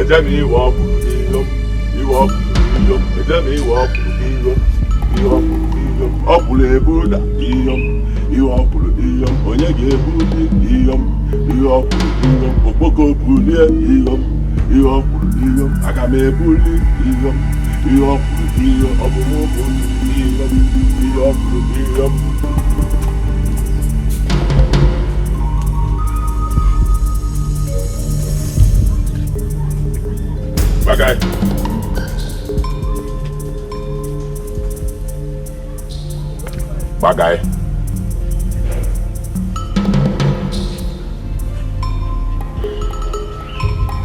Ejemi walk iyom, you walk iyom, Ejemi walk iyom, you walk iyom, Opule Buddha iyom, you walk iyom, Onyege Buddha iyom, you walk iyom, Opoko Buddha iyom, you walk iyom, Agame Buddha iyom, you walk iyom, Obomo Buddha iyom, you walk iyom. Bagay. Bagay.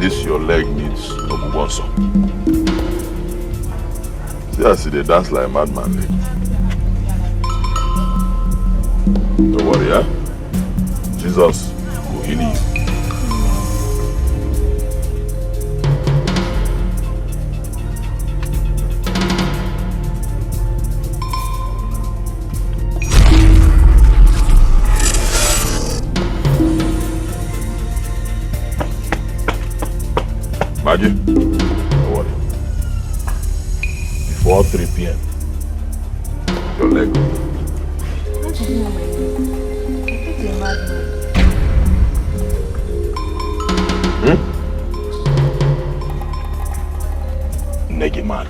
This your leg needs Obubonso. See, I see they dance like a madman. Don't worry, eh? Jesus will heal you. Maggie, don't worry. Before 3 p.m., your leg will Negi mad.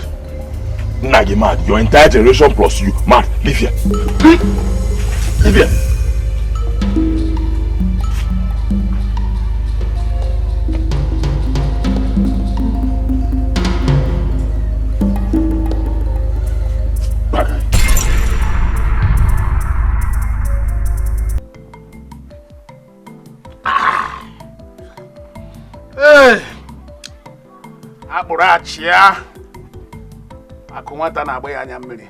Nagi mad. Your entire generation plus you mad. Leave here. Leave here. Achia akumata na agba ya anya mmiri.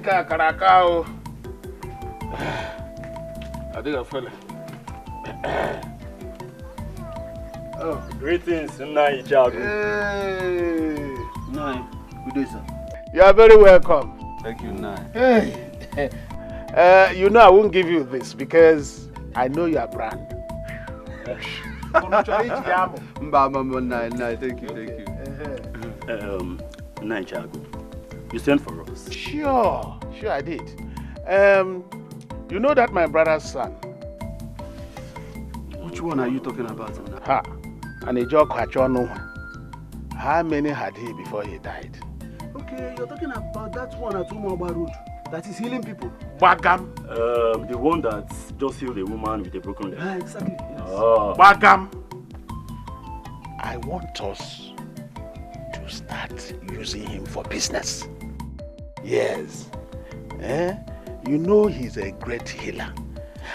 Ka karaka o. Adiga fele. Oh, greetings, Nai Jago. Nai, good day, sir. You are very welcome. Thank you, Nai. You know I won't give you this because I know your brand. Nai, thank you. Nai Jago, you sent for us. Sure I did. You know that my brother's son. Which one are you talking about? And a joke no. How many had he before he died? Okay, you're talking about that one at Umaba Road that is healing people. Bagam. The one that just healed a woman with a broken leg. Exactly. Yes. Bagam. I want us to start using him for business. Yes. You know he's a great healer.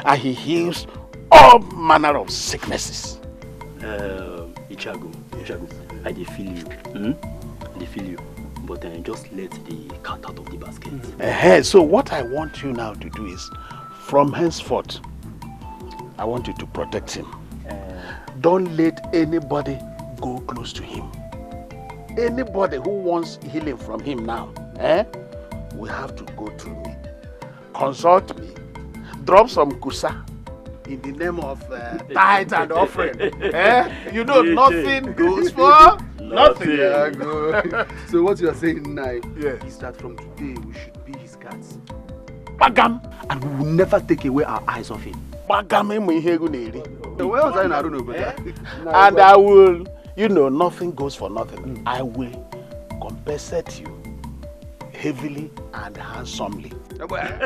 And he heals all manner of sicknesses. Ichago, I feel you. I feel you. But just let the cat out of the basket. So what I want you now to do is, from henceforth, I want you to protect him. Don't let anybody go close to him. Anybody who wants healing from him now, will have to go through me. Consult me. Drop some kusa in the name of tithe and offering. You know, nothing goes for nothing. So what you are saying now is that from today we should be his cats. Bagam. And we will never take away our eyes off him. Bagam. And I will, nothing goes for nothing. I will compensate you heavily and handsomely. Focus.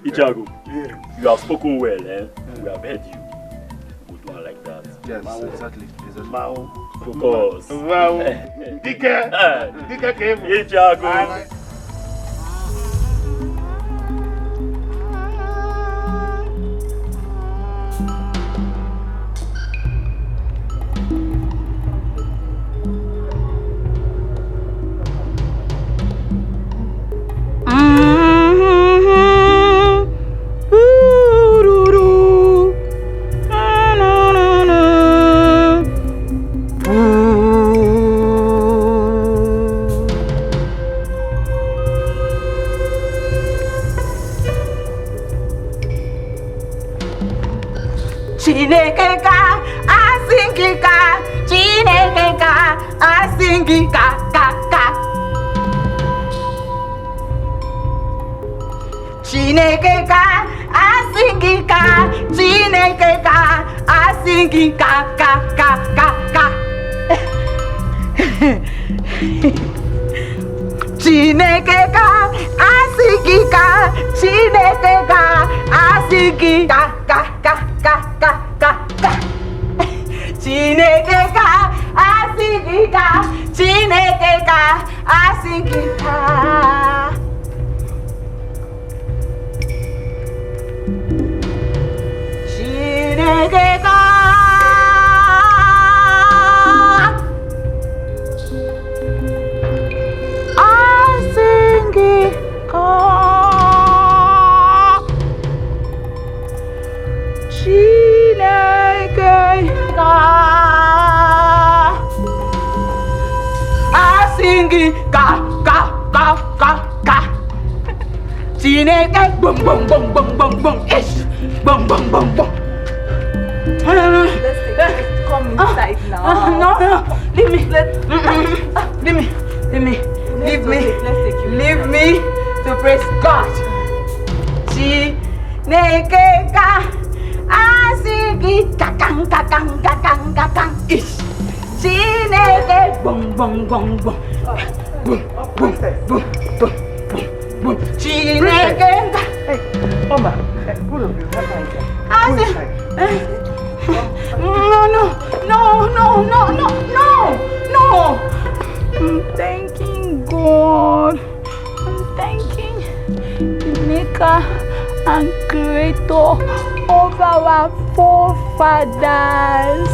Ichago, you have spoken well, We have heard you. Good one like that. Yes, exactly. Focus. Dikeh came. Ichago. Chineke asingika, Chineke asingika, ka. Chineke asingika, Chineke asingika, ka. Chineke asingika, Chineke asingika, ka. Chineke asingika, Chineke asingika. Chineke boom boom boom boom boom boom ish boom boom boom boom. Come inside now. No, leave me. Leave me to praise God. Chineke asigi kakang ish. Chineke boom boom boom boom boom boom boom boom. Chineke. Hey, Oma, pull up your No. I'm thanking God. I'm thanking the maker and creator of our forefathers.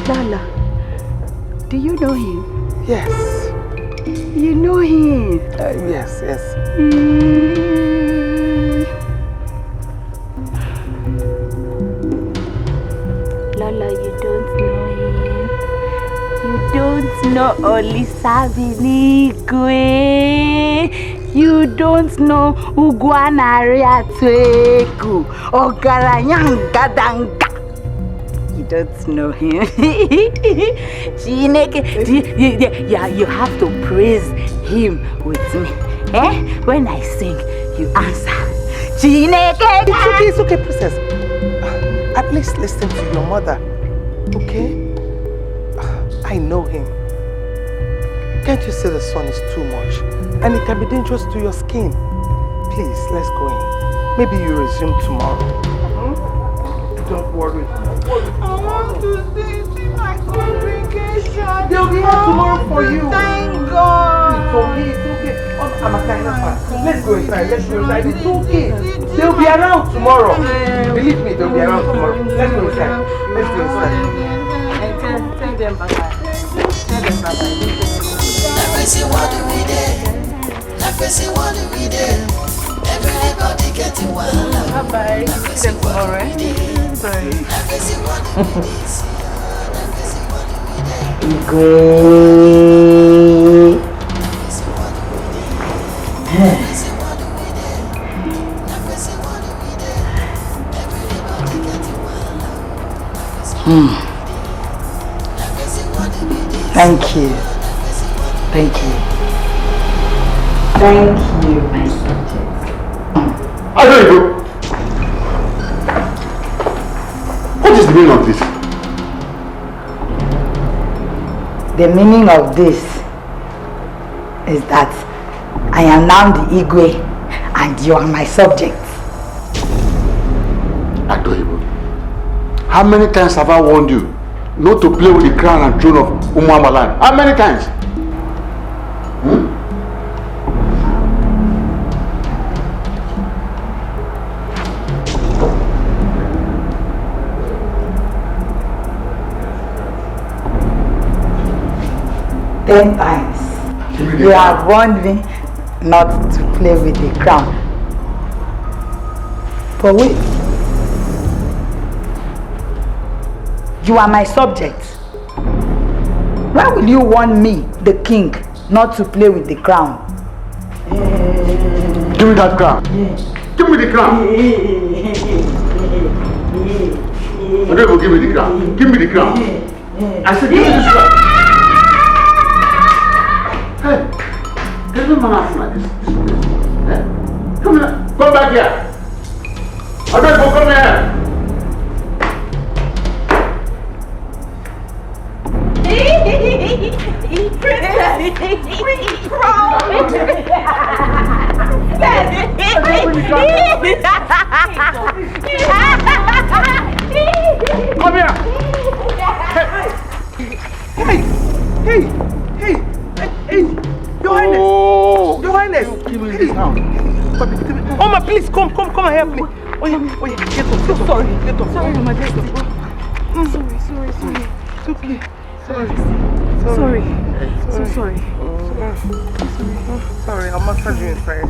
Lala, do you know him? Yes. You know him? Yes. Lola, you don't know him. You don't know Olisabinigwe. You don't know Ugwanariatueku. Ogaranyangadanga. You don't know him. Chineke, you have to praise him with me. When I sing, you answer. Chineke. It's okay, princess. At least listen to your mother, okay? I know him. Can't you see the sun is too much? And it can be dangerous to your skin. Please, let's go in. Maybe you resume tomorrow. Don't worry. I want to see my congregation. They'll be here tomorrow for you. Thank God. It's okay. I'm a kind of fan. Let's go inside. It's okay. They'll be around tomorrow. Believe me, they'll be around tomorrow. Let's go inside. Tell them bye-bye. Everybody getting wild. Bye-bye. See them tomorrow, right? Bye. Thank you, my subject. Ideological. What is the meaning of this? The meaning of this is that I am now the Igwe and you are my subject. Ideological. How many times have I warned you not to play with the crown and throne of Umuamalan? How many times? 10 times. You have warned me not to play with the crown. But wait. You are my subject. Why will you warn me, the king, not to play with the crown? Give me that crown. Yeah. Give me the crown. give me the crown. Give me the crown. I said, give me this crown. Hey, there's no man acting like this. Eh? Come here. Come back here. I beg you, come here. Come here. Hey, Your Highness. Your Highness. Give me this now. Oma, please come and help me. Oh yeah, get up. So sorry. Get up. Sorry, Your Majesty. Sorry. It's okay. Sorry. So sorry. Sorry, I'll massage you inside.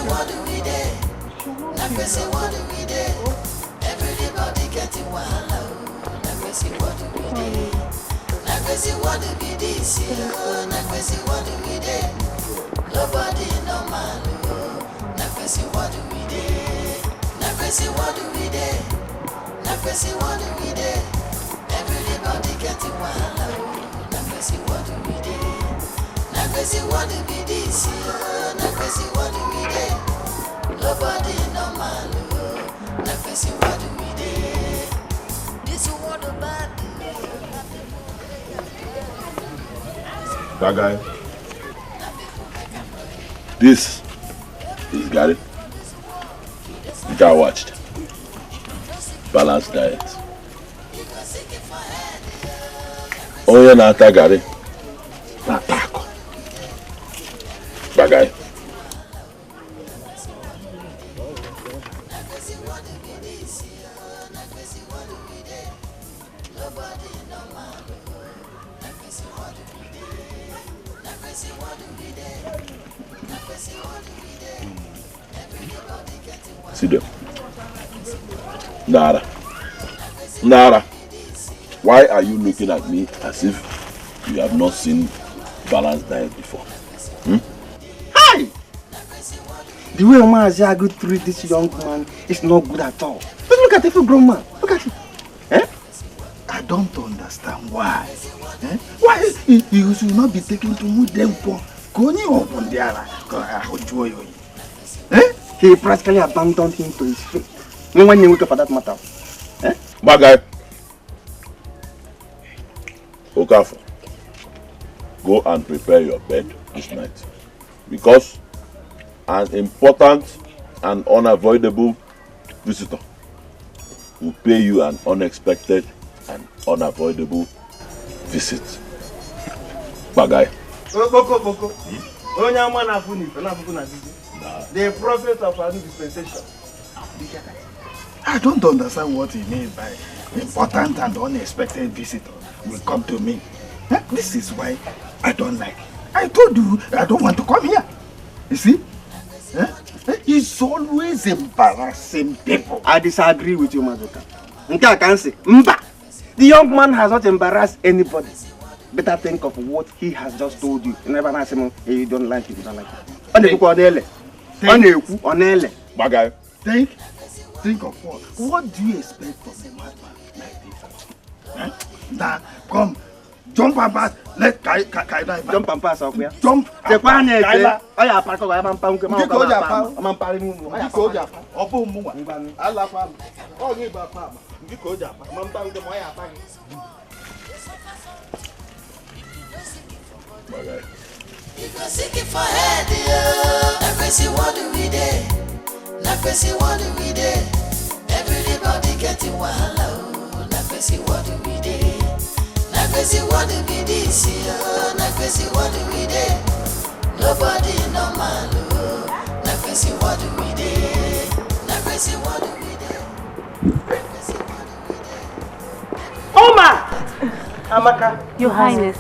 What do we do? What do we do? Everybody getting wild. What do we do? What do we do? What do we do? Nobody no man. What do we do? What do we do? What do we do? Everybody getting wild. What do we do? What do we do? What do we do? Nobody no man. What do we do? This is what about that guy. This is Gary. The guy watched. Balanced diet. Oh yeah, not Gary. Not taco. That guy. See them. Nara. Why are you looking at me as if you have not seen balanced diet before? Hi! The way Omaziagu treat this young man is not good at all. Just look at every grown man. Look at him. I don't understand why. Why you should not be taken to move them for going up on the other. He practically abandoned him to his fate. No one knew for that matter. My guy. Okafor, go and prepare your bed this night. Because an important and unavoidable visitor will pay you an unexpected and unavoidable visit. Bagay. The prophet of our dispensation. I don't understand what he means by important and unexpected visitor will come to me. This is why I don't like. I told you I don't want to come here. You see? He's always embarrassing people. I disagree with you, Mazoka. I can say, Mba, the young man has not embarrassed anybody. Better think of what he has just told you. You never ask him, hey, you don't like it, you don't like it. Bagay. Think of what? What do you expect from a madman like this? Now, come, jump and pass. Let Kaila jump and pass off here. Jump. The one is Kaila. I park over. I'm for head, what do we do? What do we do? Everybody getting wild. What do we do? What do we do? What do we do? Nobody no man. What do we do? What do we do? Oma! Amaka. Your Highness.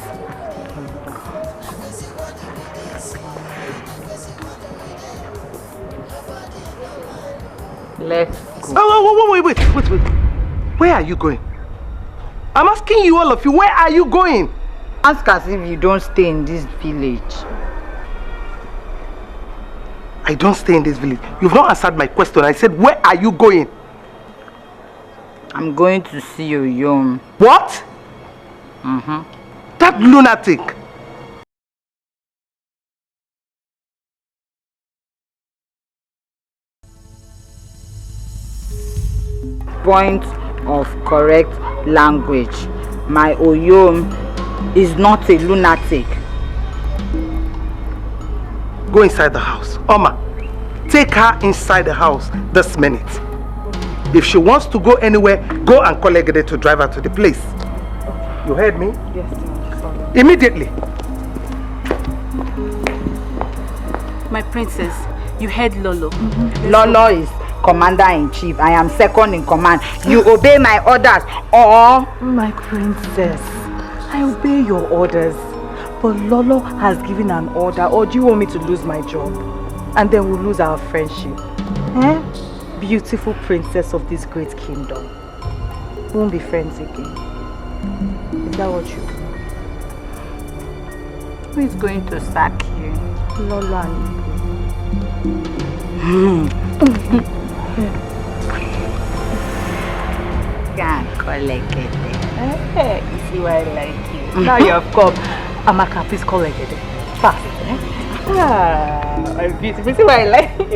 Let's go. Oh, wait. Where are you going? I'm asking you, all of you, where are you going? Ask as if you don't stay in this village. I don't stay in this village. You've not answered my question. I said, where are you going? I'm going to see you, Yom. What? That lunatic. Point of correct language. My Oyom is not a lunatic. Go inside the house. Oma, take her inside the house this minute. If she wants to go anywhere, go and call Egede to drive her to the place. You heard me? Yes, sir. Immediately. My princess, you heard Lolo. Lolo is commander-in-chief. I am second in command. You obey my orders or... My princess, I obey your orders. But Lolo has given an order, or do you want me to lose my job? And then we'll lose our friendship. Eh? Beautiful princess of this great kingdom. We won't be friends again. Is that what you want? Who is going to sack you? Lolo and Can't collect it. Hey, you see why I like you. Now you have come. Amaka, please call Egede. Fast, eh? Ah, I'm beautiful. See why I like you.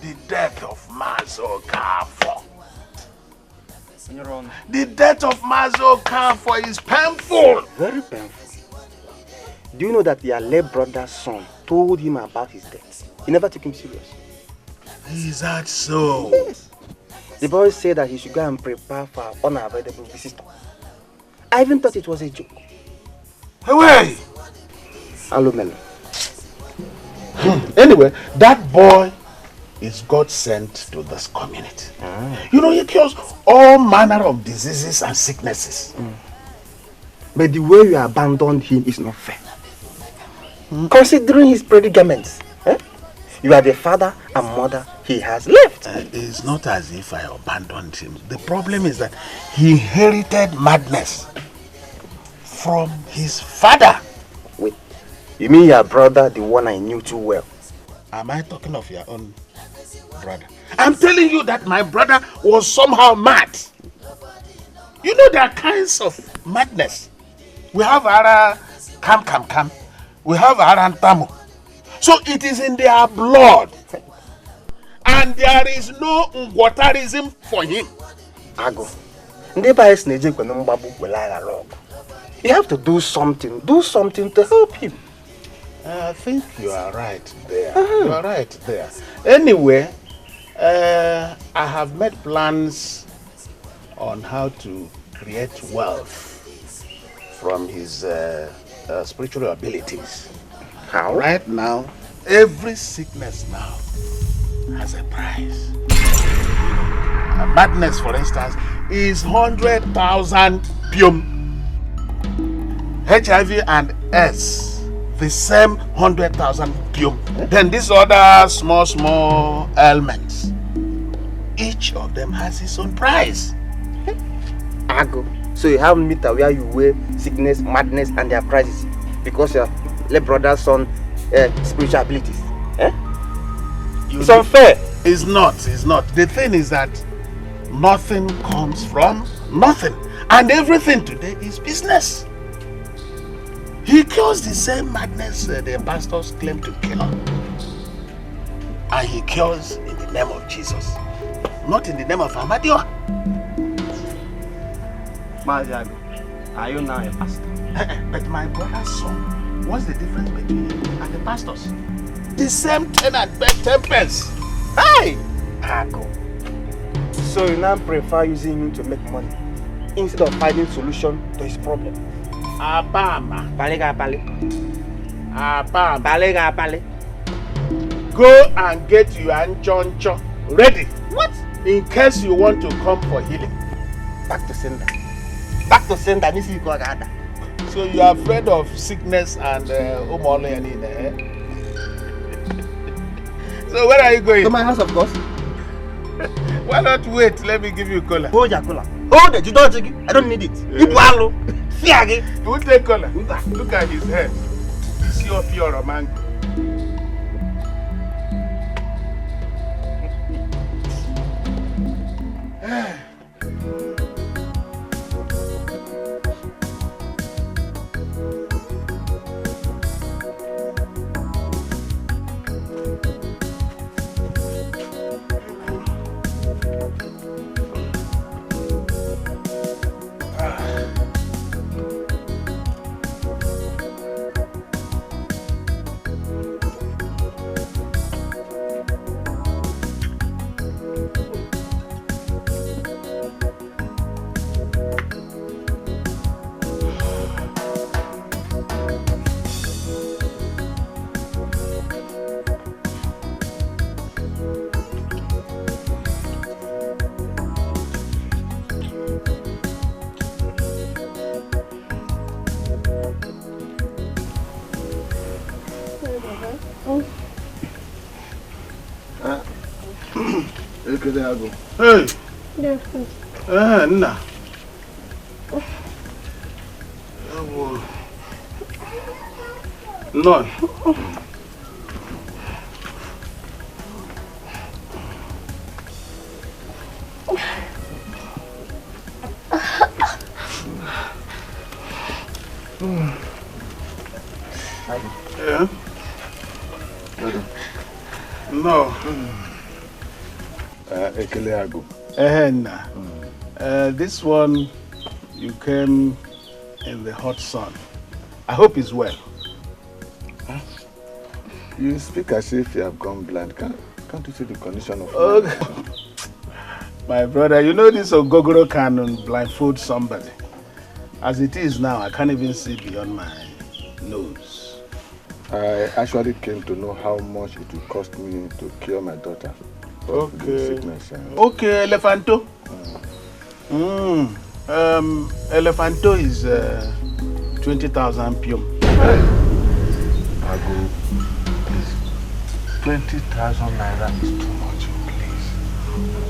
The death of Mazo Kafo. The death of Mazo Kafo is painful. Very painful. Do you know that the Ale brother's son told him about his death? He never took him serious. Is that so? Yes. The boy said that he should go and prepare for an unavoidable visitor. I even thought it was a joke. Away! Alumelo. Anyway, that boy is God sent to this community. You know, he cures all manner of diseases and sicknesses. But the way you abandoned him is not fair. Considering his predicaments, you are the father and mother he has left. It's not as if I abandoned him. The problem is that he inherited madness from his father. Wait, you mean your brother, the one I knew too well? Am I talking of your own brother? I'm telling you that my brother was somehow mad. You know, there are kinds of madness. We have Ara Kam. We have Arantamu. So it is in their blood. And there is no Ngwatarism for him. Ago. You have to do something. Do something to help him. I think you are right there. You are right there. Anyway, I have made plans on how to create wealth from his spiritual abilities. How? Right now, every sickness now has a price. Madness, for instance, is 100,000 pium. HIV and S, the same 100,000 pium. Then these other small ailments, each of them has its own price. Ago. So you have meter where you weigh sickness, madness, and their prices because your late brother's son spiritual abilities. It's unfair. It's not. The thing is that nothing comes from nothing. And everything today is business. He cures the same madness the pastors claim to cure. And he cures in the name of Jesus. Not in the name of Amadio. Maziago, are you now a pastor? But my brother's son, what's the difference between him and the pastors? The same 10 and 10 pence. Hey! Ago. So you now prefer using him to make money instead of finding solution to his problem? Abama. Balega. Abama. Go and get your anchoncho ready. What? In case you want to come for healing. Back to sender. Back to sender. So you are afraid of sickness and umole and So where are you going? To my house, of course. Why not wait? Let me give you cola. Hold your cola. Hold it. You don't take it. I don't need it. You wallow. You will take cola. Look at his head. Is your pure mango? Hey! Yeah. Nah. No. Yeah. No. This one, you came in the hot sun. I hope he's well. Huh? You speak as if you have gone blind. Can't you see the condition of my brother, you know this Ogogoro can blindfold somebody. As it is now, I can't even see beyond my nose. I actually came to know how much it will cost me to cure my daughter. Okay. Sickness, okay, Elephanto. Elephanto is 20,000 pium. I go, please. 20,000 naira is too much, please.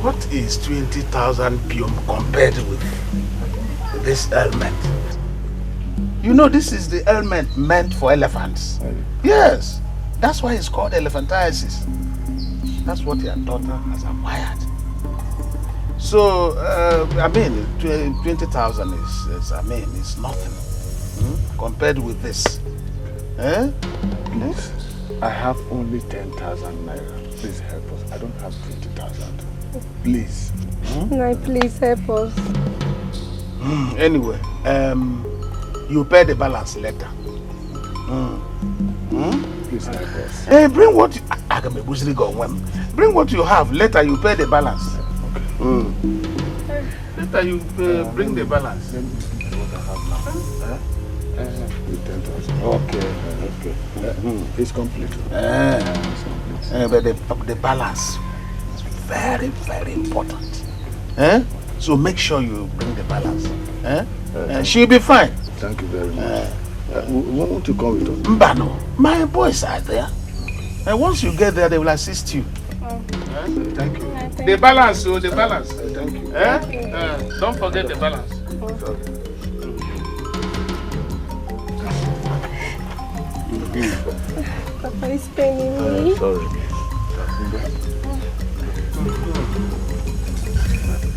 What is 20,000 pium compared with this helmet? You know, this is the helmet meant for elephants. Yes, that's why it's called elephantiasis. That's what your daughter has acquired. So, I mean, 20,000 is, I mean, it's nothing compared with this. Eh? Please, I have only 10,000 naira. Please help us. I don't have 20,000. Please. No, please help us. Anyway, you pay the balance later. Please help us. Hey, bring what you, bring what you have. Later you pay the balance. Okay. Later you bring the balance. Let me see what I have now. Okay. It's complete. It's complete. But the balance is very, very important. So make sure you bring the balance. She'll be fine. Thank you very much. Won't you come with us? Mbano, my boys are there. And once you get there, they will assist you. Thank you. The balance, the balance. Thank you. Don't forget the balance. Papa is paining me. Sorry.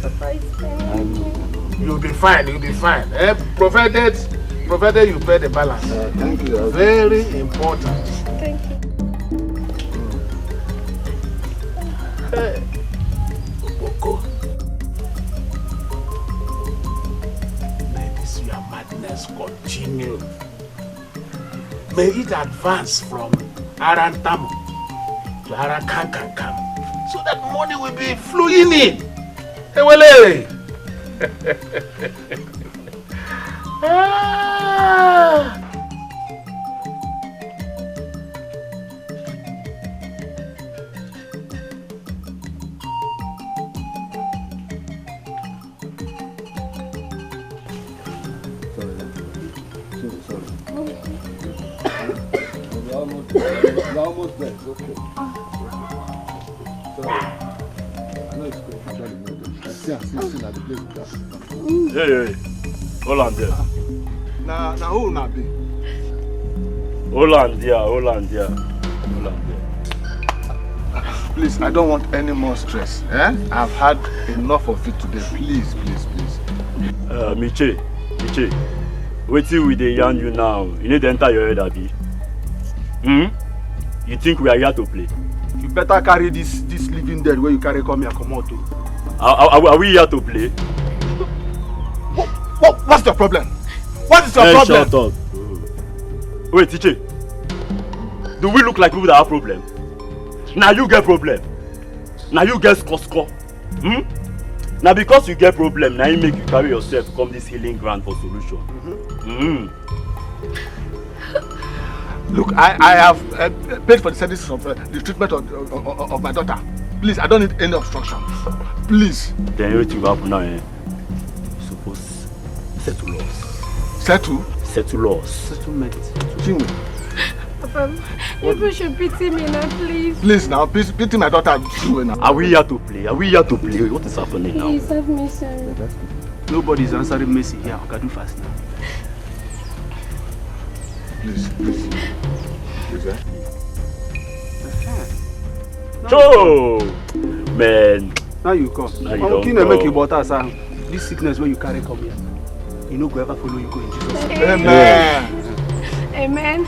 Papa is paining me. You'll be fine, you'll be fine. Provided you pay the balance. Thank you. Very important. Thank you. May this your madness continue. May it advance from Arantamu to Arakankankam, so that money will be flowing in. Ewele! almost there. It's okay. Sorry. I know it's good. Actually, no. I see at the place. Hey. Hold on there. Now who now be? Hold on there. Please, I don't want any more stress. I've had enough of it today. Please. Miche, wait till we dey yarn you now. You need to enter your head, Abi. You think we are here to play? You better carry this living dead where you carry come here, come out. Are we here to play? What's the problem? What is your problem? Shut up. Wait, Tiche. Do we look like people that have problem? Now you get problem. Now you get score. Now because you get problem, now you make you carry yourself come this healing ground for solution. Look, I have paid for the services of the treatment of my daughter. Please, I don't need any obstruction. Please. Then everything will happen now. Suppose settle us. Settle us. Settlement. Chinwe. Papa, you should pity me now, please. Please now, please pity my daughter. Now. Are we here to play? What is happening now? Please have me, sir. Nobody's answering Messi here. I can do fast now. Please. Joe! Man. Now you come. Now you don't make you butter, sir. This sickness where you carry come here. You know, go ever follow you go in Jesus' name. Amen.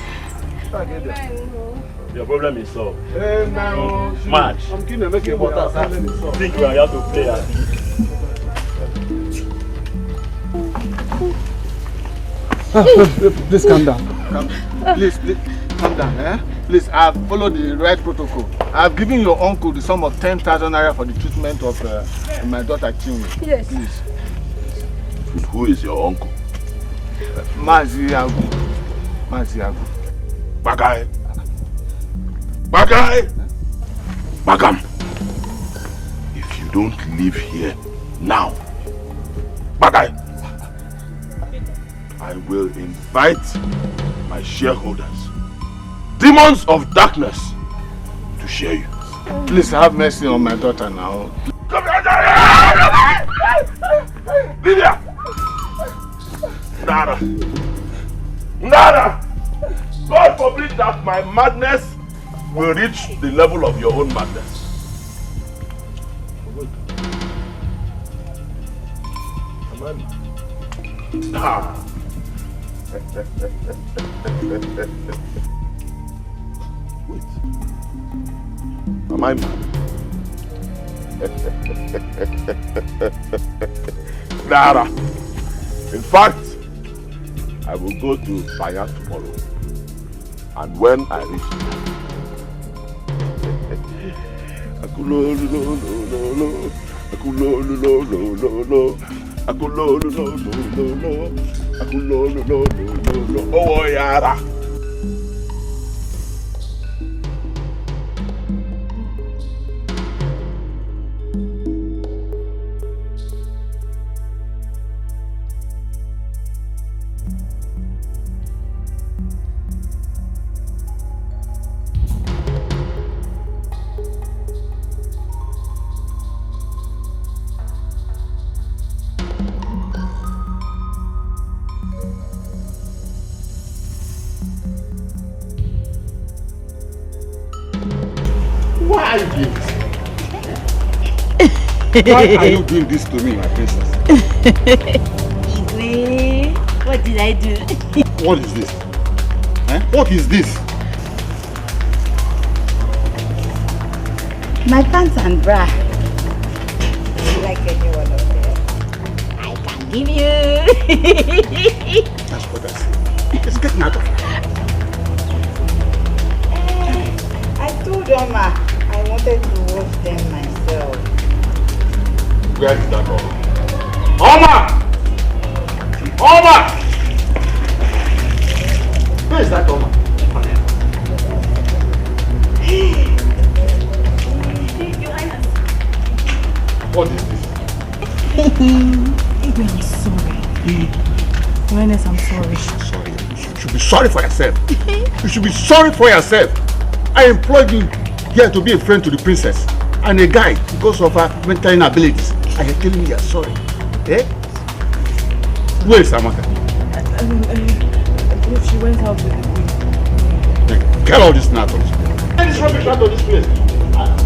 Your problem is solved. Amen. Match. I'm keen to make you butter, sir. Think we are here to play, Abi? Please calm down. Please calm down. Please, I've followed the right protocol. I've given your uncle the sum of 10,000 naira for the treatment of my daughter Chinwe. Yes. Please. Who is your uncle? Mazi Agu. Bagam. If you don't leave here now, Bagay, I will invite my shareholders, demons of darkness, to share you. Please have mercy on my daughter now. Come here, Lydia! Nada! God forbid that my madness will reach the level of your own madness. Wait. Am I mad? Nada. In fact, I will go to Fire tomorrow. And when I reach oh yara. Why are you doing this to me, my princess? Igwe, what did I do? What is this? What is this? My pants and bra. Do you like any one of them? I can give you. That's what I said. It's getting out of hand. I told Oma I wanted to wash them myself. Where is that Oma? Oma! Where is that Oma? What is this? Igwe, I'm sorry. Awareness, I'm sorry. Sorry. You should be sorry for yourself. You should be sorry for yourself. I employed you here to be a friend to the princess and a guide because of her mental inabilities. And you're telling me you're sorry. Eh? Where is Amaka? She went out with the queen. Get all this out of this place. Get this rubbish out of this place.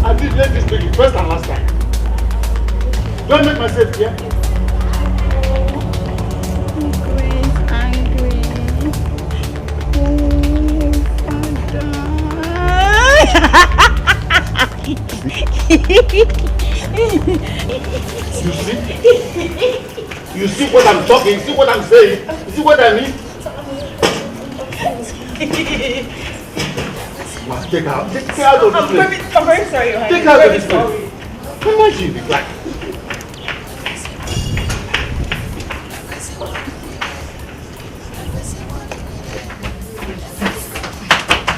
I did let this make it first and last time. Don't make myself here. You see what I'm talking, you see what I'm saying, you see what I mean? Take her out of this place. I'm very sorry, honey. Take her out of this place. How much you be like?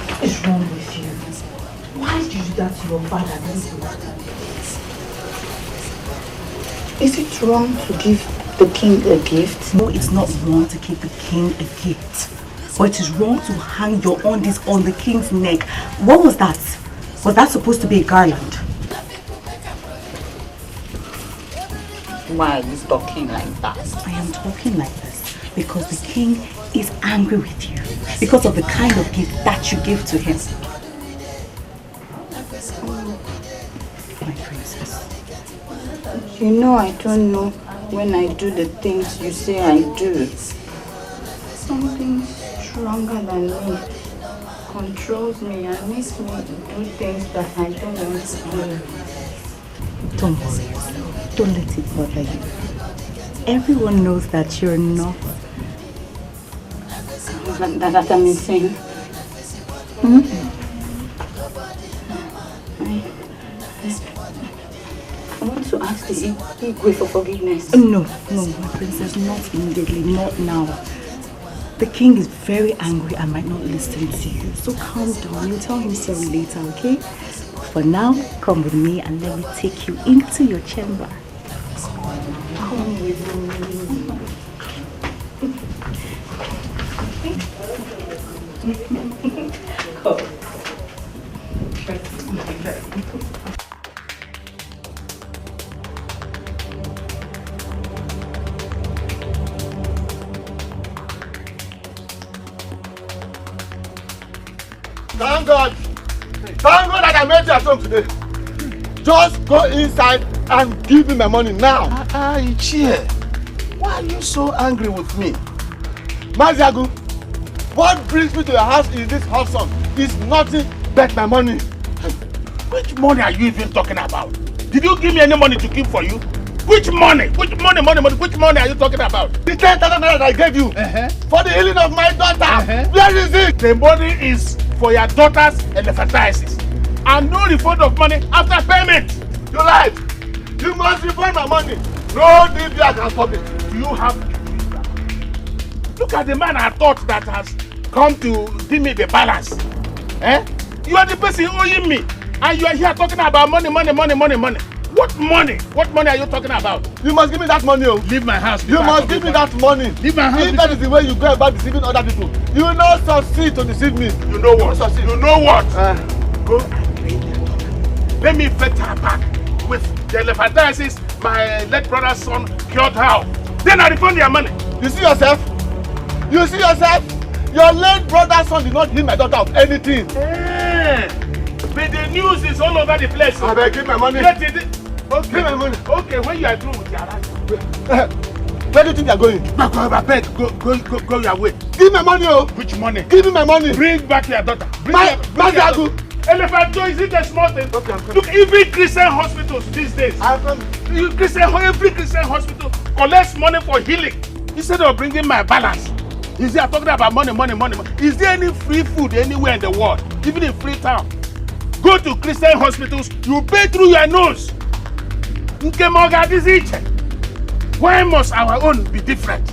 What is wrong with you? Why did you do that to your father? Is it wrong to give the king a gift? No, it's not wrong to give the king a gift. But it is wrong to hang your undies on the king's neck. What was that? Was that supposed to be a garland? Why are you talking like that? I am talking like this because the king is angry with you. Because of the kind of gift that you give to him. My princess. You know I don't know when I do the things you say I do. Something stronger than me controls me and makes me do things that I don't want to do. Don't worry yourself. Don't let it bother you. Everyone knows that you're not. That I'm insane. I want to ask the Igwe for forgiveness. No, my princess, not immediately, not now. The king is very angry and might not listen to you. So calm down. You'll tell him sorry later, okay? For now, come with me and let me take you into your chamber. Come with me. Come. Thank God. Thank God that I met you at home today. Just go inside and give me my money now. Ichie, why are you so angry with me? Maziagu, what brings me to your house is this hot sun. It's nothing but my money. Which money are you even talking about? Did you give me any money to keep for you? Which money? Which money are you talking about? The 10,000 naira that I gave you for the healing of my daughter. Where is it? The money is for your daughter's elephantiasis. And no refund of money after payment. You lied. You must refund my money. No DBA can stop it. Do you have to do that? Look at the man I thought that has come to give me the balance. Eh? You are the person owing me. And you are here talking about money. What money? What money are you talking about? You must give me that money. Leave my house. You must give me that money. Leave my house. If that is the way you go about deceiving other people, you will not succeed to deceive me. You know what? You know what? Go. Let me fetch her back with the elephantiasis my late brother's son cured her. Then I refund your money. You see yourself? You see yourself? Your late brother's son did not heal my daughter of anything. But the news is all over the place. I beg, give my money. Okay. Give my money. Okay, when you are through with your life. Where do you think you are going? Go your way. Give me my money, oh. Which money? Give me my money. Bring back your daughter. Maziagu. Elephanto, is it a small thing? Okay, look, even Christian hospitals these days. Every Christian hospital collects money for healing instead of bringing my balance. Is there talking about money? Is there any free food anywhere in the world, even in Freetown? Go to Christian hospitals, you pay through your nose. Why must our own be different?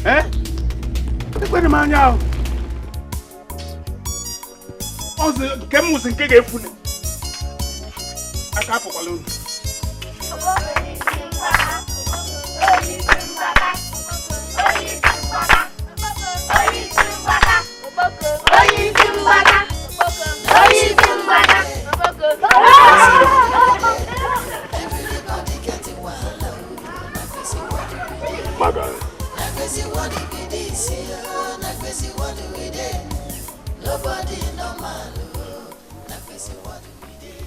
Eh? Oyi nobody normal. Na crazy what we dey.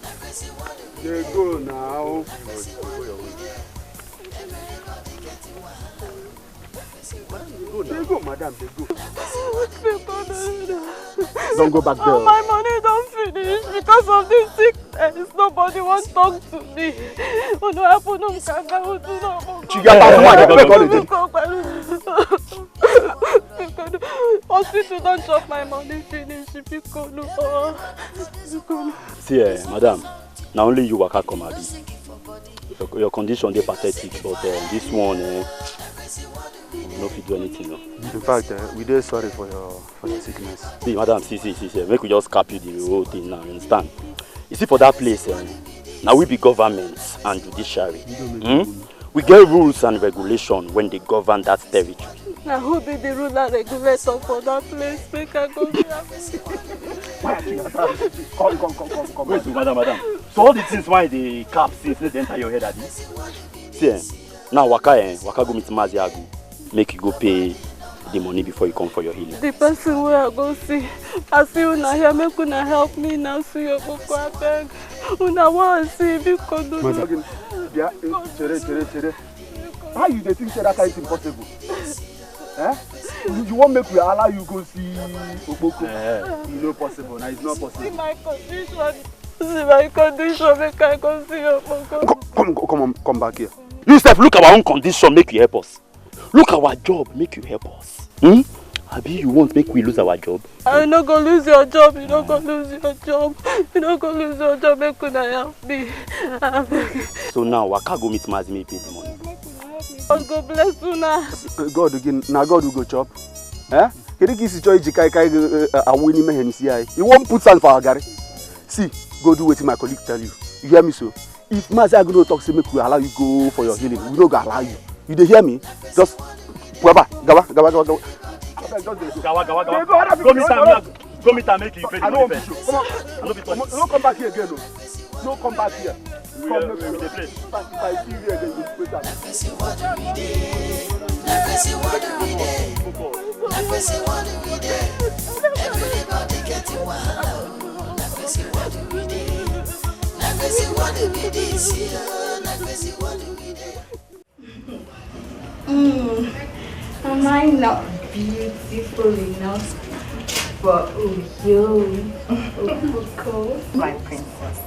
Na crazy what we dey. They go now. They go, madam, they go. Don't go back there. Oh, my money don't finish because of this sickness. Nobody wants to talk to me. Hospital don't chop my money finish. See, madam, now only you waka come abi. Your condition dey pathetic, but this one, you no fit do anything. No. In fact, we dey sorry for your sickness. See, madam, see, make we just cap you the whole thing now. You understand? You see, for that place, now we be government and judiciary. We get rules and regulations when they govern that territory. Now who be the rule and regulator for that place? Make I go there. Come. Wait, madam. So all the things why they cap since they enter your head at this? See, now waka go meet Maziagu. Make you go pay the money before you come for your healing. The person where I go see, I see una here, make una help me now. See your book, I beg. Una want to see if you can do it. Yeah, chere. How you think that is impossible? You won't make we allow you go see Oboko? It's not possible. Now it's not possible. See my condition, make I go see Oboko. Come back here. You Steph, look at our own condition, make you help us. Look at our job, make you help us. Abi, you won't make we lose our job? I'm not going to lose your job. You're not going to lose your job. You're not going to lose your job. Make you help me. So now, Waka go meet Mazi, me pay the money. God bless you now. God again. Now God will go chop. Can you kiss each other? You won't put sand for our gari. See, go do what my colleague tell you. You hear me so? If Mazi Agno talks to me, we allow you go for your healing. We don't allow you. You dey hear me? Just gawa. Go meet her, make you pay the money first. Don't come back here again. Don't come back here. We dey play. If I see you again, you wait up. Everybody getting wild. What do we Am I not beautiful enough for you? My princess,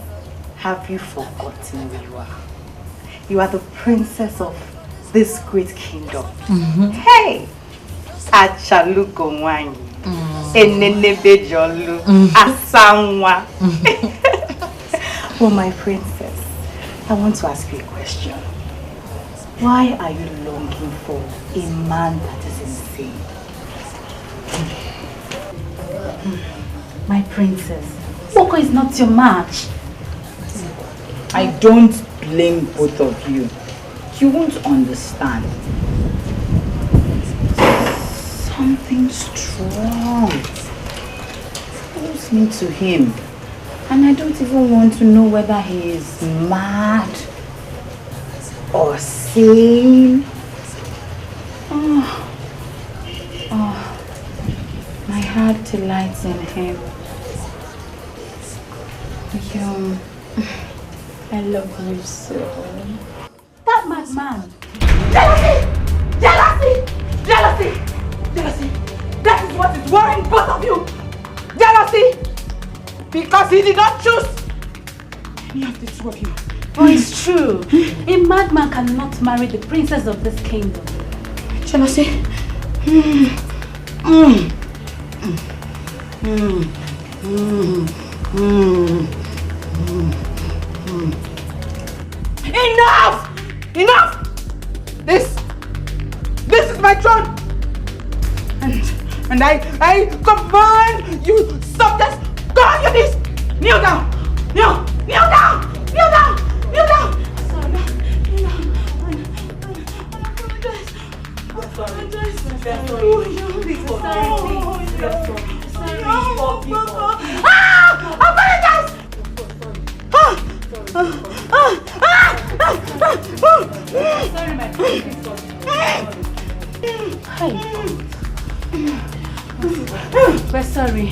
have you forgotten who you are? You are the princess of this great kingdom. Hey! Achaluko Wanyi. Enenebejolu. Asanwa. Well, my princess, I want to ask you a question. Why are you longing for a man that is insane? My princess, Boko is not your match. I don't blame both of you. You won't understand. Something strong pulls me to him. And I don't even want to know whether he is mad or sane. My heart delights in him. I love you so. That madman. Jealousy! That is what is worrying both of you. Jealousy! Because he did not choose any of the two of you. Oh, it's true. A madman cannot marry the princess of this kingdom. Jealousy. Enough! This is my throne. And I command you, subjects, go on your knees. Kneel down. Apologize! Sorry, my princess. We're sorry.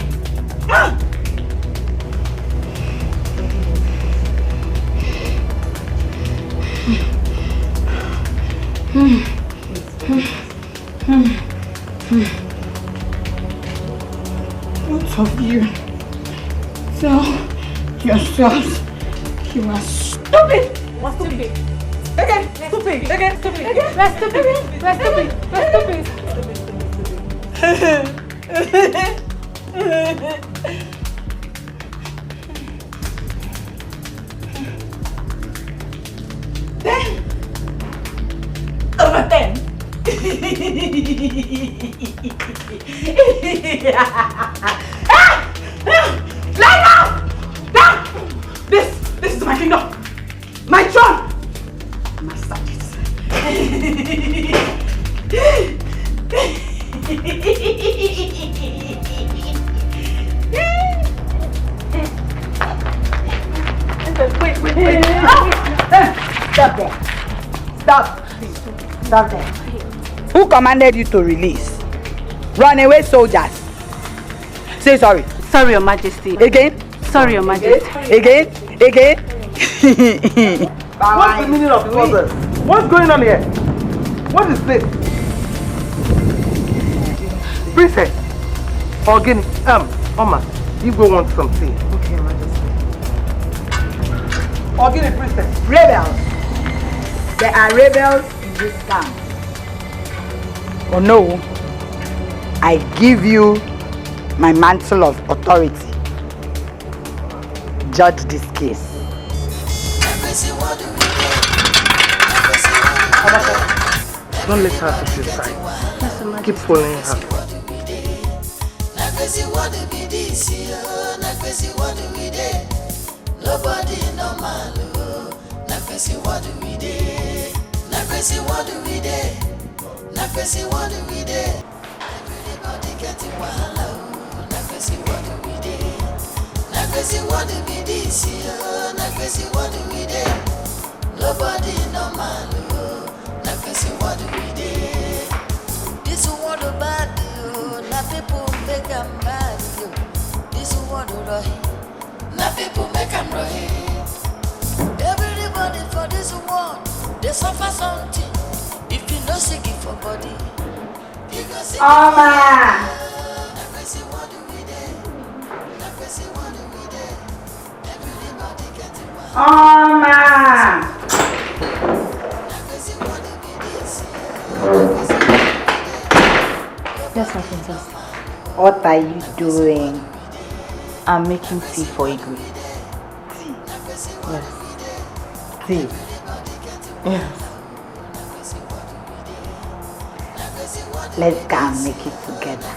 Both of you tell yourselves you are stupid. What's stupid? Again, stupid. Again, stupid. Again, we're stupid. We're stupid. We're stupid. Over 10. Lie down! This is my kingdom. My throne. My subjects. Wait. Stop there. Stop there. Who commanded you to release? Runaway soldiers. Say sorry. Sorry, Your Majesty. Again? Sorry, Your Majesty. Again? What's the meaning of all this? What's going on here? What is this? Princess. Ogini. Oma. You go want some tea. Okay, Your Majesty. Ogini, princess. Rebels. There are rebels in this camp. Oh no. I give you my mantle of authority. Judge this case. Don't let her push your side. Keep following her. Nobody normal. What do we do? What do we do? What do we do? Everybody getting wild. What do we do? What do we do? What do we do? Nobody normal. What do we do? This one bad. Na people make them bad. This one right. Na people make them right. Everybody for this world, they suffer something. If you know sick for body, you go sick. What do we do? What do we do? Everybody getting wild. Yes, my princess. What are you doing? I'm making tea for Igwe. Yes. Tea? Yes. Let's go and make it together.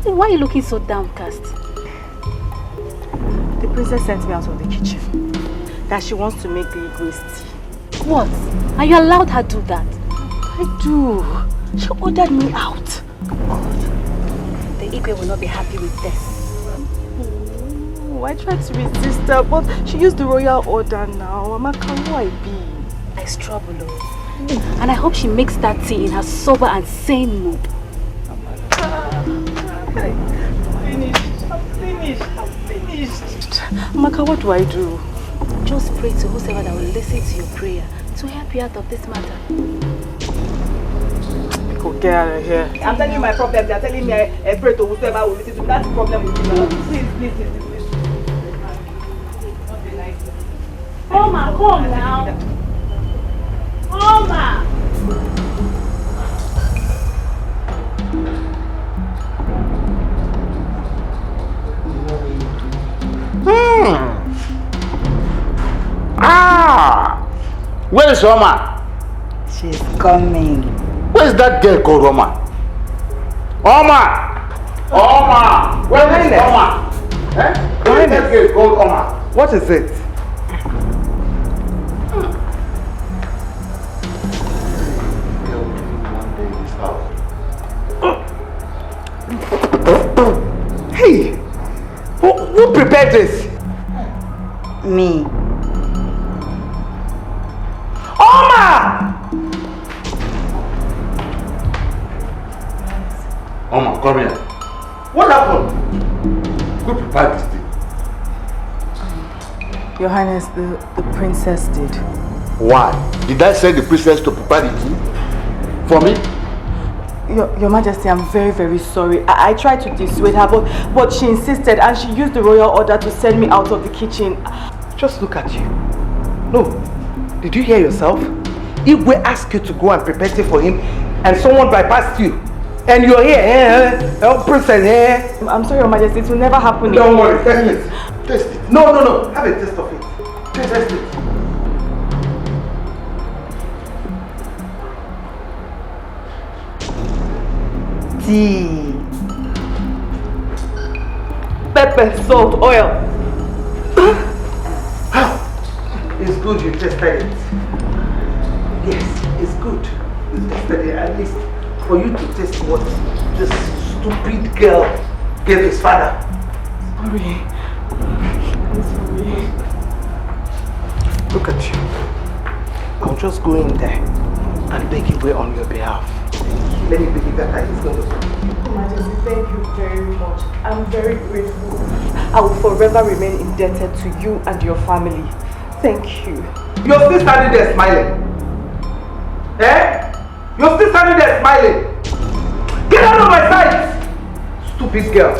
Why are you looking so downcast? The princess sent me out of the kitchen. That she wants to make the Igwe's tea. What? Are you allowed her to do that? I do. She ordered me out. God. The Igwe will not be happy with this. Oh, I tried to resist her, but she used the royal order now. Amaka, who I be? It's trouble. And I hope she makes that tea in her sober and sane mood. I'm finished. Amaka, what do I do? Just pray to whoever that will listen to your prayer to help you out of this matter. Go get out of here. I'm telling you my problem. They're telling me I pray to whoever will listen to me. That's the problem with you now. Please. Oma, come now. Where is Roma? She's coming. Where is that girl called Roma? Oma! Oma! Where is Oma? Eh? Where is that girl called Oma? What is it? Hey! Who prepared this? Me. Oma! Oma, come here. What happened? Who prepared this thing? Your Highness, the princess did. Why? Did I send the princess to prepare the tea? For me? Your Majesty, I'm very, very sorry. I tried to dissuade her, but she insisted and she used the royal order to send me out of the kitchen. Just look at you. No. Did you hear yourself? Igwe asked you to go and prepare tea for him and someone bypassed you. And you're here, princess, I'm sorry, Your Majesty, it will never happen again. Don't worry, test it. Taste it. No. Have a taste of it. Taste it. Tea. Pepper, salt, oil. It's good you tested it. Yes, it's good. You tested it at least for you to test what this stupid girl gave his father. Sorry. I'm sorry. Look at you. I'll just go in there and beg Igwe on your behalf. Let me believe that he's going to come. Your Majesty, thank you very much. I'm very grateful. I will forever remain indebted to you and your family. Thank you. You're still standing there smiling. Eh? You're still standing there smiling. Get out of my sight! Stupid girl.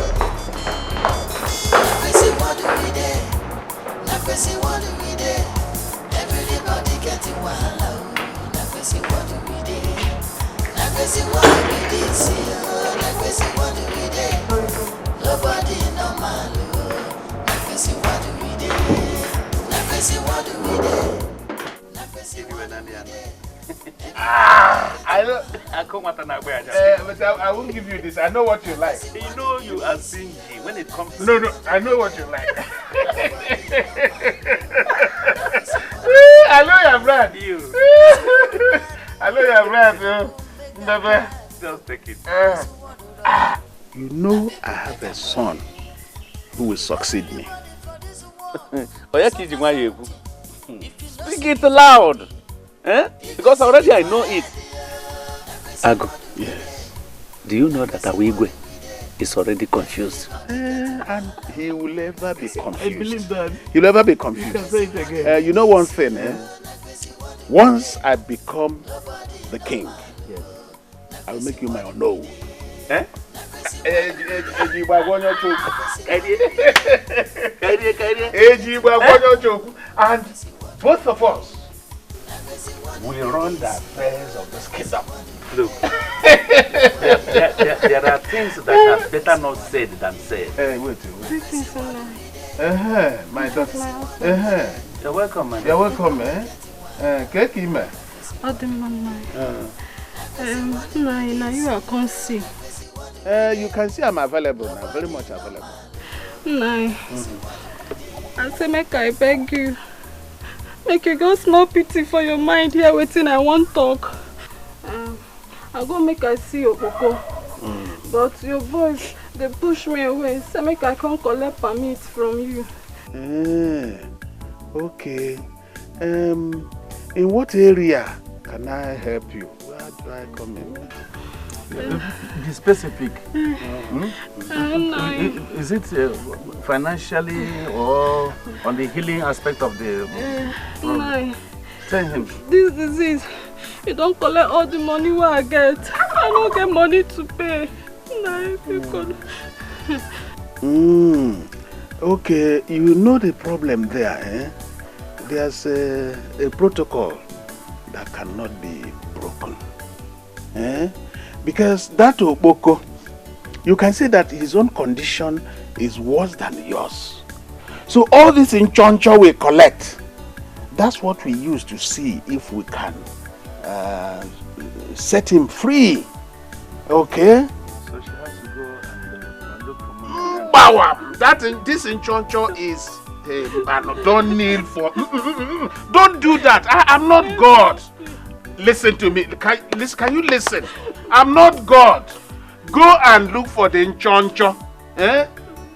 But I won't give you this. I know what you like. You know you are stingy when it comes to... No, I know what you like. I know your brand. I know your brand, Never. Just take it. You know I have a son who will succeed me. Speak it loud. Eh? Because already I know it. Ago. Yes. Do you know that Awigwe is already confused? And he will never be confused. I believe that. He'll never be confused. You can say it again. You know one thing, Once I become the king, I will make you my own. Eh? And both of us will run the affairs of this kingdom. Look, there are things that are better not said than said. Wait. This is so nice. My daughter. You're welcome, man. You're welcome, Cake, Now you are concerned. You can see I'm available now, very much available. I say, make I beg you. Make you go small pity for your mind here waiting I won't talk. I go make I see your Boko. But your boys, they push me away. Say make I can't collect permit from you. Okay. In what area can I help you? Where do I come in? Be specific. Is it financially or on the healing aspect of the problem? Tell him. This disease, you don't collect all the money where I get. I don't get money to pay. If you could. Okay, you know the problem there, There's a protocol that cannot be broken. Because that Oboko, you can say that his own condition is worse than yours. So all this in Choncho we collect, That's what we use to see if we can set him free. Okay? So she has to go and look for money. This inchoncho is... don't kneel for... Don't do that. I'm not God. Listen to me. Can you listen? I'm not God. Go and look for the inchoncho.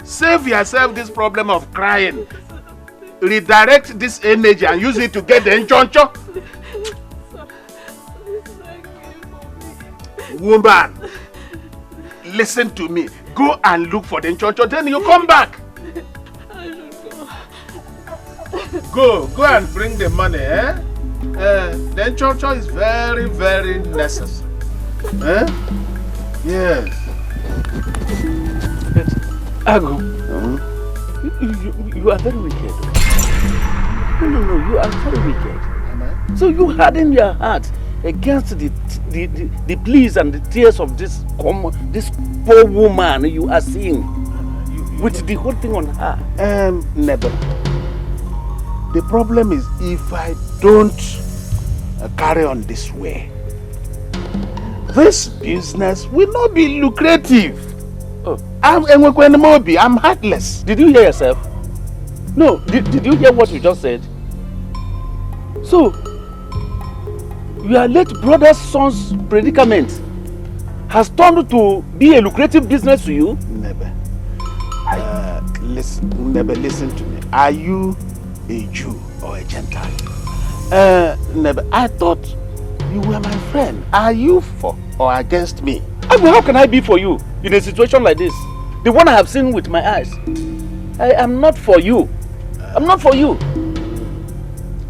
Save yourself this problem of crying. Redirect this energy and use it to get the inchoncho. Woman, listen to me. Go and look for the inchoncho, then you come back. Go and bring the money, the inchoncho is very, very necessary. Yes. Ago, you are very wicked. No, you are very wicked. So you harden your heart against the pleas and the tears of this poor woman you are seeing with the whole thing on her. Never. The problem is if I don't carry on this way, this business will not be lucrative. I'm heartless. Did you hear yourself? No, did you hear what you just said? So, your late brother's son's predicament has turned to be a lucrative business to you? Never. Listen to me. Are you a Jew or a Gentile? Never. I thought you were my friend. Are you for or against me? How can I be for you in a situation like this? The one I have seen with my eyes. I am not for you. I'm not for you.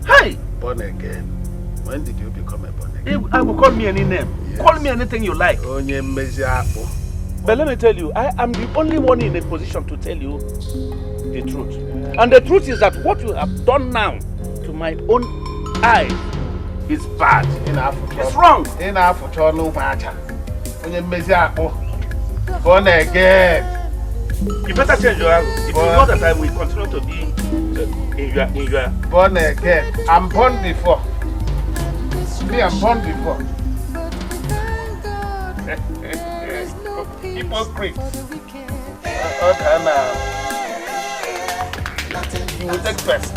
Hi! Born again. When did you become a born again? I will call me any name. Yes. Call me anything you like. But let me tell you, I am the only one in a position to tell you the truth. And the truth is that what you have done now to my own eyes is bad. It's wrong. Born again. You better change your angle. If you know that I will continue to be in your... Born again. I'm born before. Me, I'm born before. Hypocrite. You will take first.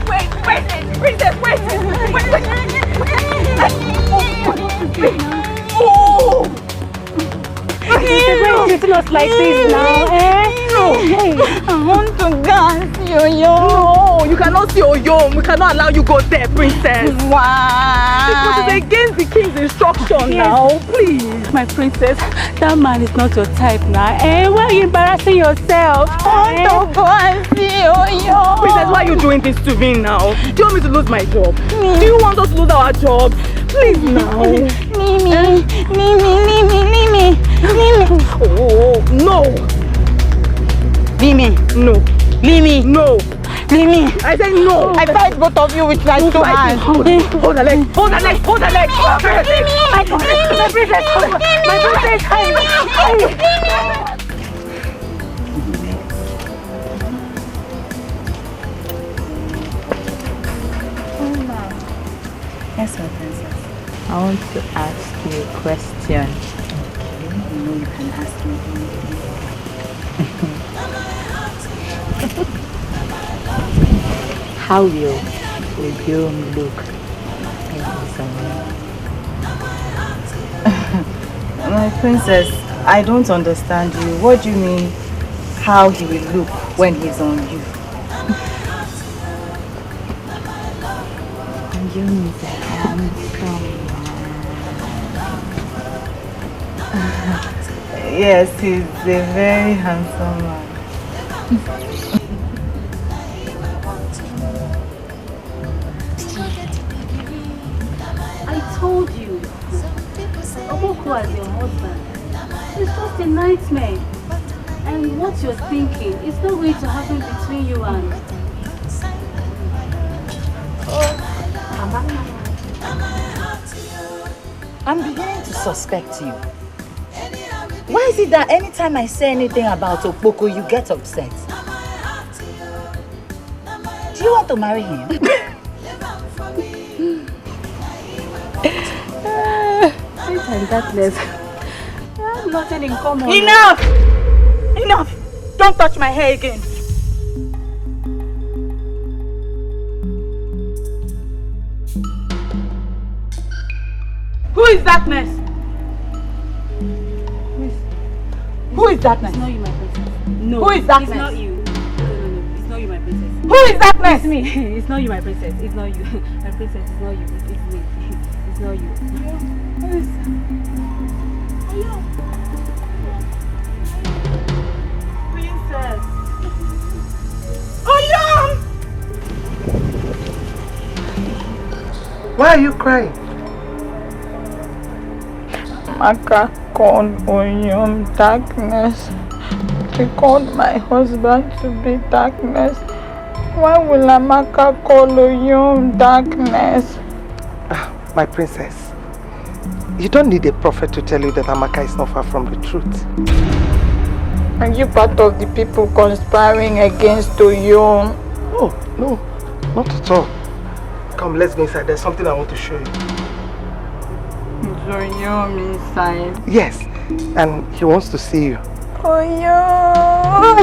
Wait, princess, wait. Oh! Why are you treating us like this now, No. I want to dance, yo-yo. No, you cannot see yo-yo. We cannot allow you go there, princess. Why? Because it's against the king's instruction now. Please. My princess, that man is not your type now. Why are you embarrassing yourself? I want to go and see yo-yo. Princess, why are you doing this to me now? Do you want me to lose my job? Do you want us to lose our job? Please now. Mimi. Oh, no. Mimi. No. Mimi. No. Mimi. I said no. I fight both of you with my two hands. Hold the leg. Hold the leg. Hold the leg. My princess. My princess. Yes, my princess. I want to ask you a question. Okay, you know you can ask me anything. How will you look in someone? My princess, I don't understand you. What do you mean, how he will look when he's on you? You need a handsome man. Yes, he's a very handsome man. I told you, Oboko as your husband, it's just a nightmare. And what you're thinking is not going to happen between you and... I'm beginning to suspect you. Why is it that anytime I say anything about Oboko, you get upset? Do you want to marry him? and darkness. We have nothing in common. Enough! Enough! Don't touch my hair again. Who is darkness? Who is darkness? It's not you, my princess. No. Who is darkness? It's not you. No. It's not you, my princess. Who is darkness? It's me. It's not you, my princess. It's not you. My princess, it's not you. It's me. It's not you. Who is Princess. Oyam! Why are you crying? Maka called Oyam darkness. He called my husband to be darkness. Why will Amaka call Oyam darkness? My princess, you don't need a prophet to tell you that Amaka is not far from the truth. Are you part of the people conspiring against Oyam? Oh, no, not at all. Come, let's go inside. There's something I want to show you. Is Oyam inside? Yes, and he wants to see you. Oyam!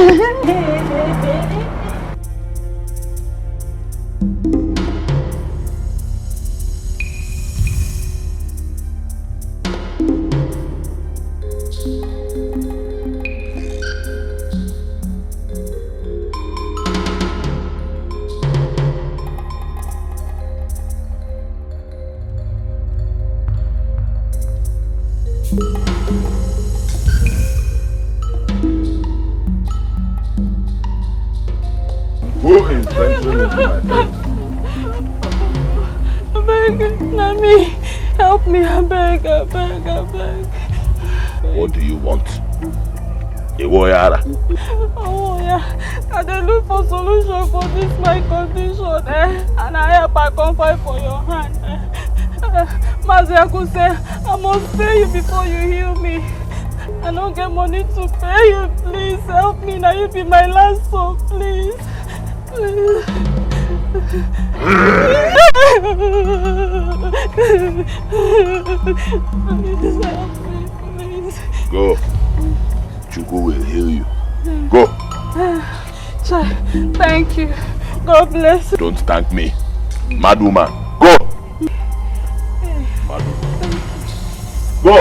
Who is venturing into my bed? I beg, Nami, help me, I beg. What do you want? Iwoyara. Oh yeah, I dey look for solution for this my condition, and I help I come fight for your hand. Mazi Akuse, I must pay you before you heal me. I don't get money to pay you, please help me, now you be my last hope, please. Please. Please help me, please. Go. Chukwu will heal you. Go. Thank you. God bless you. Don't thank me. Mad woman. Go. Mad woman. Go.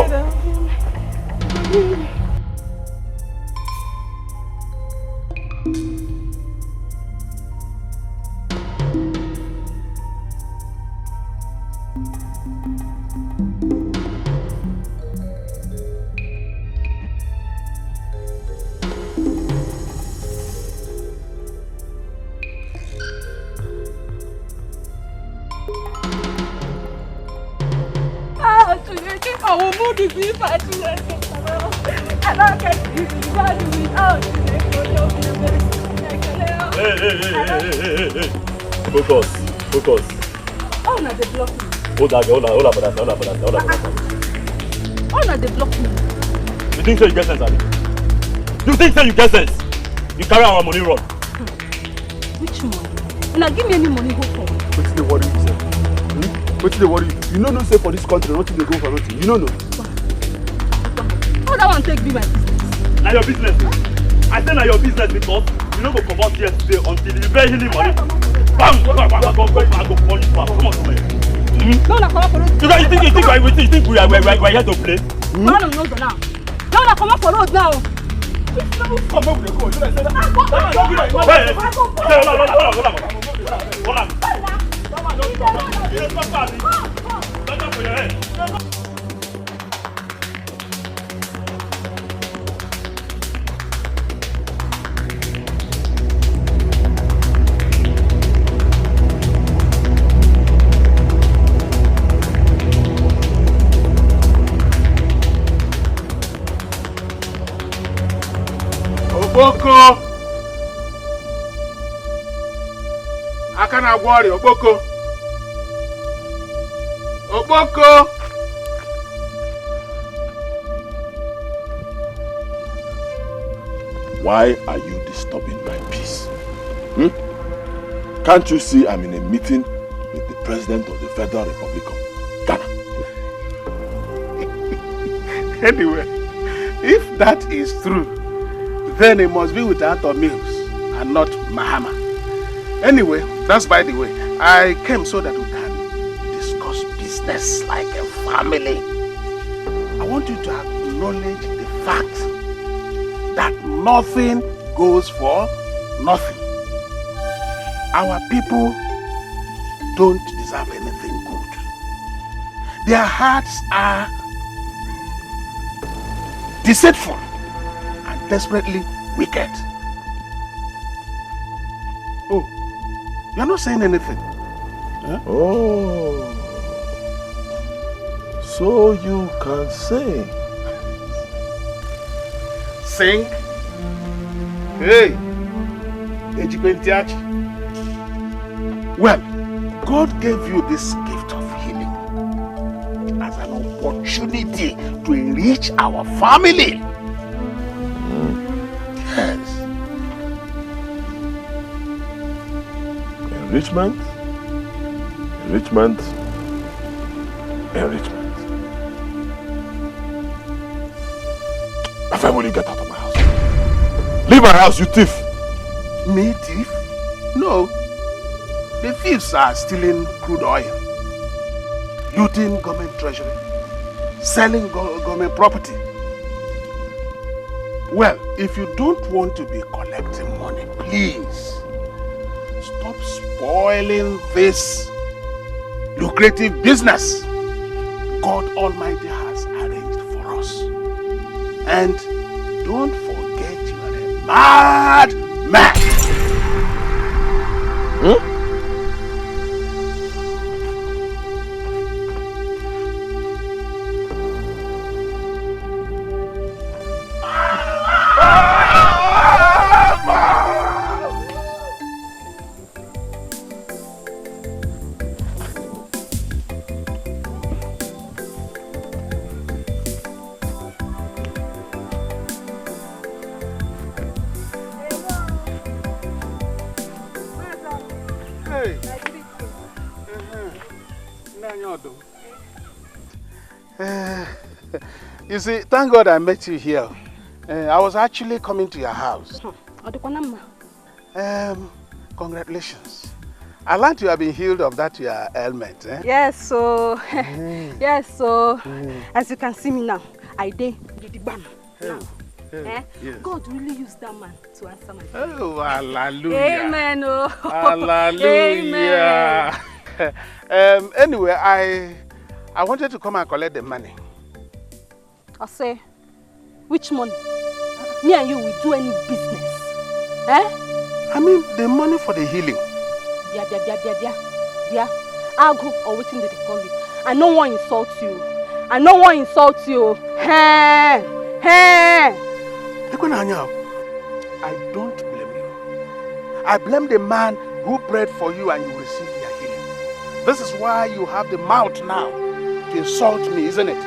I will move the beef at you. I don't get you. What do we out? Hey. Focus. Oh, no, they block me. Hold on. Oh, no, they block me. You think so you get sense, Abi? You think so you get sense? You carry our money run. Which money? Now give me any money, go for it. What's the worry, sir? What's the worry? You know no say for this country, nothing they go for nothing. You know no. How that one take be my business? Now your business. I say now your business because you don't go come out here today until you pay him money. Bam! Go police back. Come on, come here. No, come on for road. You think we are here to play? No, now. No, come on for road now. Come on, go. Should I say that? Hold on. Okpoko! Aka na-agwọ ọrịa, Okpoko! Okpoko! Why are you disturbing my peace? Can't you see I'm in a meeting with the President of the Federal Republic of Ghana? Anyway, if that is true, then it must be with Arthur Mills and not Mahama. Anyway, that's by the way. I came so that we can discuss business like a family. I want you to acknowledge the fact that nothing goes for nothing. Our people don't deserve anything good. Their hearts are deceitful and desperately wicked. Oh, you're not saying anything. Huh? Oh, so you can sing. Sing? Hey, well, God gave you this gift of healing as an opportunity to enrich our family. Yes. Enrichment? Enrichment? Enrichment. When will you get out of my house? Leave my house, you thief! Me, thief? No. The thieves are stealing crude oil, looting government treasury, selling government property. Well, if you don't want to be collecting money, please stop spoiling this lucrative business God Almighty has arranged for us. And don't forget you are a mad man. You see, thank God I met you here. I was actually coming to your house. Congratulations. I learned you have been healed of that your ailment. Yes, so yes, so as you can see me now, I did the bam. Yes. God really used that man to answer my prayer. Oh, hallelujah. Amen. Oh. Hallelujah. Amen. Anyway, I wanted to come and collect the money. I say, which money? Me and you will do any business. I mean, the money for the healing. Yeah. I'll go or waiting they call you. I no one insult you. I no one insult you. I don't blame you. I blame the man who prayed for you and you received your healing. This is why you have the mouth now to insult me, isn't it?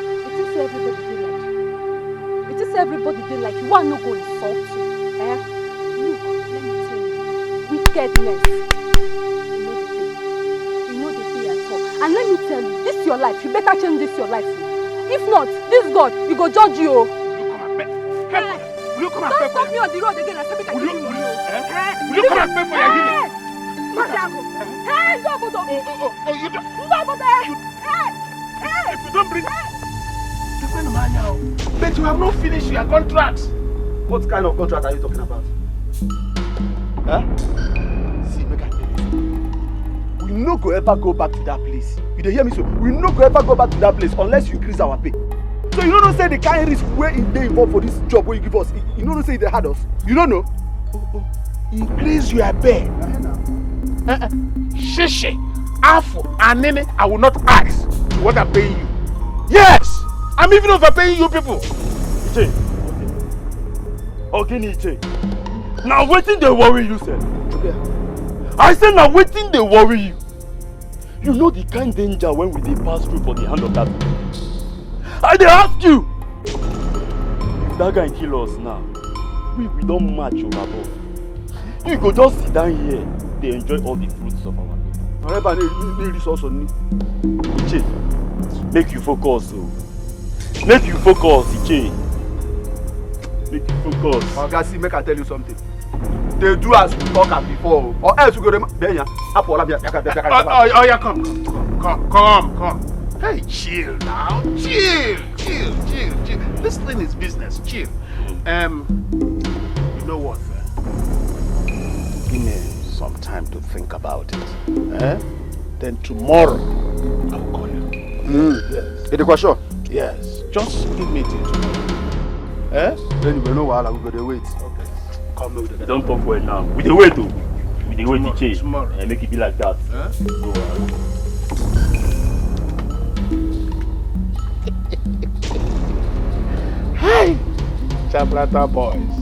It is everybody they like you. Why not go insult you? Look, let me tell you. Wickedness. You know the thing at all. And let me tell you, this is your life. You better change this your life. If not, this God, he go judge you. Will you come and Don't pay for stop me on the road again and say me Will you come and pay for your healing? If you don't bring... But you have not finished your contract. What kind of contract are you talking about? See, make I tell you. We no go ever go back to that place. You dey hear me so? We no go ever go back to that place unless you increase our pay. So you don't say the kind of risk where they involved for this job where you give us. You don't say they had us. You don't know? Increase your pay. Shishi, Afu, and Nene, I will not ask what I'm paying you. Yes! I'm even overpaying you people. Iche. Okay, Iche. Now waiting they worry you, sir. I say now waiting they worry you. You know the kind danger when we dey pass through for the hand of that man. I dey ask you. If that guy kill us now, we don't match overboard. You go just sit down here, they enjoy all the fruits of our labor. Iche, make you focus. Make you focus, Iche. Make you focus. Oga, see, make I tell you something. They do as we talk am before, or else we go to Benya. Oh, yeah, come. Hey, chill now. Chill. This thing is business. Chill. You know what? Give me some time to think about it. Then tomorrow I'll call you. Yes. Edochie, sure? Yes. Just give me till tomorrow. Anyway, no while we go to wait. Okay. Come with it. Don't talk well now. We dey wait, though. We dey wait, Iche. Tomorrow. And make it be like that. Go on. Hi, Chaplata boys.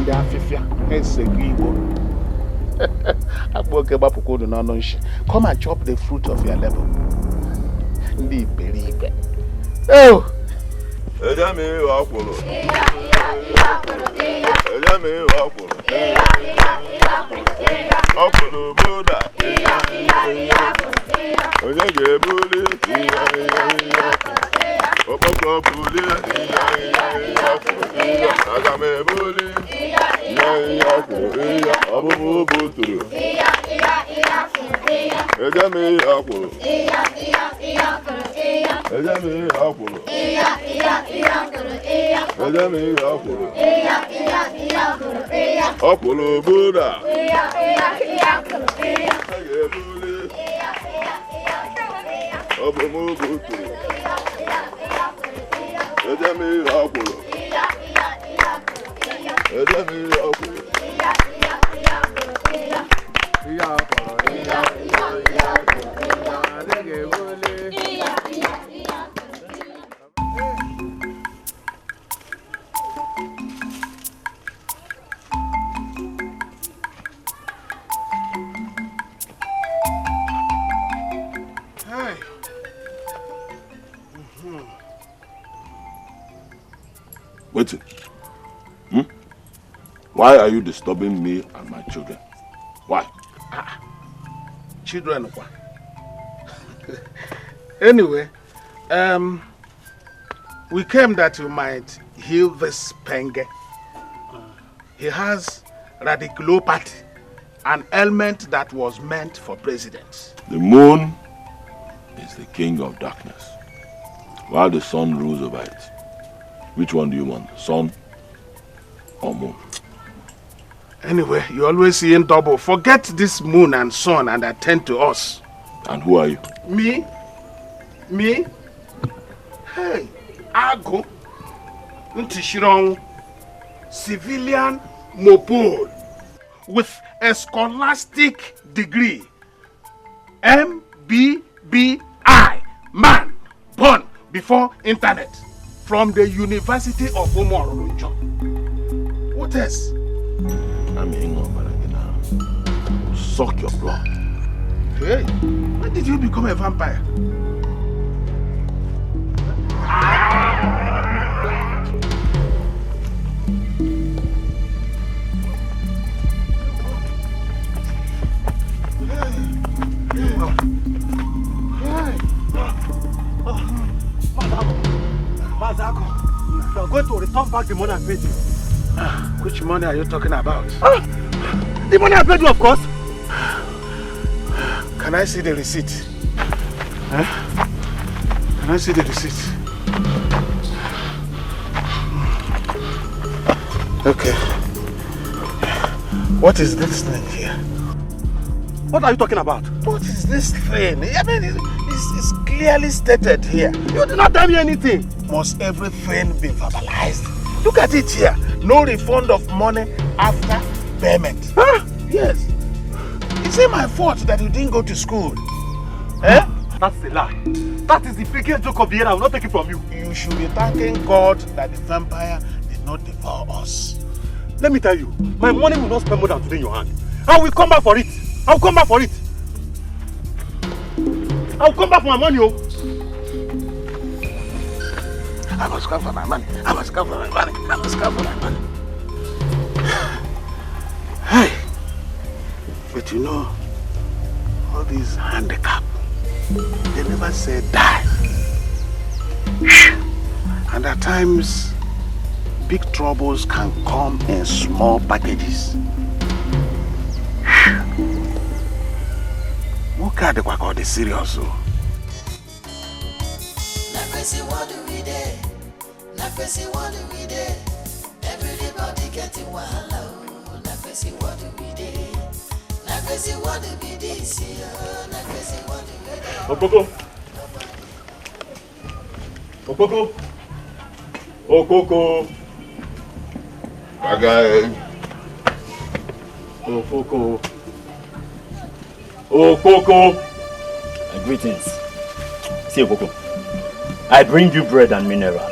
Ndị afịfịa esego Igbo. Akpọke gbapụkwodu n'ọnụ nshi. Come and chop the fruit of your labor. Ndị iberibe. Oh! Ejami wakwolo. Ejami wakwolo. Wakwolo boda. Oje gebuli. Opoko buli. Agame buli. Abubu buturu. Ejami wakwolo. Ejami wakwolo. Ejami wakwolo. Ọkwụlụ Buddha. Ọbụmụ butu. Ejami ọkwụlụ. Ejami ọkwụlụ. Wait. Why are you disturbing me and my children? Why? Children. Anyway, we came that you might heal this penge. He has radiculopathy, an ailment that was meant for presidents. The moon is the king of darkness, while the sun rules over it. Which one do you want, sun or moon? Anyway, you always see in double. Forget this moon and sun and attend to us. And who are you? Me? Hey, Ago, Ntishirong, civilian mopol with a scholastic degree, MBBI, man, born before internet, from the University of Umorunjo. What else? I'm suck your blood. Hey, when did you become a vampire? Mazako, you're going to return back the money I paid you. Which money are you talking about? The money I paid you, of course. Can I see the receipt? Can I see the receipt? Okay. What is this thing here? What are you talking about? What is this thing? I mean, it's clearly stated here. You did not tell me anything. Must everything be verbalized? Look at it here. No refund of money after payment. Huh? Yes. Is it my fault that you didn't go to school? Eh? That's a lie. That is the biggest joke of the year. I will not take it from you. You should be thanking God that the vampire did not devour us. Let me tell you, my money will not spend more than today in your hand. I will come back for it. I will come back for it. I will come back for my money, oh. I must come for my money. I must come for my money. I must come for my money. Hey, but you know, all these handicaps, they never say die. And at times, big troubles can come in small packages. What kind of work are they serious? Everybody getting wild. What do we do? What do we do? Okoko. Okoko. Okoko. Again. Okoko. Okoko. Greetings. See Okoko. I bring you bread and mineral.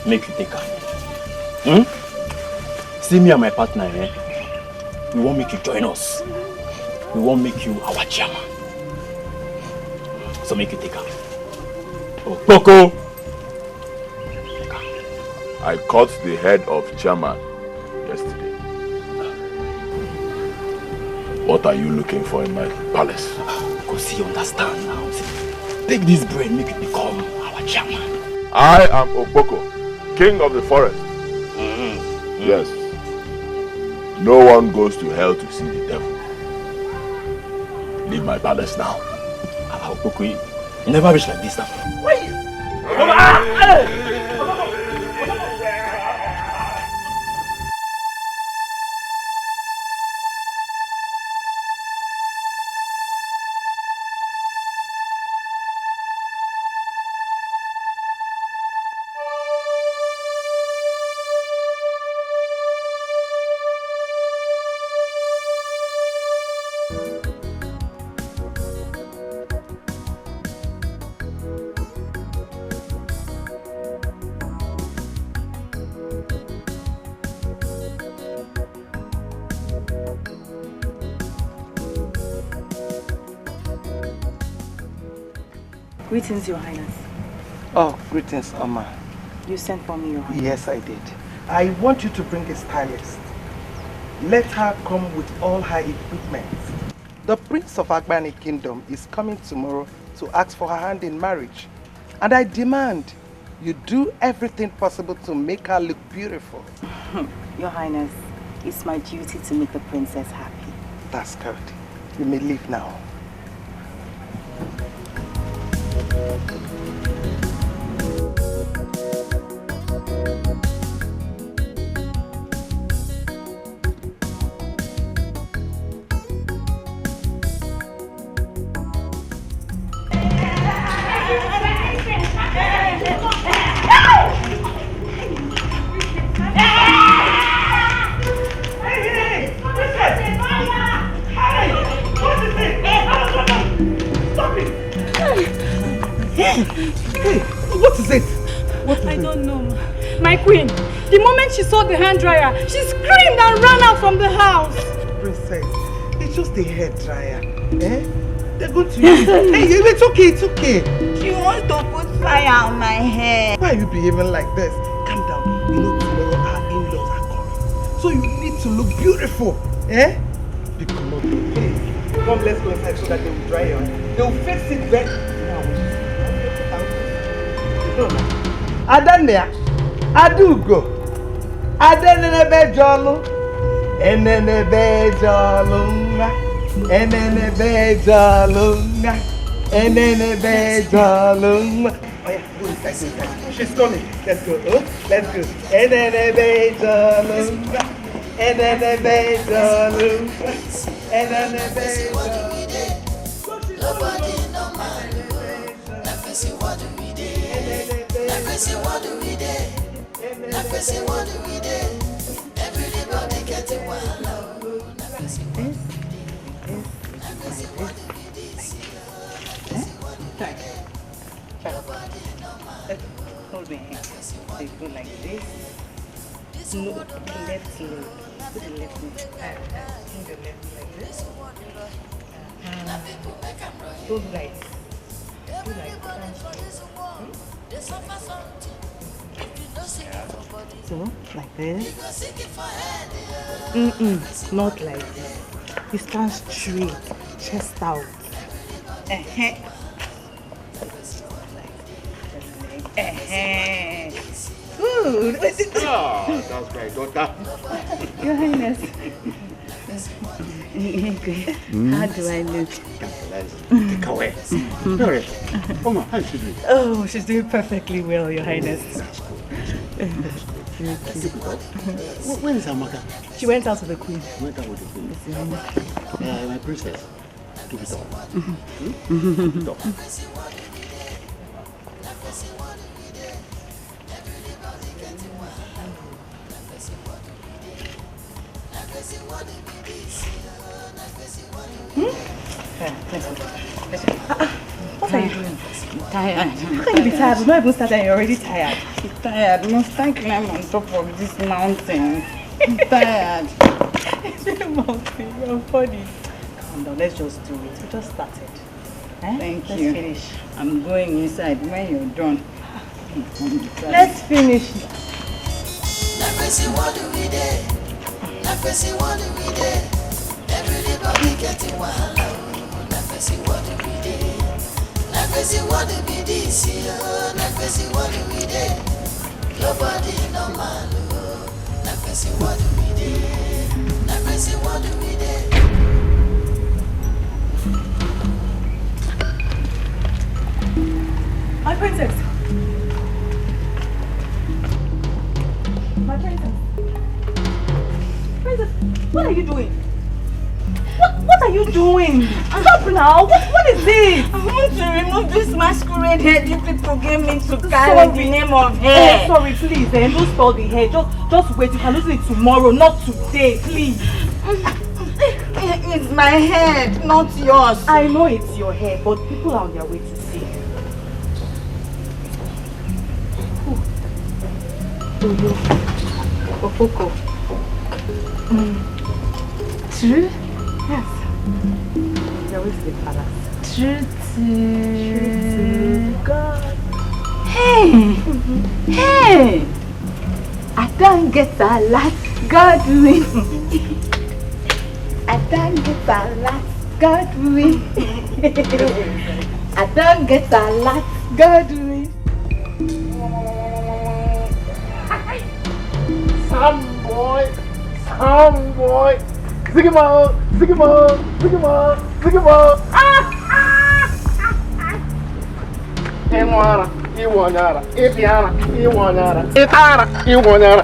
Make you take her. See me and my partner, eh? We won't make you join us. We won't make you our chairman. So make you take her. Oh, Coco! I cut the head of chairman yesterday. What are you looking for in my palace? Because you understand now. See, take this bread, make it become our chairman. I am Okpoko, king of the forest. Yes. No one goes to hell to see the devil. Leave my palace now. Okpoko, you never reach like this now. Wait! Greetings, Your Highness. Oh, greetings, Amma. You sent for me, Your Highness. Yes, I did. I want you to bring a stylist. Let her come with all her equipment. The Prince of Agbani Kingdom is coming tomorrow to ask for her hand in marriage. And I demand you do everything possible to make her look beautiful. Your Highness, it's my duty to make the princess happy. That's good. You may leave now. What is it? I don't know. My queen, the moment she saw the hand dryer, she screamed and ran out from the house. Princess, it's just a hair dryer. Eh? They're going to use it. Hey, it's okay, it's okay. She wants to put fire on my hair. Why are you behaving like this? Calm down. You know tomorrow our in-laws are coming. So you need to look beautiful. Eh? Hey, come, let's go inside so that they will dry your hair. They will fix it back. Adania, Adugo, Adenebe Jolo, Enenebe Jolunga, Enenebe Jolunga, Enenebe Jolunga. Oh yeah, go inside, go inside. She's coming. Let's go. Oh, let's go. Enenebe Jolunga, Enenebe Jolunga, Enenebe Jolunga. Nobody no man. Never see what do we do. Never see what do we do. Never see what do we do. Everybody getting wild. Never see what do we do. Never see what do we do. Nobody no man. Hold my hand. They go like this. No, left leg. Put the left leg. Bring the left like this. Go right. Go like so, like this. Not like this. You stand straight, chest out. good. Ah, that's my daughter. Your Highness. How do I look? Take away. Come on, how is she doing? Oh, she's doing perfectly well, Your Highness. Where is her mother? She went out with the Queen. Went out with the Queen. My princess. Keep it up. Keep it up. What are you doing? I'm tired. How can you be tired? We've not even started and you're already tired. I'm tired. Must I climb on top of this mountain? I'm tired. Mountain, you're funny. Calm down, let's just do it. We just started. Thank Let's you. finish. I'm going inside when you're done. Let's finish. Everybody getting wild. What do we do? What do we do? What do we do? Nobody normal. What do we do? What do we do? My princess. My princess. Princess, what are you doing? What are you doing? Stop now! What is this? I want to remove this masquerade hair you people gave me to carry in the name of hair. Sorry, please, don't spoil the hair. Just wait. You can lose it tomorrow, not today, please. It's my head, not yours. I know it's your hair, but people are on their way to see. Oyo, Ofoko. True? Yes. They're always the palace. True to God. Hey! Hey! I don't get a lot, God win. I don't get a lot, God win. I don't get a lot, God win. Some boy. Zigamo. Iwanyara, Ipiana, Itara, Iwanyara.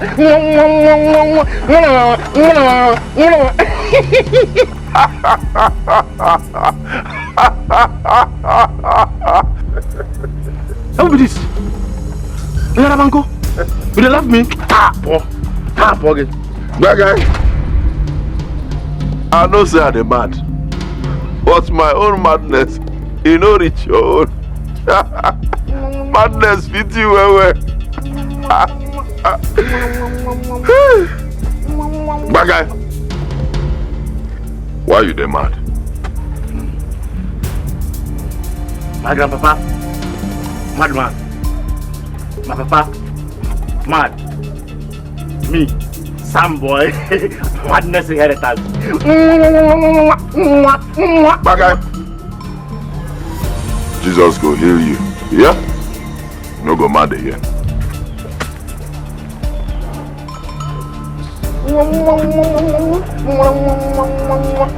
How be this? Banko? You love me? Poor again. That guy, I know say I'm mad, but my own madness, you know, reach your own. Madness fit you well. That guy, why you dey mad? My grandpapa, madman. My papa, mad. Me, some boy, madness inheritance. That guy, Jesus go heal you. Yeah? No go mad again.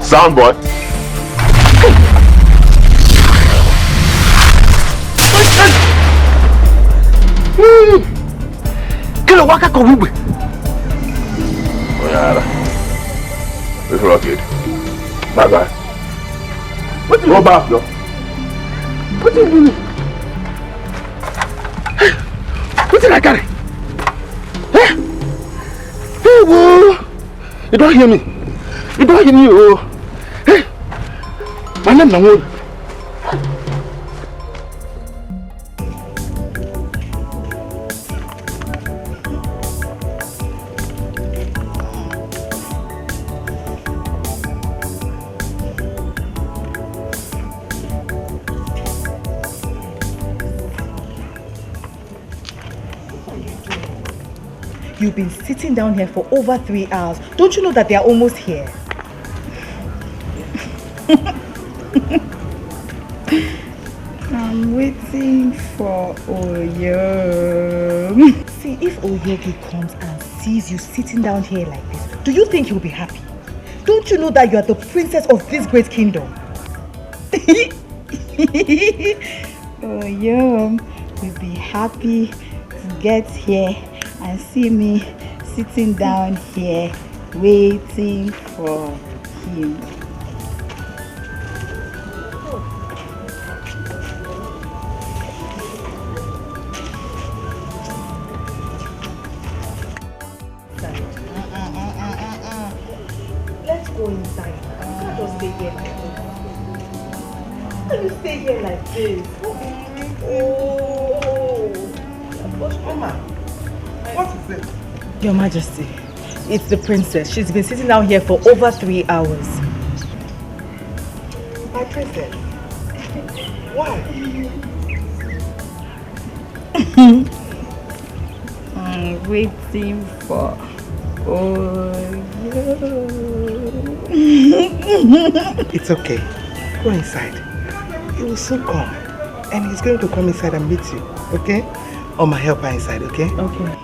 Sound boy. Kilo waka kobube. Oyara. It's rocket. Bye bye. Go back, though. What you doing? What did I carry? Hey, whoa! You don't hear me. Oh. Hey, my name is Nollywood. You've been sitting down here for over 3 hours. Don't you know that they are almost here? I'm waiting for for Oyo. See, if Oyogi comes and sees you sitting down here like this, do you think he'll be happy? Don't you know that you are the princess of this great kingdom? Oyo will be happy to get here and see me sitting down here waiting for him. Let's go inside. You can't just stay here like this. How can you stay here like this? Oh, Mama, what is it? Your Majesty, it's the princess. She's been sitting down here for over 3 hours. My princess? Why? I'm waiting for It's okay. Go inside. He will soon come. And he's going to come inside and meet you. Okay? Or my helper inside, okay? Okay.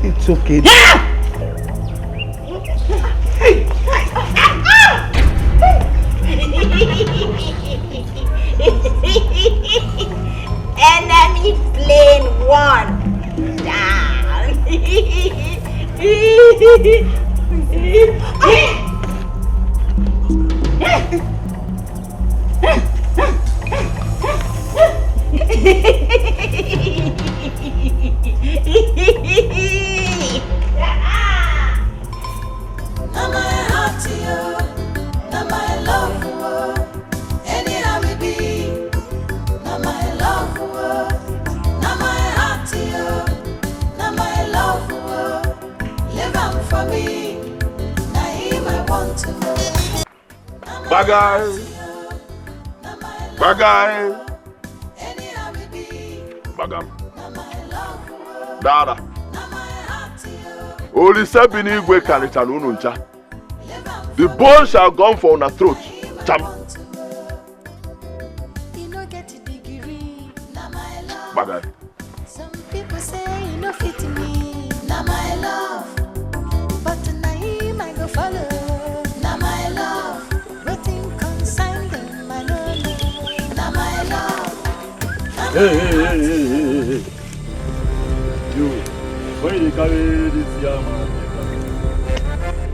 It's okay. Enemy plane 1 down. Now my heart to you, now my love for you. Anyhow we be, now my love for you. Now my heart to you, now my love for you. Live on for me, now him I want to know. Bagay! Bagay! Bagam. Dada. Only seven igwe karichara unu ncha. The bone shall come for una throat. Cham. Bagay. Some people say you no fit me, now my love. But tonight I go follow, now my love. Waiting consign them, my love, now my love. Hey. You, where you carry this young man?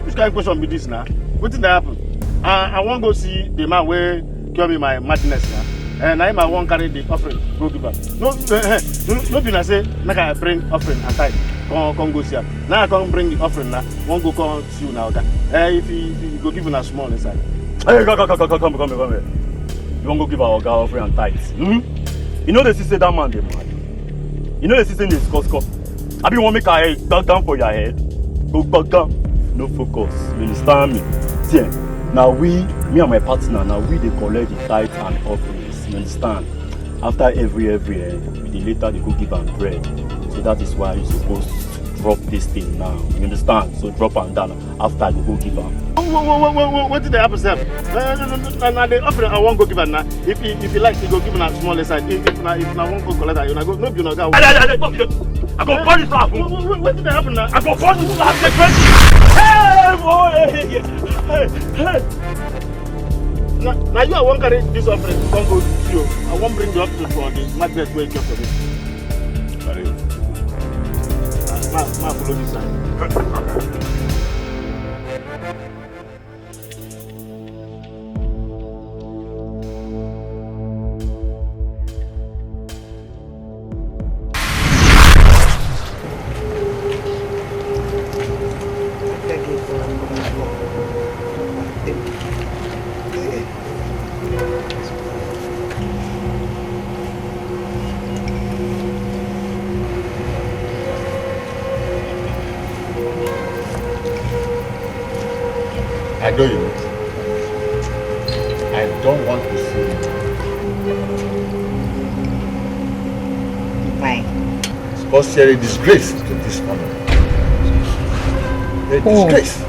Which kind of question be this now? What did that happen? I want to go see the man where cure me my madness now. And I want carry the offering, go give back. No, be na say make I bring offering and tithe. Come go see her. Now I come bring the offering now. Won't go come see you now, okay? If you go give a small inside. Hey, come here. You won't go give our girl offering and tithe. You know the sister that man they mad. You know the sister is cosco. I be want make her head back down for your head. Go back down. No focus. You understand me? See, now me and my partner, now we they collect the tithe and offerings. You understand? After every the later they go give and bread. So that is why you supposed to drop this thing now. You understand? So drop and down after you go give am. What did they happen, sir? Now the offering I won't go give her now. If you like, you go give her a small side. If I won't go collect her, you go. No, you know that. I go burn this off. What did they happen now? I go burn this off. Hey. Now you won't carry this offering. Don't go to you. I won't bring the offering for the magnet where you kept for me. Carry it. Ma follow this side. I know you. I don't want to see you. caused a disgrace to this family. A disgrace.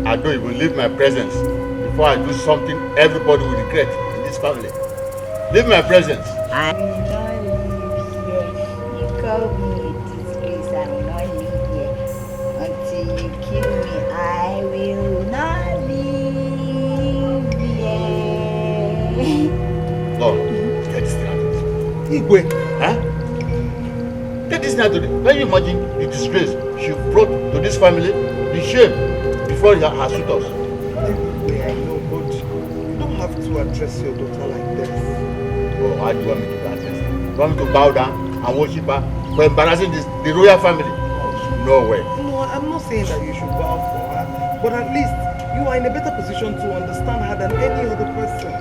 I don't even leave my presence before I do something everybody will regret in this family. Leave my presence. I will not live here. You call me a disgrace. I will not live here until you kill me. I will not live here. Lord, get this thing out of this. Igwe, huh? Get this thing out of this. Can you imagine the disgrace she brought to this family? The shame before her suitors. I know, but you don't have to address your daughter like this. Oh, how do you want me to address her? You want me to bow down and worship her for embarrassing the royal family? No way. No, I'm not saying that you should bow for her, but at least you are in a better position to understand her than any other person.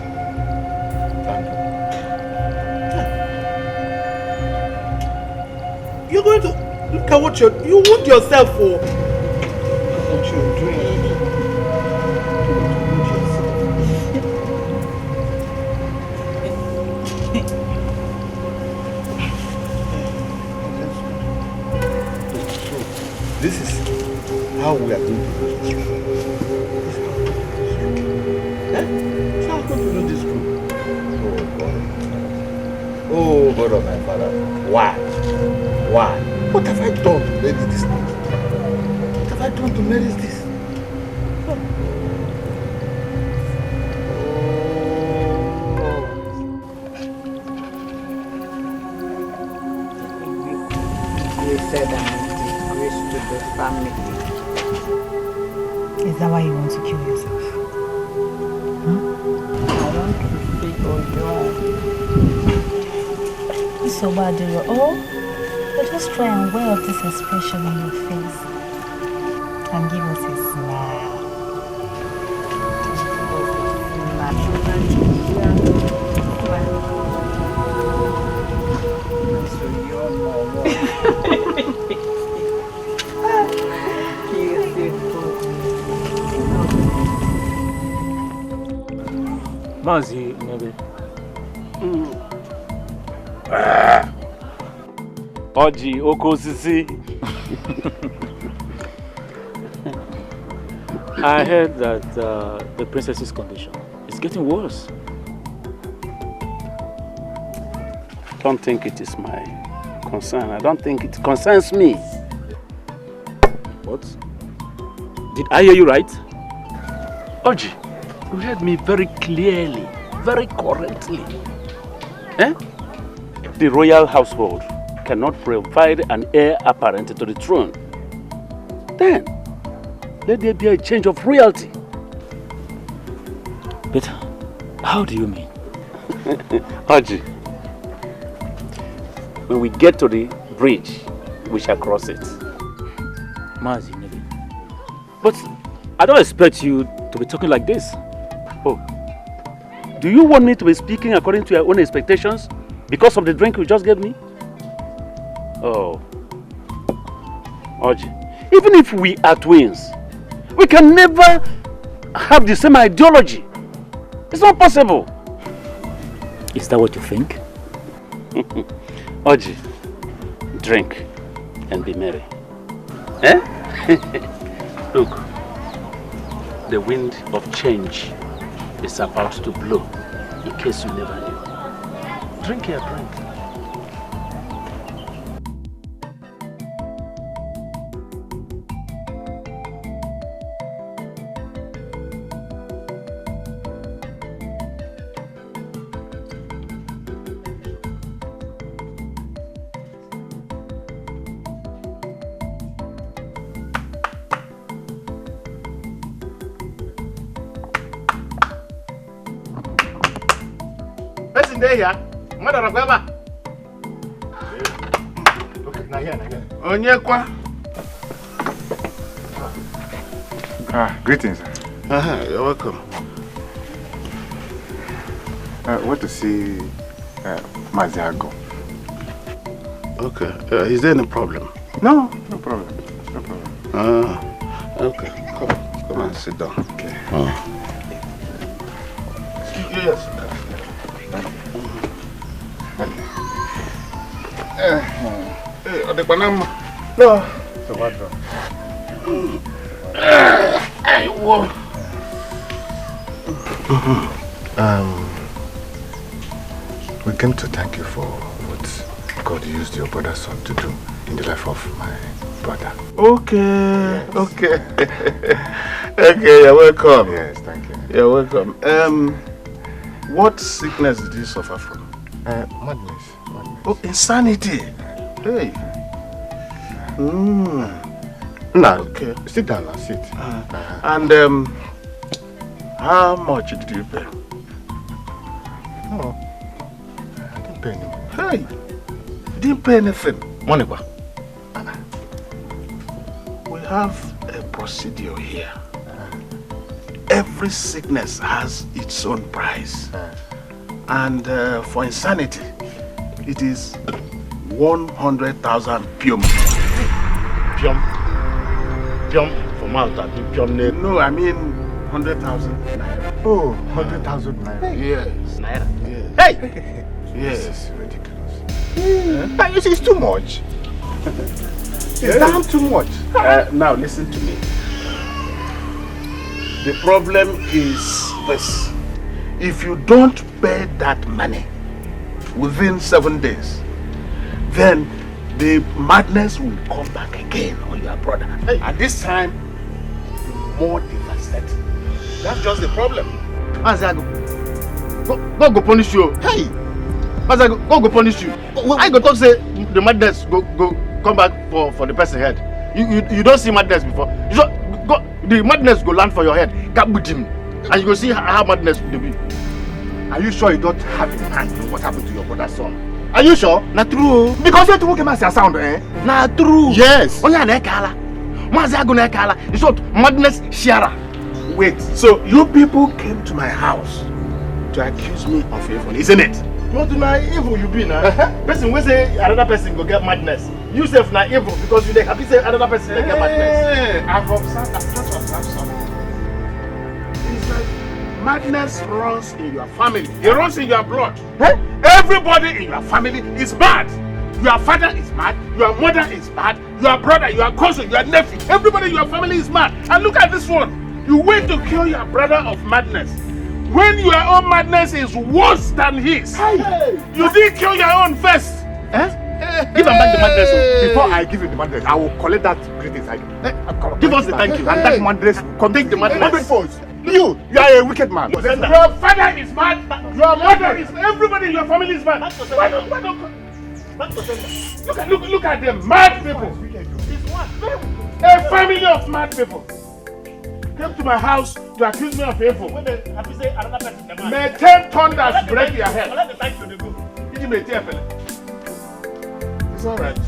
Thank you. You're going to look at what you wound yourself for. What you're doing. This is how we are going to do this. This is how we're going to do this group. Oh God of my father. Why? Why? What have I done to merit this? What have I done to merit this? You said I'm a disgrace to the family. Is that why you want to kill yourself? Huh? I want to see Oyo. It's so bad, dear. Oh, but just try and wear off this expression on your face and give us a smile. Mazi, maybe. Oji, Okosisi. I heard that the princess's condition is getting worse. Don't think it is my concern. I don't think it concerns me. What? Did I hear you right? Oji, you heard me very clearly, very correctly. Eh? The royal household cannot provide an heir apparent to the throne. Then, let there be a change of royalty. But how do you mean? Oji, when we get to the bridge, we shall cross it. Mazi, maybe. But I don't expect you to be talking like this. Oh, do you want me to be speaking according to your own expectations because of the drink you just gave me? Oh, Oji, even if we are twins, we can never have the same ideology. It's not possible. Is that what you think? Oji, drink and be merry. Eh? Look, the wind of change is about to blow, in case you never knew. Drink your drink. Here, mother of Baba. Okay, now here. Onyekwa. Greetings. You're welcome. I want to see Maziago. Okay. Is there any problem? No problem. No problem. Okay. Come and sit down. Okay. Yes. The banana. No. So what? We came to thank you for what God used your brother's son to do in the life of my brother. Okay. Yes. Okay. Okay, you're welcome. Yes, thank you. You're welcome. What sickness did you suffer from? Madness. Oh, insanity. Hey. Now, okay. Sit down and sit. And how much did you pay? No, I didn't pay any money. Hey, you didn't pay anything. Money what? We have a procedure here. Every sickness has its own price. And for insanity, it is 100,000 pium. Pium for mouth, I think pium. No, I mean 100,000. Oh, 100,000 naira. Yes. Naira? Yes. Hey! Yes. This is ridiculous. You see, it's too much. It's damn too much. Now listen to me. The problem is this. If you don't pay that money within 7 days, then the madness will come back again on your brother. Hey. And this time, more devastated. That's just the problem. Maziago, God go punish you. Hey! Maziago, God go punish you. I go talk say the madness go come back for the person head. You don't see madness before. You just go, the madness go land for your head. Cap with him. And you go see how madness will be. Are you sure you don't have in mind what happened to your brother's son? Are you sure? Not true. Because you took him as a sound, eh? Not true. Yes. Oh yeah, nekala. Maziago nekala. It's what madness sharer. Wait, so you people came to my house to accuse me of evil, isn't it? Not na evil you be now. Person will say another person go get madness. You self na evil because you dey happy say another person dey get madness. I've observed something. It's like madness runs in your family. It runs in your blood. Everybody in your family is mad. Your father is mad. Your mother is mad. Your brother, your cousin, your nephew. Everybody in your family is mad. And look at this one. You went to cure your brother of madness when your own madness is worse than his. Hey. You didn't cure your own first. Give him back the madness. Before I give you the madness, I will collect that greatest item. Give us the thank you. And that madness, take the madness. You are a wicked man. Your father is mad. Your mother is. Everybody in your family is mad. Why don't look at them, mad people. A family of mad people came to my house to accuse me of evil. May 10 thunders break your head. It's all right.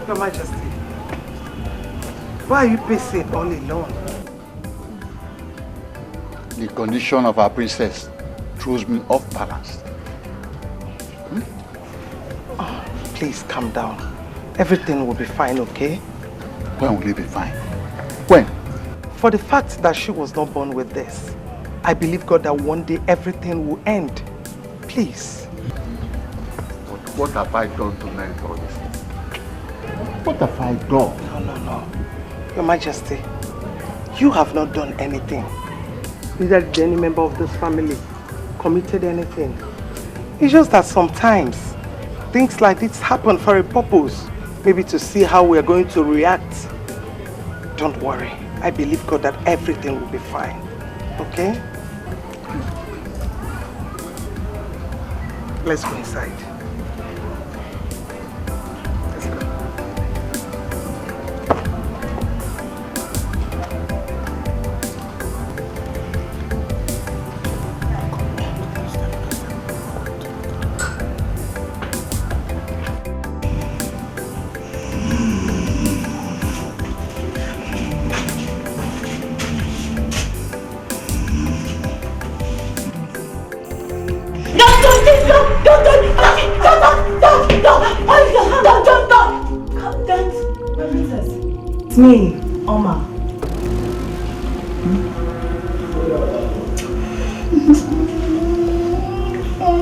Your Majesty, why are you pacing all alone? The condition of our princess throws me off balance. Oh, please calm down. Everything will be fine, okay? When will it be fine? When? For the fact that she was not born with this, I believe God that one day everything will end. Please. But what have I done to merit all this? What have I done? No. Your Majesty, you have not done anything. Neither did any member of this family committed anything. It's just that sometimes things like this happen for a purpose. Maybe to see how we are going to react. Don't worry. I believe God that everything will be fine. Okay? Let's go inside. Let's go. It's me, Oma. Oh,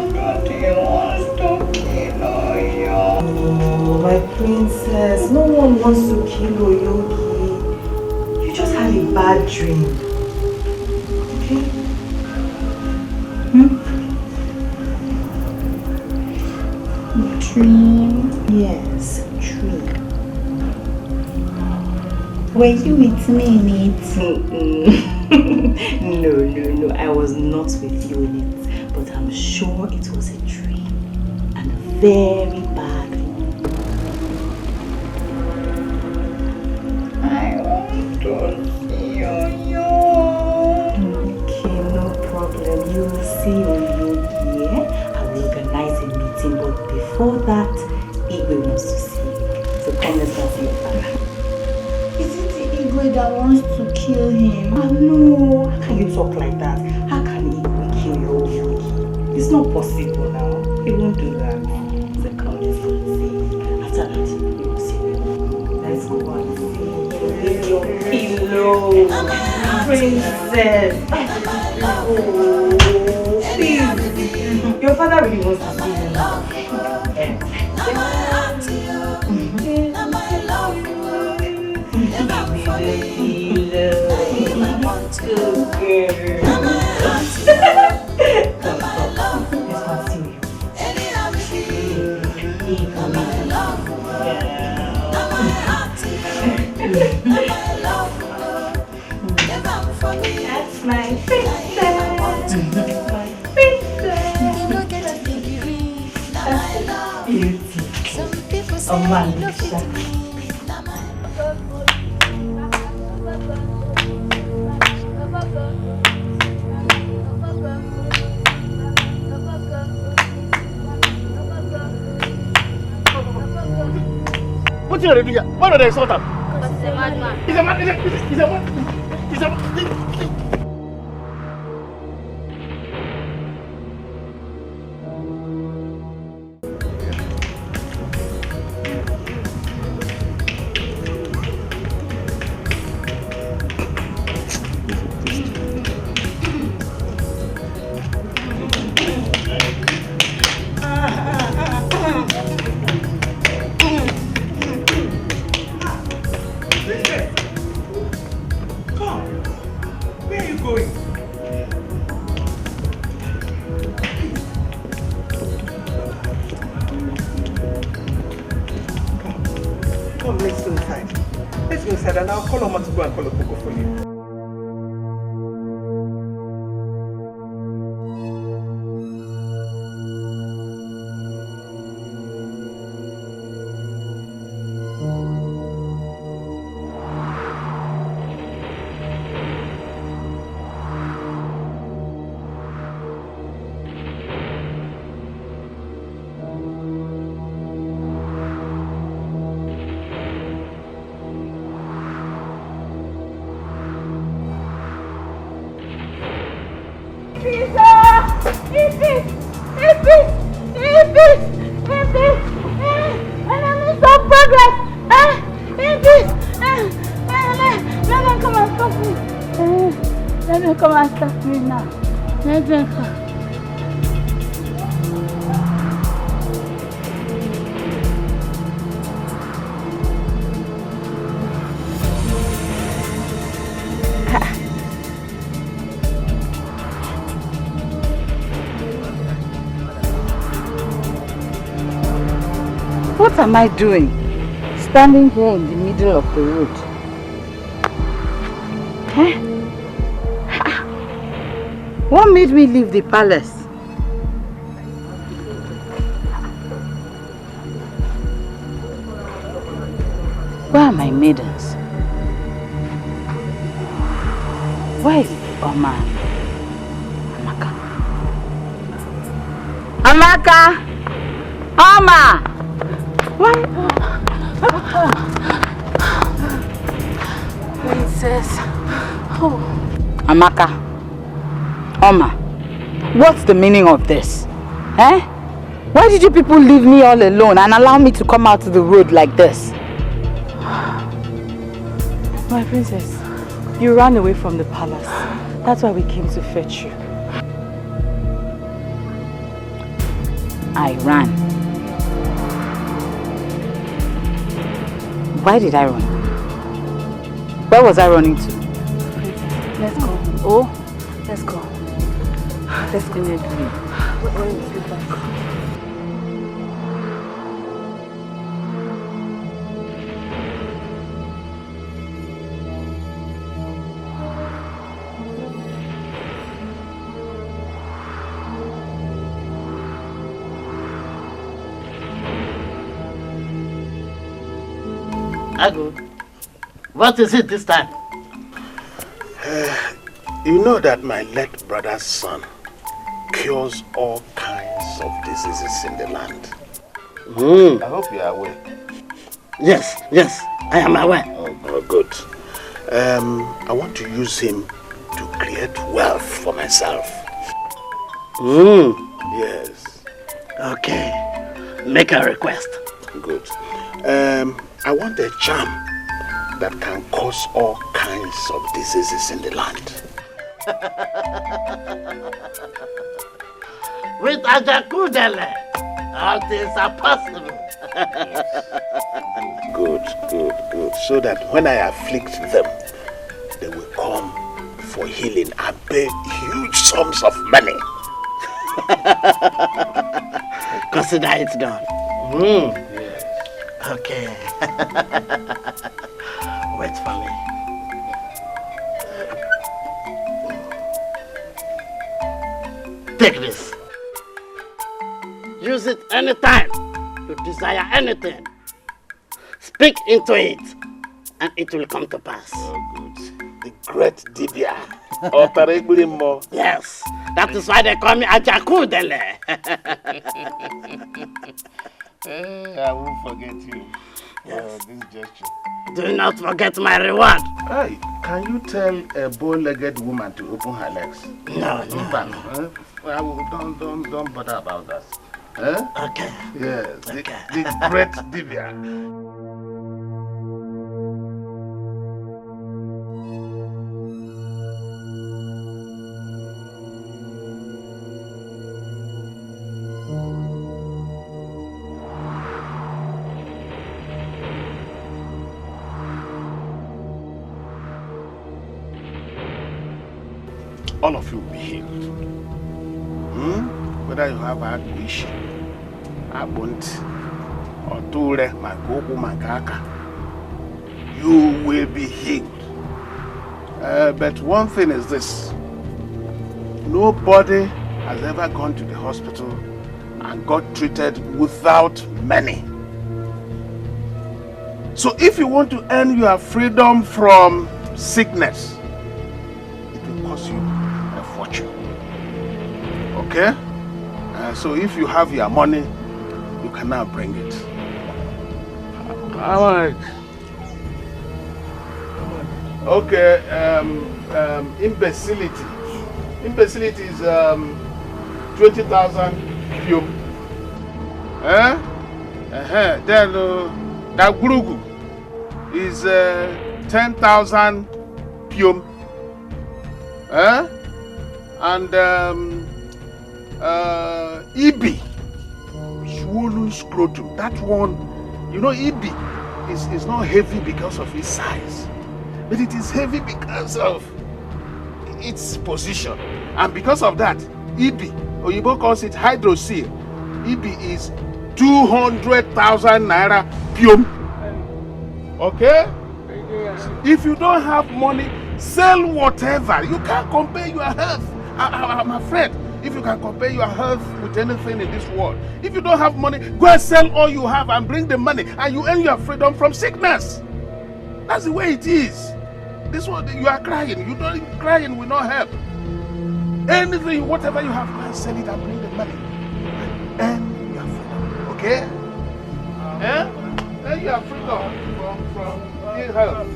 my princess, no one wants to kill Oyogi. You just had a bad dream. Okay? Dream? Yes, dream. Were you with me in it? No, I was not with you in it, but I'm sure it was a dream, and a very bad one. I want to see you. Okay, no problem. You will see Oyogi, yeah? I will organize a meeting, but before that, Igwe wants to see you. So come, let's go see your father. That wants to kill him. Oh no, how can you talk like that? How can he kill your Oyogi? It's not possible now. He won't do that. So come, let's go and see. After that, you will see me. Let's go and see your pillow. Princess. Oh, please. Your father really wants to see you now. That's my princess. My princess. Beauty. Oh, man. What are you doing here? Why don't they insult him? Because he's a madman. He's a madman. He's a madman. He's a madman. And I'll call Oma to go and call a cocoa for you. Come and stop me now. Let me come. What am I doing? Standing here in the middle of the road. Eh? What made me leave the palace? Where are my maidens? Where is Oma? Amaka? Amaka! Oma! Why? Princess. Oh. Amaka. Oma. What's the meaning of this? Eh? Why did you people leave me all alone and allow me to come out to the road like this? My princess, you ran away from the palace. That's why we came to fetch you. I ran. Why did I run? Where was I running to? Let's go. Oh, let's go. Let's go. When is it back? Agu, what is it this time? You know that my late brother's son cures all kinds of diseases in the land. I hope you are aware. Yes, I am aware. Oh, good. I want to use him to create wealth for myself. Yes. Okay. Make a request. Good. I want a charm that can cause all kinds of diseases in the land. With Ajakudele, all things are possible. Good. So that when I afflict them, they will come for healing and pay huge sums of money. Consider it done. Yes. Okay. Wait for me. Take this. Use it anytime you desire anything. Speak into it, and it will come to pass. Oh, good. The great Dibia. Yes, that is why they call me Ajakudele. I won't forget you. Yes. This gesture. Do not forget my reward. Hey, can you tell a bow-legged woman to open her legs? No. Don't bother about that. Okay. Yes, the great Dibia. All of you will be healed. Whether you have a wish, a bunt, or ture, magogo, magaka, you will be healed. But one thing is this: nobody has ever gone to the hospital and got treated without money. So if you want to earn your freedom from sickness, it will cost you a fortune. Okay? So if you have your money, you can now bring it. How much? Okay, imbecility. Imbecility is 20,000 pium. Then that gurugu is 10,000 pium. And Ibi, swollen scrotum. That one, you know, Ibi is not heavy because of its size, but it is heavy because of its position. And because of that, Ibi, Oyibo calls it hydrocele. Ibi is 200,000 naira pium. Okay? If you don't have money, Sell whatever. You can't compare your health. I'm afraid. If you can compare your health with anything in this world, if you don't have money, go and sell all you have and bring the money, and you earn your freedom from sickness. That's the way it is. This one, you are crying. You don't crying will not help. Anything, whatever you have, go and sell it and bring the money. And your freedom. Okay? And your freedom from ill health.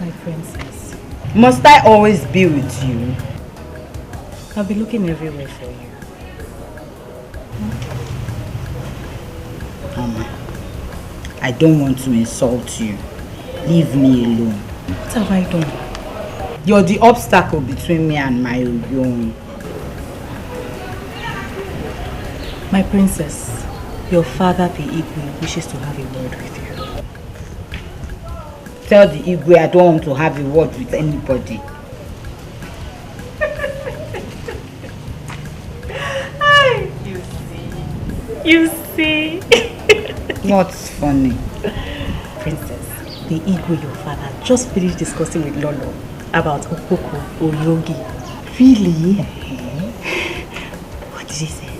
My princess, must I always be with you? I'll be looking everywhere for you. Mama, I don't want to insult you. Leave me alone. What have I done? You're the obstacle between me and my own. My princess, your father, the Igwe, wishes to have a word with you. Tell the Igwe I don't want to have a word with anybody. You see. What's funny? Princess, the Igwe, your father, just finished discussing with Lolo about Okoko or Yogi. Really? What did he say?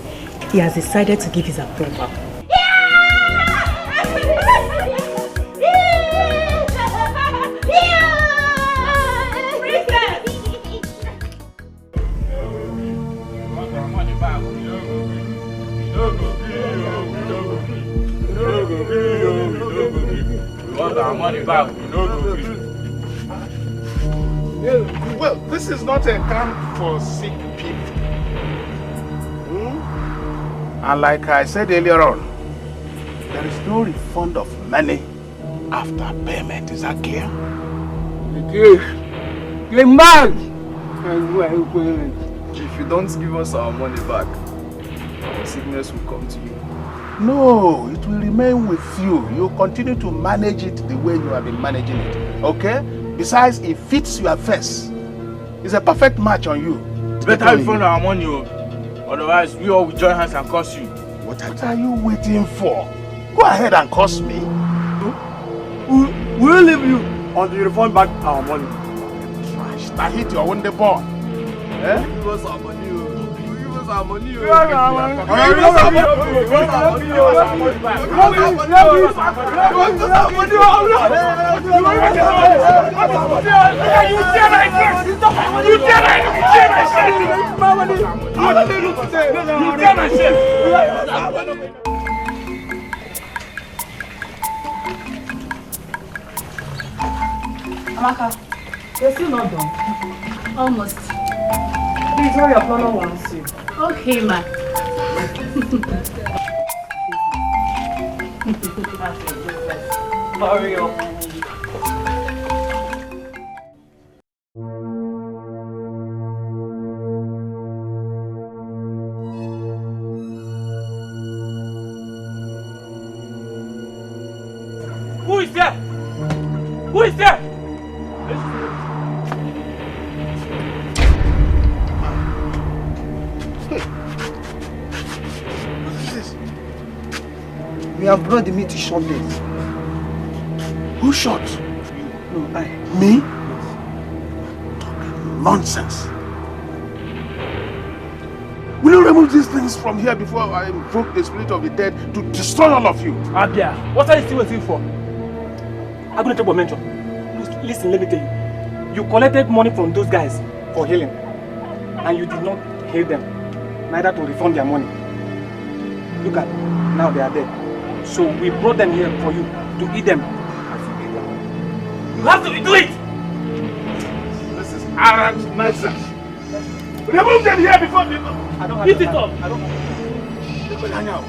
He has decided to give his approval. Well, this is not a camp for sick people. And like I said earlier on, there is no refund of money after payment. Is that clear? If you don't give us our money back, our sickness will come to you. No, it will remain with you. You continue to manage it the way you have been managing it. Okay? Besides, it fits your face. It's a perfect match on you. It's better we find our money, otherwise we all will join hands and curse you. What are you waiting for? Go ahead and curse me. We'll leave you until you refund back our money. Trash, that hit your own the ball. Eh? Give us our money. Give us our money. Give us our money. Amaka, you're still not done. Almost. Please hurry up, Lolo wants you. Okay, ma. Hurry up. Who is there? Who is there? We have brought the meat to shot them. Who shot? No, I. Me? Talking nonsense. Will you remove these things from here before I invoke the spirit of the dead to destroy all of you? Abia, what are you still waiting for? I'm going to tell you, mention. Listen, let me tell you. You collected money from those guys for healing, and you did not heal them, neither to refund their money. Look at, now they are dead. So we brought them here for you to eat them. You have to do it! This is arrant nonsense. Remove them here before people. I don't have Eat it up. I don't have hang out.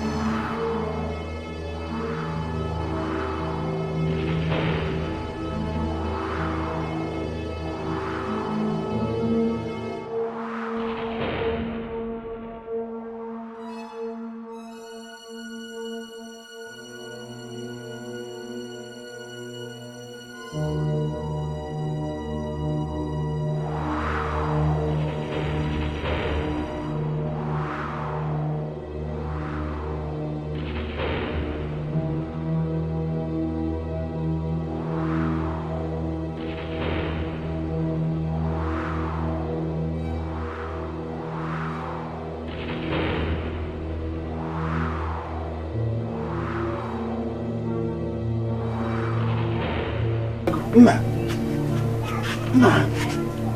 Nah.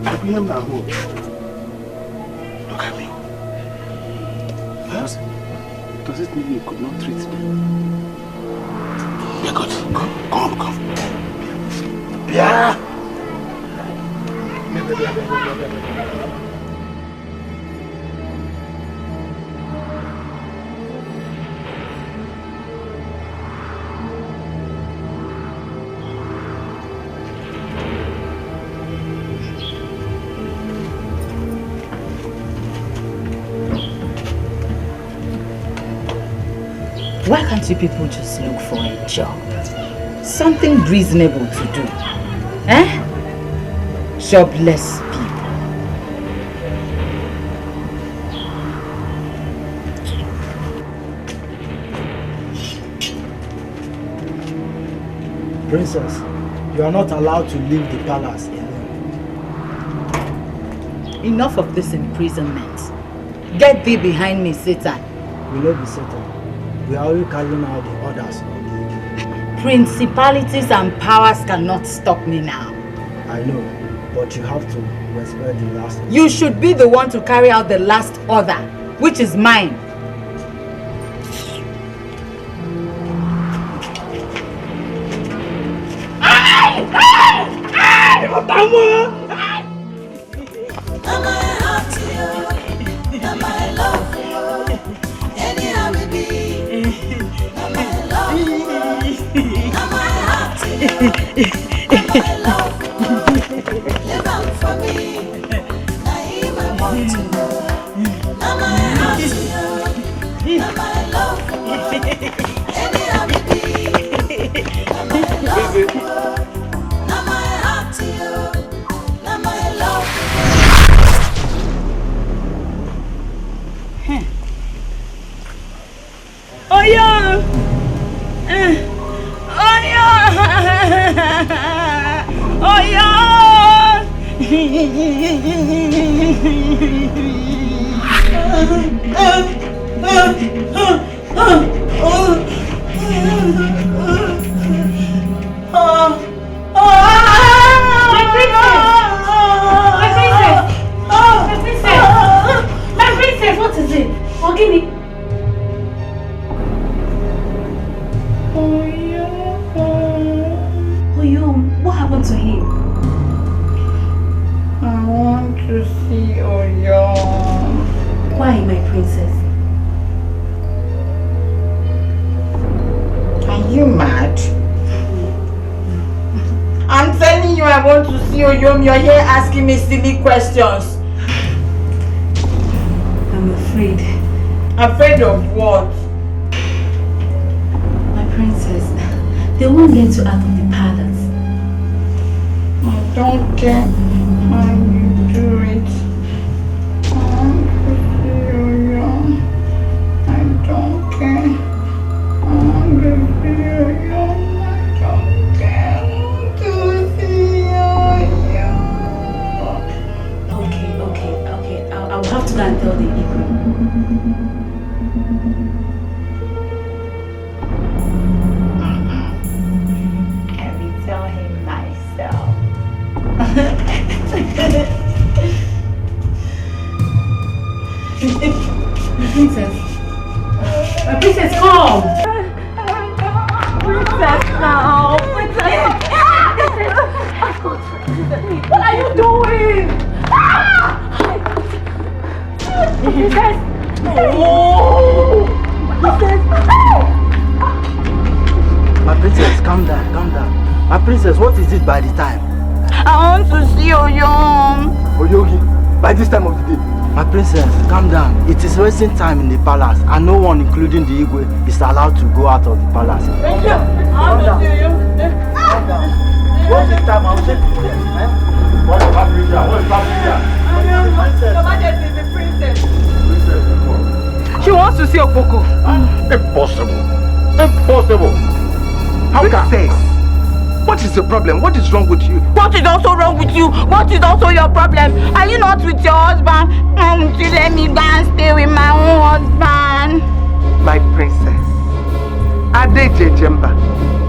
I blame now. Look at me. Does it mean you could not treat me? Yeah, good. Come. Yeah. Why can't you people just look for a job? Something reasonable to do. Eh? Jobless people. Princess, you are not allowed to leave the palace alone. Enough of this imprisonment. Get thee behind me, Satan. We will not be Satan. We are only carrying out the orders. Principalities and powers cannot stop me now. I know, but you have to respect the last order. You should be the one to carry out the last order, which is mine. You're here asking me silly questions. I'm afraid. Afraid of what? My princess, they won't get you out of the palace. I don't care how you do it. I don't care. I'll have to go and tell the Igwe. I will tell him myself. My princess, come! Princess now! Princess! What are you doing? Princess! Oh! Princess! My princess, calm down. My princess, what is it by the time? I want to see Oyom. Oyogi, by this time of the day. My princess, calm down. It is wasting time in the palace and no one, including the Igwe, is allowed to go out of the palace. Calm down. What's the time? I'll take you there. What is Paprika? The princess. She wants to see Okpoko. Impossible. How can? What is the problem? What is wrong with you? What is also wrong with you? What is also your problem? Are you not with your husband? You let me go and stay with my own husband. My princess, Ade Jejemba,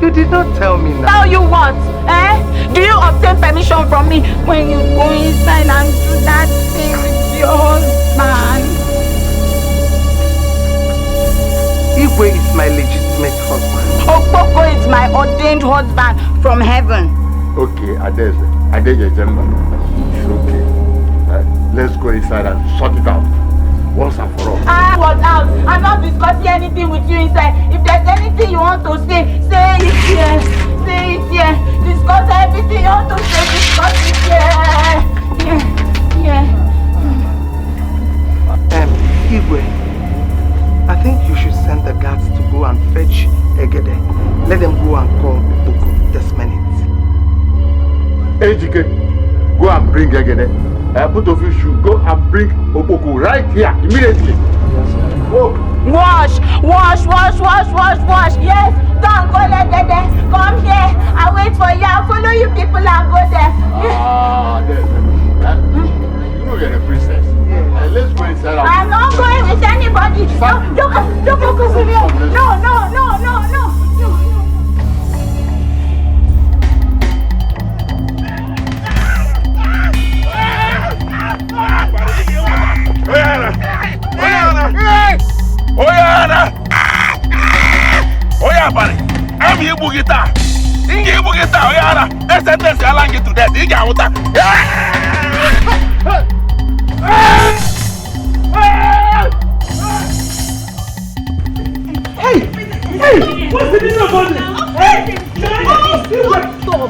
You did not tell me now. Tell you what? Eh? Do you obtain permission from me when you go inside and do that thing with your husband? Igwe is my legitimate husband. Okpoko is my ordained husband from heaven. Okay, Adeze Jemba. It's okay. Let's go inside and sort it out. Once and for all. What out? I'm not discussing anything with you inside. If there's anything you want to say it here. Say it here. Discuss everything you want to say. Discuss it here. Yeah. Igwe, I think you should send the guards to go and fetch Egede. Let them go and call Boko this minute. Ejike, go and bring Egede. Both of you should go and bring Oboko right here immediately. Go. Wash. Yes, don't go Egede. Come here. I'll wait for you. I'll follow you people and go there. You know you're a princess. Let's go inside. I'm not going with anybody. Don't go close to me. No. Oya bari, I'm you bugita. Ingi bugita, Oyana. Sentence allow you to death. Iga wuta. Hey! What's the meaning of all this? Hey!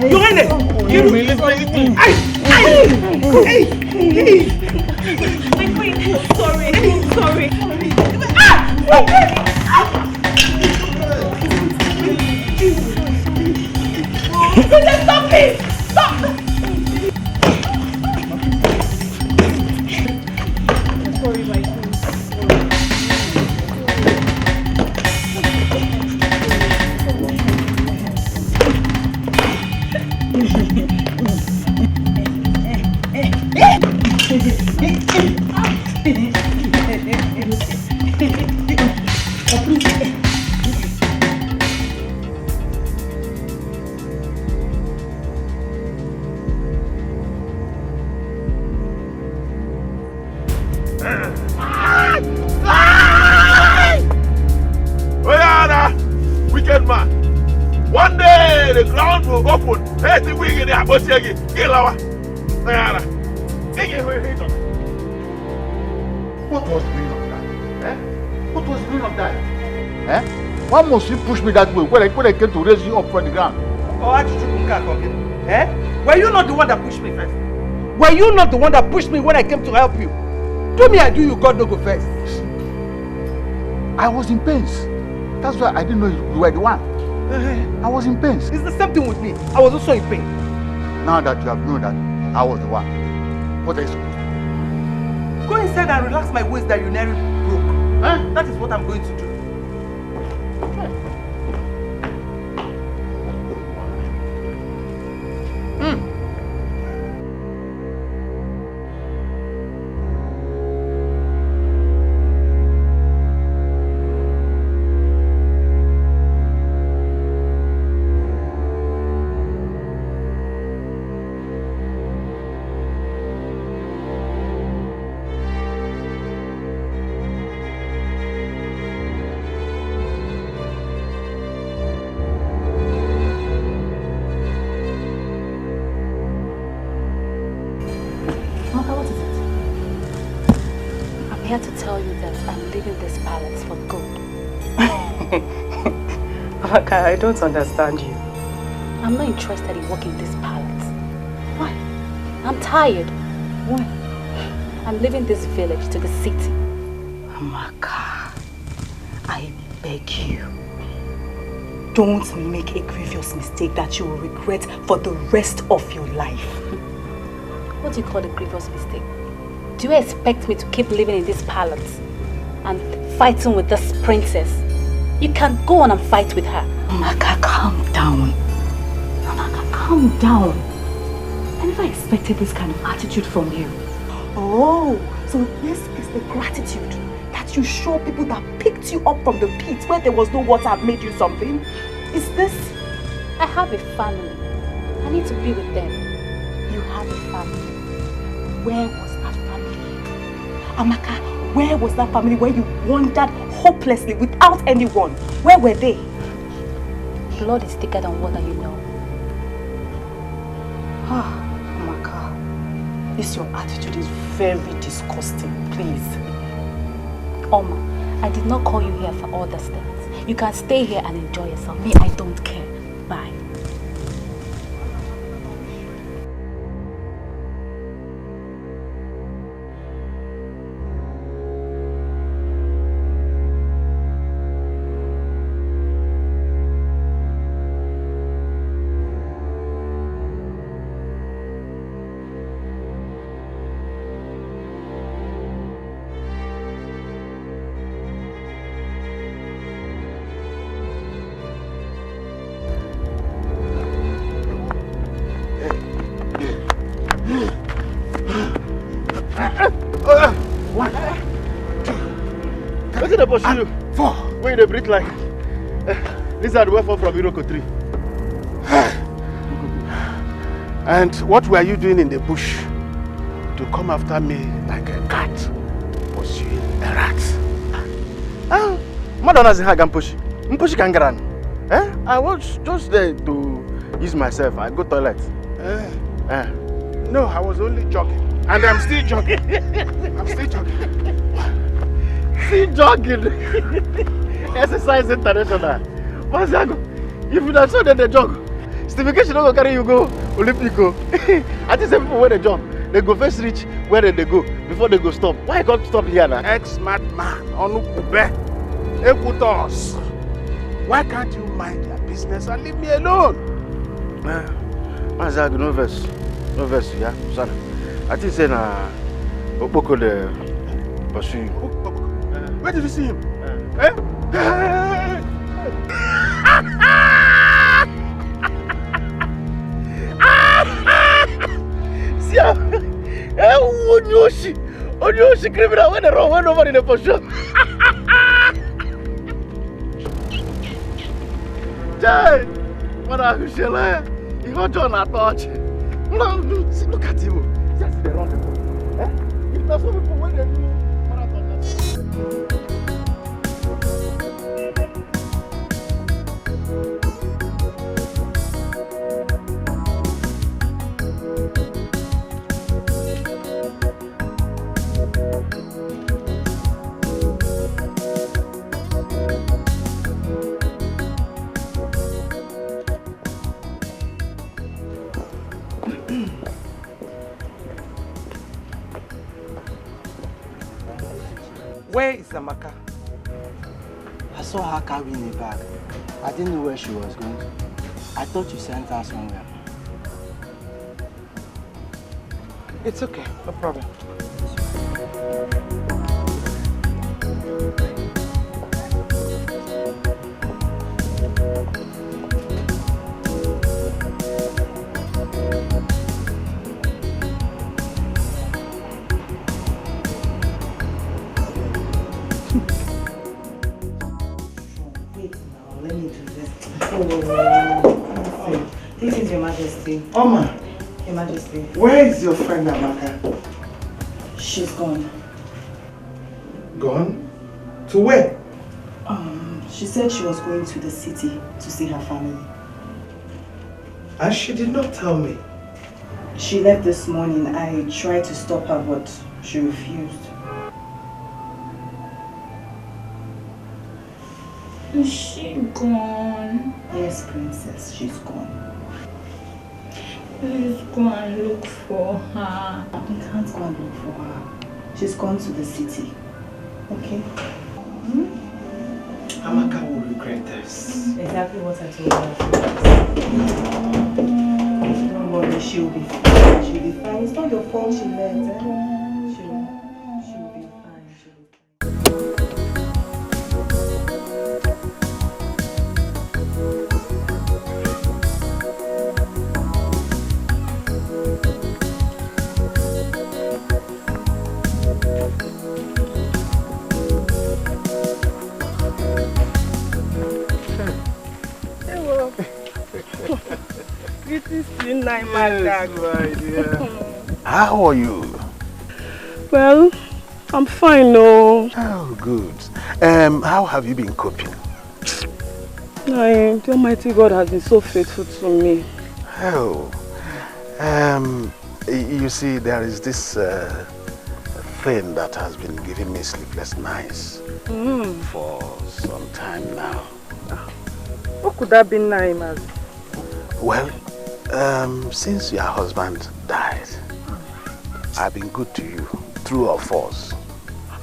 You're in it! You really Sorry. Stop it! Stop! Sorry, my queen. Wicked man. One day the ground will open. Hey, the wing in the Abosiagi. Gilawa. What was the meaning of that? What was the meaning of that? Why must you push me that way when I came to raise you up from the ground? Were you not the one that pushed me first? Were you not the one that pushed me when I came to help you? Do me, I do you, God no go first. I was in pains. That's why I didn't know you were the one. I was in pains. It's the same thing with me. I was also in pain. Now that you have known that I was the one, what are you supposed to do? Go inside and relax my waist that you nearly broke. That is what I'm going to do. I'm here to tell you that I'm leaving this palace for good. Amaka, I don't understand you. I'm not interested in working this palace. Why? I'm tired. Why? I'm leaving this village to the city. Amaka, I beg you. Don't make a grievous mistake that you will regret for the rest of your life. What do you call a grievous mistake? Do you expect me to keep living in this palace and fighting with this princess? You can go on and fight with her. Amaka, calm down. Amaka, calm down. I never expected this kind of attitude from you. Oh, so this is the gratitude that you show people that picked you up from the pit where there was no water and made you something? Is this I have a family. I need to be with them. You have a family. Where was that family? Amaka, where was that family where you wandered hopelessly without anyone? Where were they? Blood is thicker than water, you know. Ah, Amaka, this your attitude is very disgusting, please. Oma, I did not call you here for all these things. You can stay here and enjoy yourself. Me, I don't care. Bye. Pursue. Where they breathe like lizard were fall from Iroko tree. And what were you doing in the bush to come after me like a cat pursuing a rat? Madonna doesn't have push. Push can get I was just there to use myself. I go toilet. No, I was only jogging. And I'm still jogging. I'm still jogging. Still jogging. Exercise international. If you don't show that they jog, Stephen K should not go carry you go Olympico. I think some people when they jump, they go first reach where they go before they go stop. Why you can't stop here now? Ex-mad man, Onukube, Ekutos. Why can't you mind your business and leave me alone? Mazag, no verse, yeah, son. I think say na Opoko the pursue you. Where did you see him? See how Onyoshi criminal when they run over in the pursue. Jai, what are you saying? You got John at touch. Look at him. Just the wrong people. If that's what people when they do marathon. Where is Amaka? I saw her carrying a bag. I didn't know where she was going. I thought you sent her somewhere. It's okay, no problem. This is Your Majesty. Oma. Your Majesty. Where is your friend Amaka? She's gone. Gone? To where? She said she was going to the city to see her family. And she did not tell me. She left this morning. I tried to stop her, but she refused. Is she gone? Yes, Princess, she's gone. Please go and look for her. You can't go and look for her. She's gone to the city. Okay? Amaka will regret this. Exactly what I told her. Don't worry, she'll be fine. She'll be fine. It's not your fault she left. She'll be fine. She'll be fine. How are you? Well, I'm fine, no. Oh, good. How have you been coping? The Almighty God has been so faithful to me. Oh, you see, there is this thing that has been giving me sleepless nights for some time now. What could that be, Naima? Well, since your husband died, I've been good to you, true or false?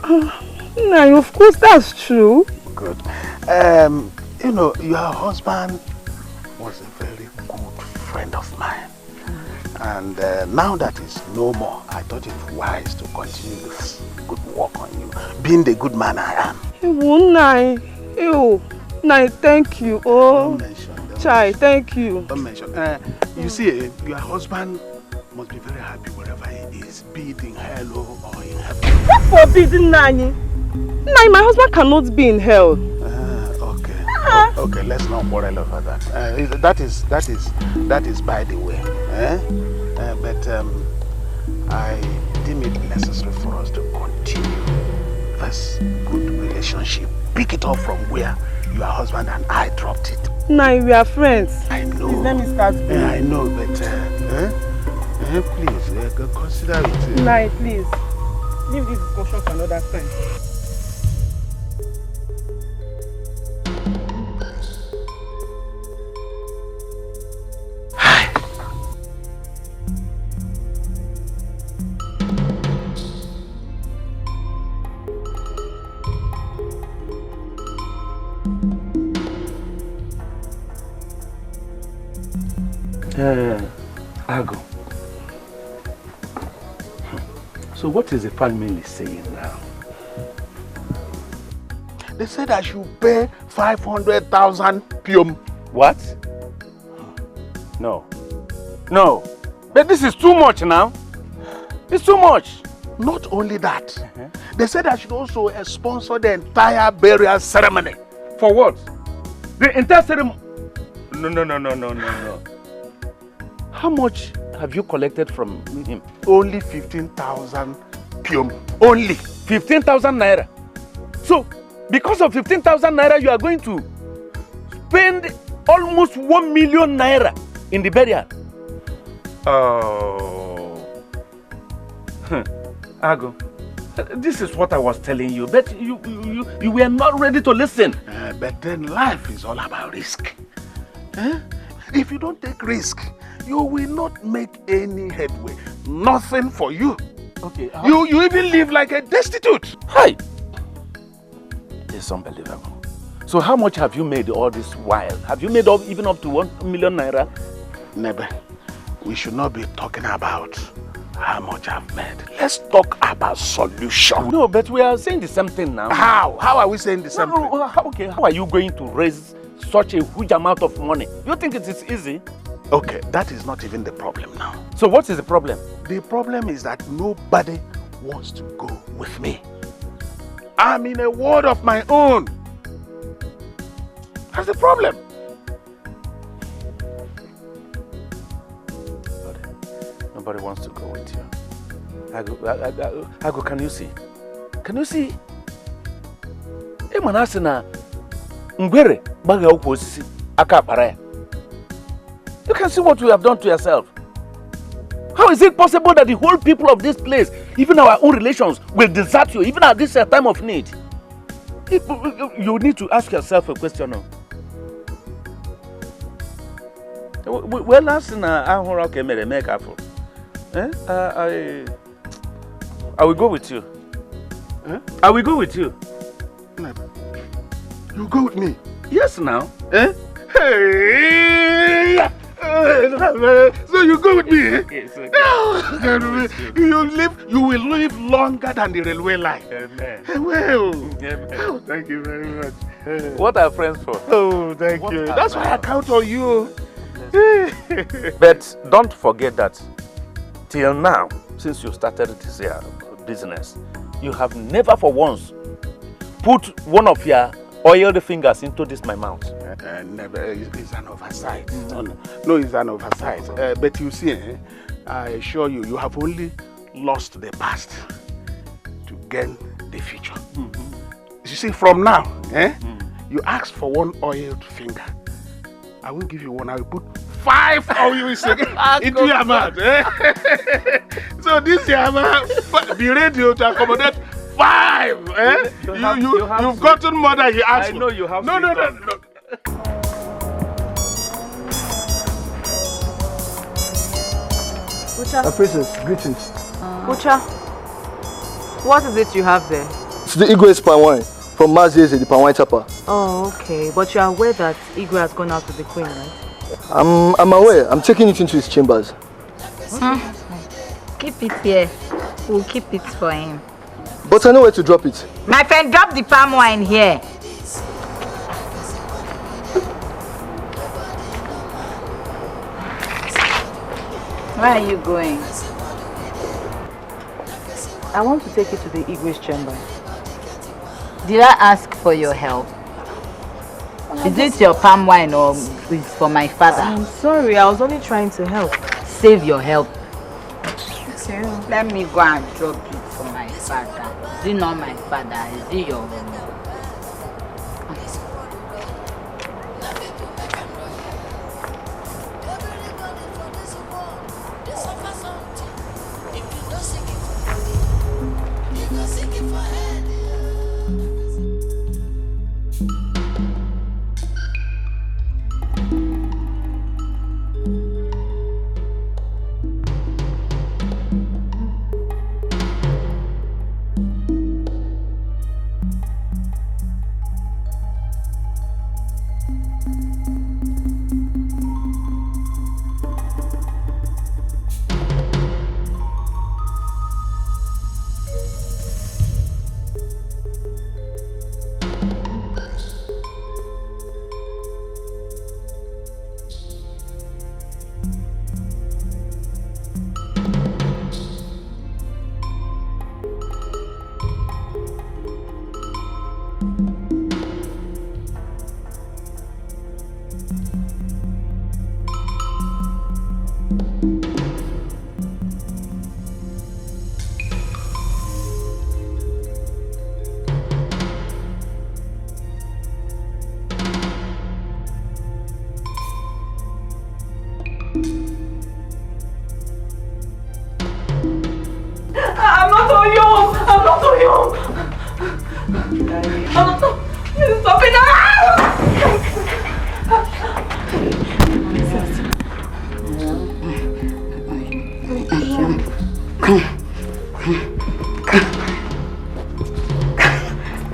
No, of course that's true. Good. You know, your husband was a very good friend of mine. And now that he's no more, I thought it wise to continue this good work on you, being the good man I am. Nai, thank you. Oh, Chai, thank you. Don't mention. You see, your husband must be very happy wherever he is, be it in hell or in heaven. What forbidden, Nani? Nai, my husband cannot be in hell. Okay, let's not quarrel over that. That is by the way. But I deem it necessary for us to continue this good relationship. Pick it up from where your husband and I dropped it. Nai, we are friends. I know. His name is Katsu. I know, but please consider it. Nai, please. Leave this discussion for another time. Ago. So what is the family saying now? They said I should pay 500,000 pium. What? No. No. But this is too much now. It's too much. Not only that, they said I should also sponsor the entire burial ceremony. For what? The entire ceremony? No. How much have you collected from him? Only 15,000 pium. Only 15,000 naira. So, because of 15,000 naira, you are going to spend almost 1 million naira in the burial. Oh. Ago, this is what I was telling you, but you were not ready to listen. But then life is all about risk. If you don't take risk, you will not make any headway. Nothing for you. Okay. You even live like a destitute. Hi. It's unbelievable. So how much have you made all this while? Have you made even up to 1 million naira? Never. We should not be talking about how much I've made. Let's talk about solution. No, but we are saying the same thing now. How? How are we saying the same thing? Okay. How are you going to raise such a huge amount of money? You think it is easy? Okay, that is not even the problem now. So what is the problem? The problem is that nobody wants to go with me. I'm in a world of my own. That's the problem. Nobody wants to go with you. Ago, can you see? Can you see? You can see what you have done to yourself. How is it possible that the whole people of this place, even our own relations, will desert you, even at this time of need? You need to ask yourself a question now. Well, last I will go with you. I will go with you. You go with me? Yes, now. Hey! So you go with me? Yes, okay. You will live longer than the railway line. Amen. Well, Amen. Thank you very much. What are friends for? Oh, thank you. That's why I count on you. But don't forget that till now, since you started this business, you have never for once put one of your oiled fingers into this my mouth. Never. It's an oversight. No, it's an oversight. But you see, I assure you, you have only lost the past to gain the future. You see, from now, you ask for one oiled finger. I won't give you one. I will put 5 oils into your mouth. So this year, be ready to accommodate 5. You've gotten more than you asked for. I know you have. No. Ucha. Princess, greetings. Ucha, what is it you have there? It's the Igwe's palm wine from Mazieze, the palm wine tapper. Oh, okay. But you are aware that Igwe has gone out with the queen, right? I'm aware. I'm taking it into his chambers. Keep it here. We'll keep it for him. But I know where to drop it. My friend, drop the palm wine here. Where are you going? I want to take you to the Igwe's chamber. Did I ask for your help? Is this your palm wine or is for my father? I'm sorry, I was only trying to help. Save your help. Okay. Let me go and drop it for my father. Is it not my father? Is it your own?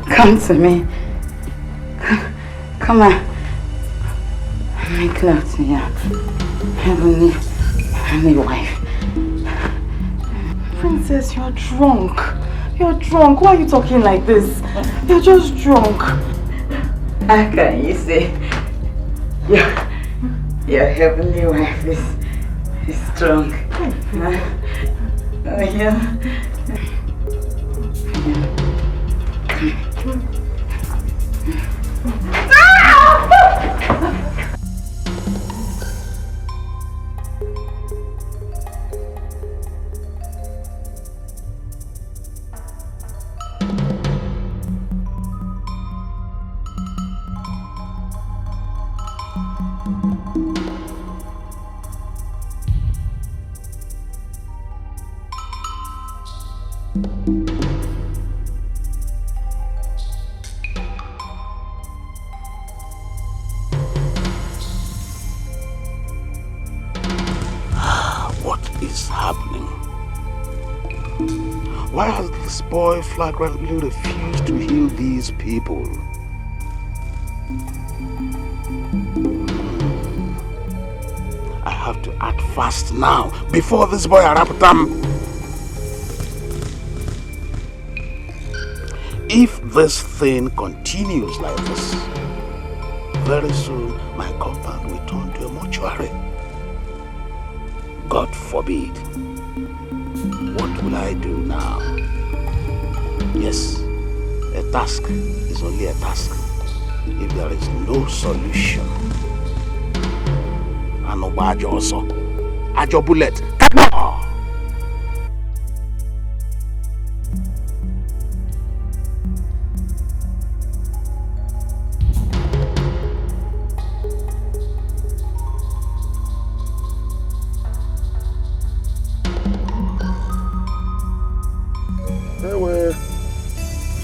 Come to me. Come on. Make love to your heavenly wife. Princess, you're drunk. You're drunk. Why are you talking like this? You're just drunk. How can you say your heavenly wife is drunk? Oh, yeah. Why has this boy flagrantly refused to heal these people? I have to act fast now, before this boy Araputam. If this thing continues like this, very soon my compound will turn to a mortuary. God forbid. What will I do now? Yes, a task is only a task. if there is no solution, and no badge also, at your bullet, no.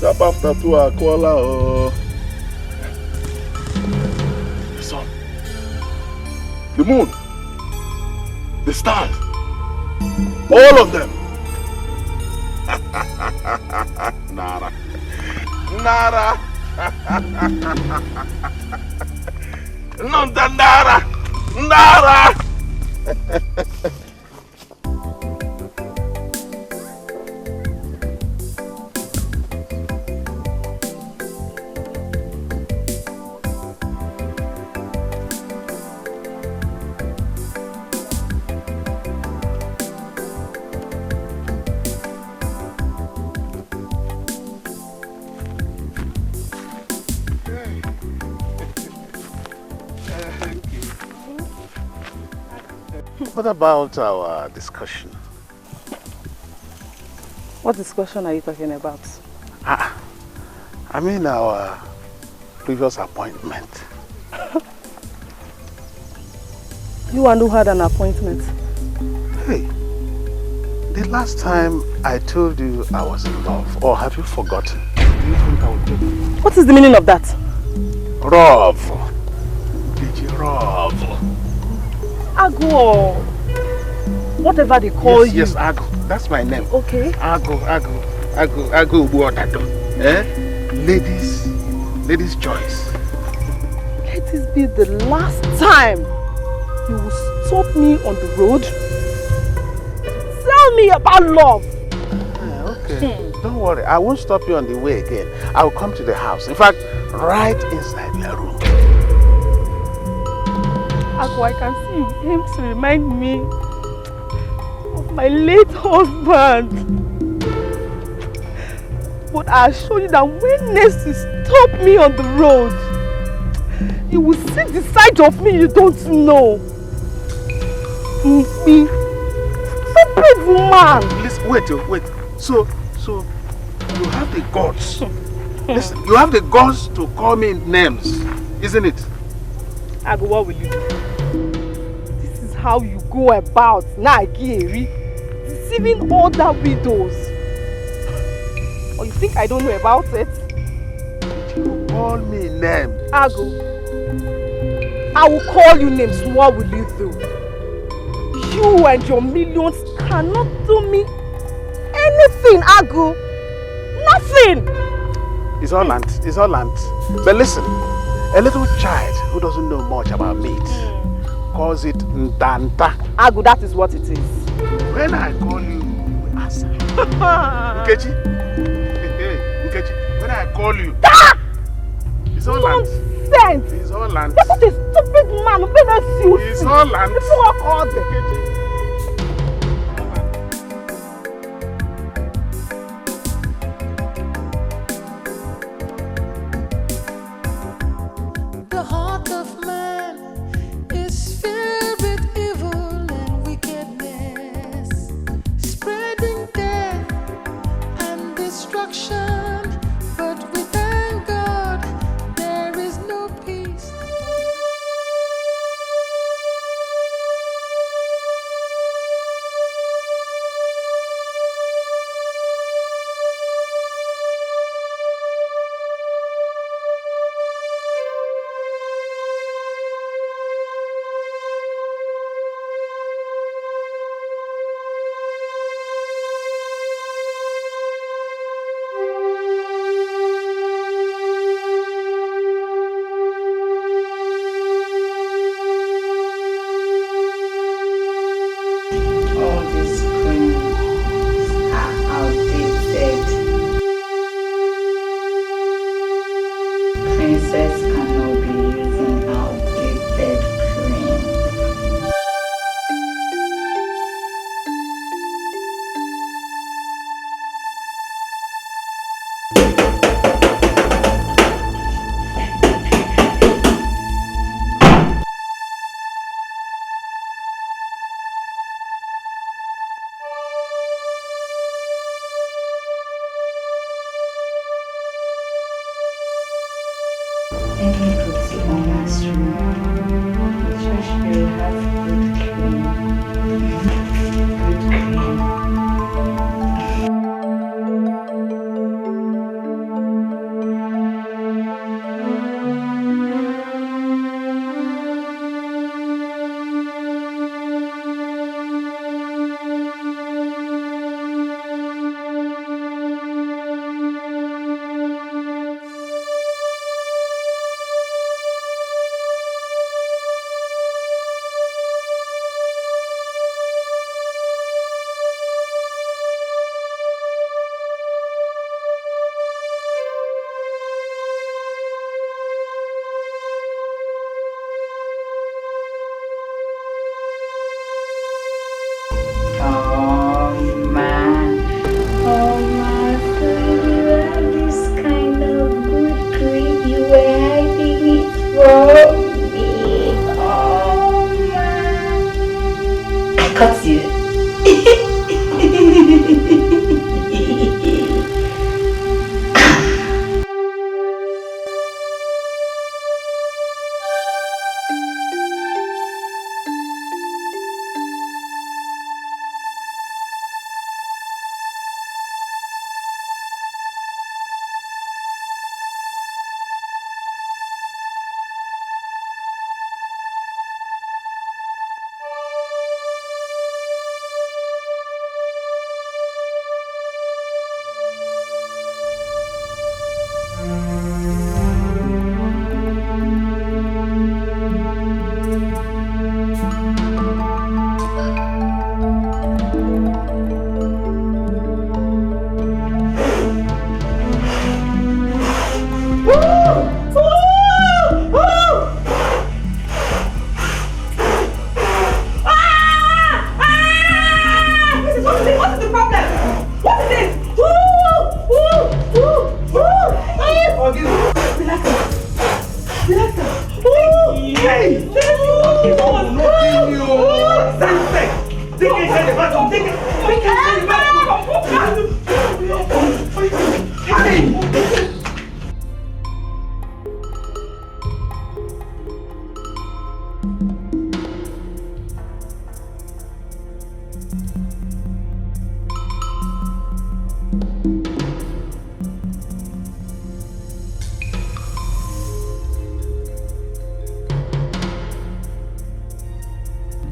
Sharp after 2 Akola or the sun, the moon, the stars, all of them. Nara. Nara. Nonda Nara. Nara. What about our discussion? What discussion are you talking about? I mean our previous appointment. You and who had an appointment? Hey, the last time I told you I was in love, or have you forgotten? Do you think I would do it? What is the meaning of that? Rov. DJ Rov. Ago. Whatever they call you. Yes, Ago. That's my name. Okay. Ago. Eh? Ladies' choice. Let this be the last time you will stop me on the road. Tell me about love. Okay. Don't worry. I won't stop you on the way again. I will come to the house. In fact, right inside your room. Ago, I can see you aim to remind me of my late husband. But I assure you that when next you stop me on the road, you will see the side of me you don't know. Me, stupid woman. Listen, wait. So you have the guts. Listen, you have the guts to call me names, isn't it? Ago, what will you do? This is how you go about Nagiri, deceiving other widows. Or you think I don't know about it? You call me names. Ago, I will call you names. What will you do? You and your millions cannot do me anything, Ago. Nothing. It's all land. But listen, a little child who doesn't know much about meat calls it Ndanta. Ago, that is what it is. When I call you, you answer. Nkechi, when I call you, it's all land. Sense. It's all land. You're such a stupid man. It's all land. People are all there. The heart of man is filled with evil and wickedness, spreading death and destruction. But we thank God there is no peace. Let me put you on last room. The trash will have good cream. Good cream.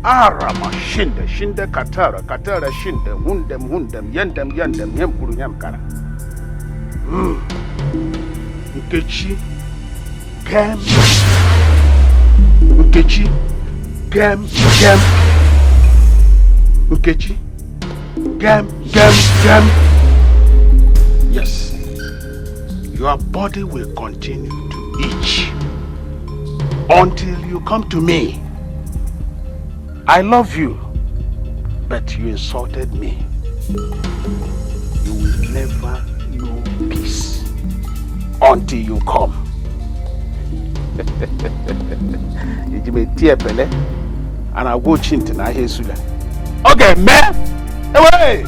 Arama shinde katara shinde hundem yendem yempuru nyamkara. Nkechi gem Nkechi gem Nkechi gem. Yes, your body will continue to itch until you come to me. I love you, but you insulted me. You will never know peace until you come. You may tear pele, and I'll go chint and I hear Sula. Okay, man! Away!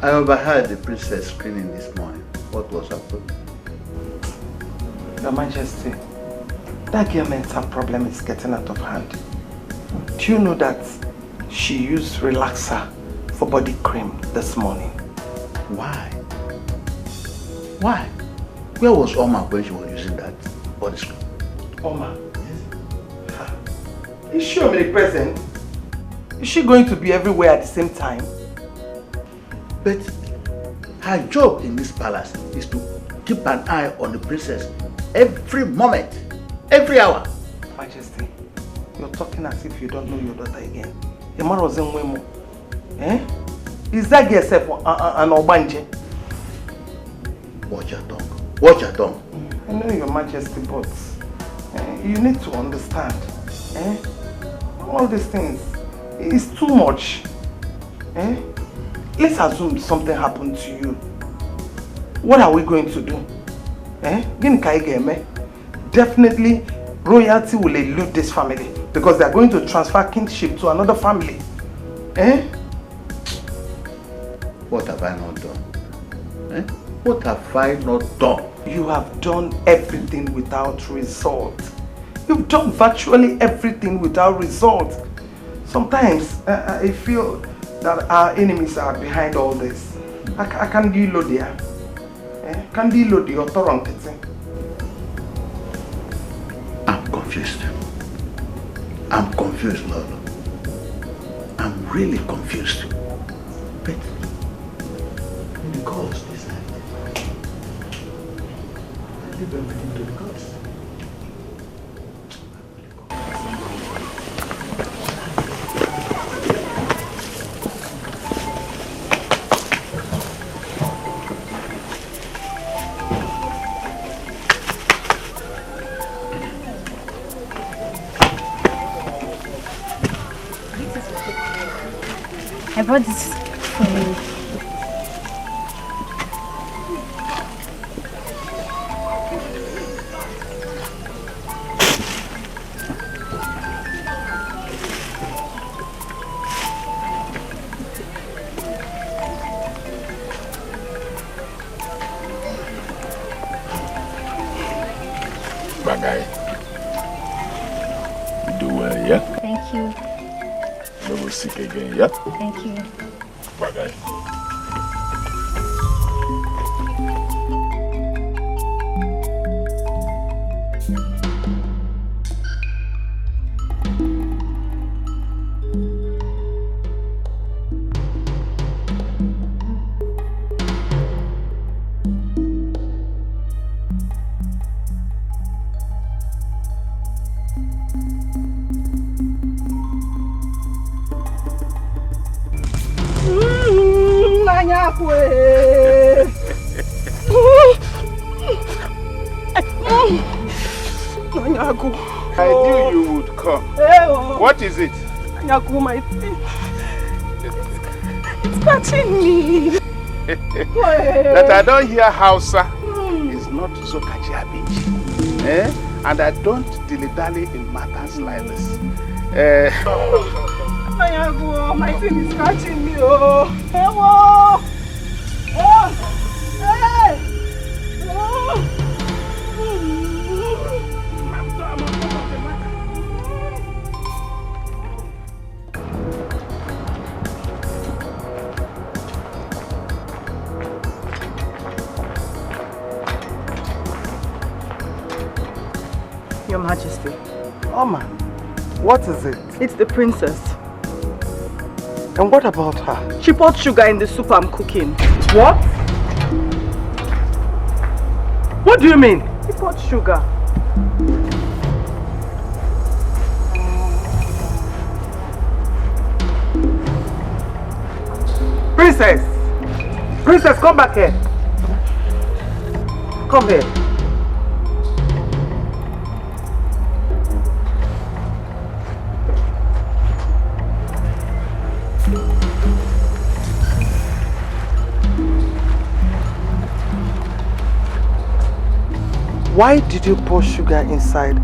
I overheard the princess screaming this morning. What was her problem? Your Majesty, that girl mental problem is getting out of hand. Do you know that she used relaxer for body cream this morning? Why? Why? Where was Oma when she was using that body cream? Oma? Yes. Is she omnipresent? Is she going to be everywhere at the same time? But her job in this palace is to keep an eye on the princess every moment, every hour. Majesty, you're talking as if you don't know your daughter again. The man was in Wemo. Eh? Is that girl yourself an Obanje? Watch your tongue. Watch your tongue. I know, Your Majesty, but you need to understand. All these things. It's too much. Let's assume something happened to you. What are we going to do? Definitely, royalty will elude this family because they are going to transfer kingship to another family. What have I not done? What have I not done? You have done everything without result. You've done virtually everything without result. Sometimes I feel that our enemies are behind all this. I can't deal with them. Can't deal with the authority. I'm confused. I'm confused, Lolo. I'm really confused. But the gods decide. I leave everything to the gods. I brought this for you. Bagay. You do well, yeah? Thank you. Never sick again, yeah? Thank you. Bagay. I knew you would come. What is it? My teeth. It's scratching me. That I don't hear Hausa is not Zokaji Abinji. And I don't dilly-dally in matters like this. My teeth is scratching me. Your Majesty. Oma, what is it? It's the princess. And what about her? She poured sugar in the soup I'm cooking. What? What do you mean? She poured sugar. Princess! Princess, come back here. Come here. Why did you pour sugar inside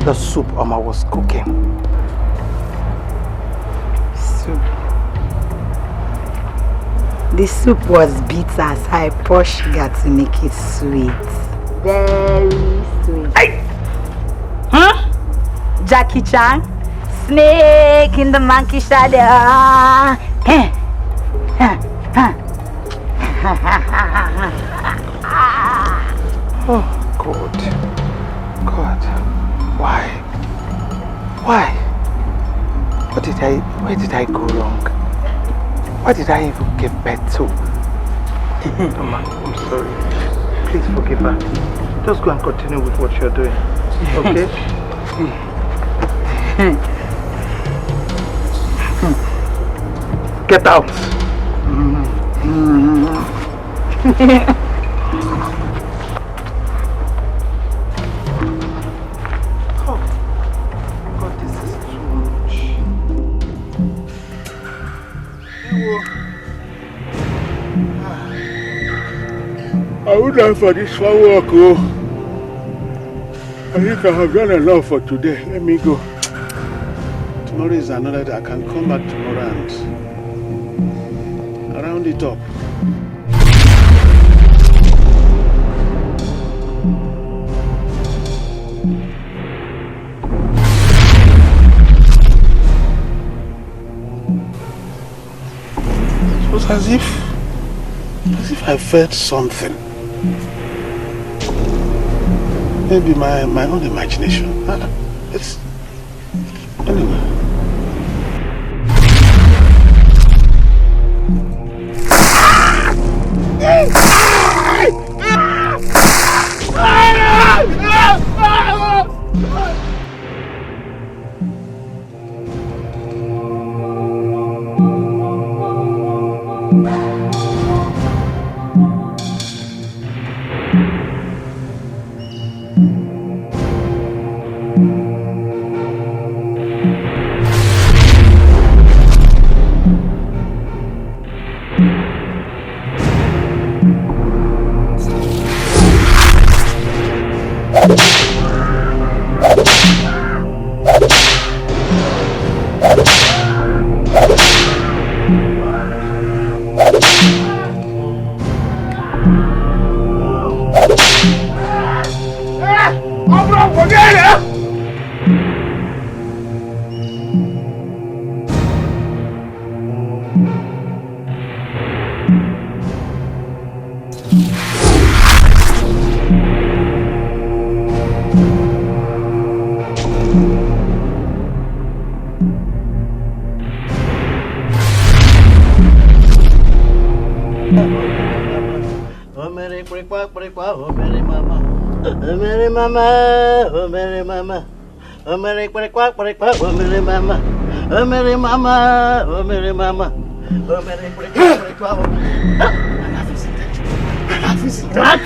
the soup Oma was cooking? Soup. The soup was bitter, so I poured sugar to make it sweet. Very sweet. Hey! Huh? Jackie Chan? Snake in the monkey shadow. Oh, God. God. Why? Why? Where did I go wrong? Why did I even give birth to? Mama, I'm sorry. Please forgive her. Just go and continue with what you're doing. Okay? Get out. Oh, God, this too done for this fun work, oh. I think I have done enough for today. Let me go. Tomorrow is another day. I can come back tomorrow and round it up. It was as if I felt something. Maybe my own imagination. It's anyway. Oh Mary quack quack quack quack, oh Mary mama, oh Mary mama, oh Mary mama, oh Mary quack quack quack. What?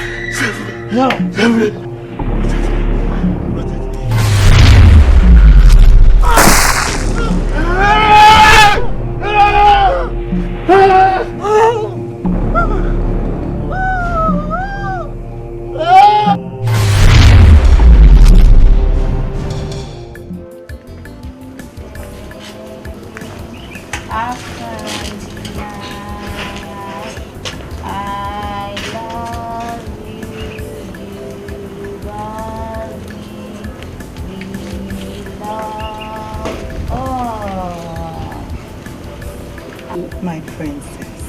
No. My princess,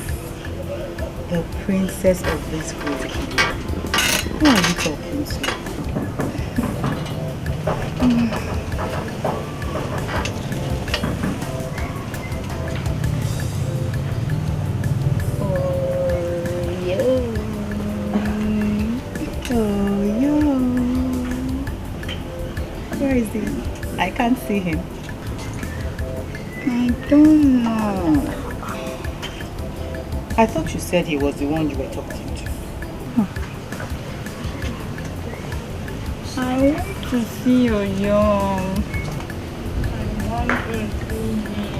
the princess of this great kingdom. Who are you talking to? Where is he? I can't see him. I don't know. I thought you said he was the one you were talking to. I want to see your young. I want to see him.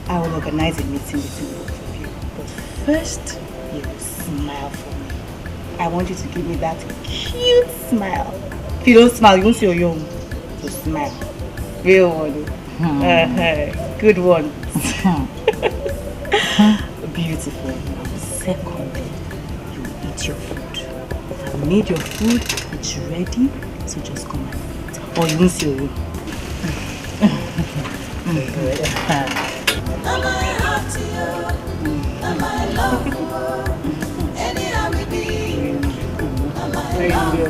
I will organize a meeting between both of you. But first, you will smile for me. I want you to give me that cute smile. If you don't smile, you won't see your young. So smile. Real one. Good one. Beautiful. Secondly, you eat your food. I've made your food. It's ready. So just come and eat. Or you won't see your young. Am I hot to you? Am I love you? Anyhow we be. Am I love you?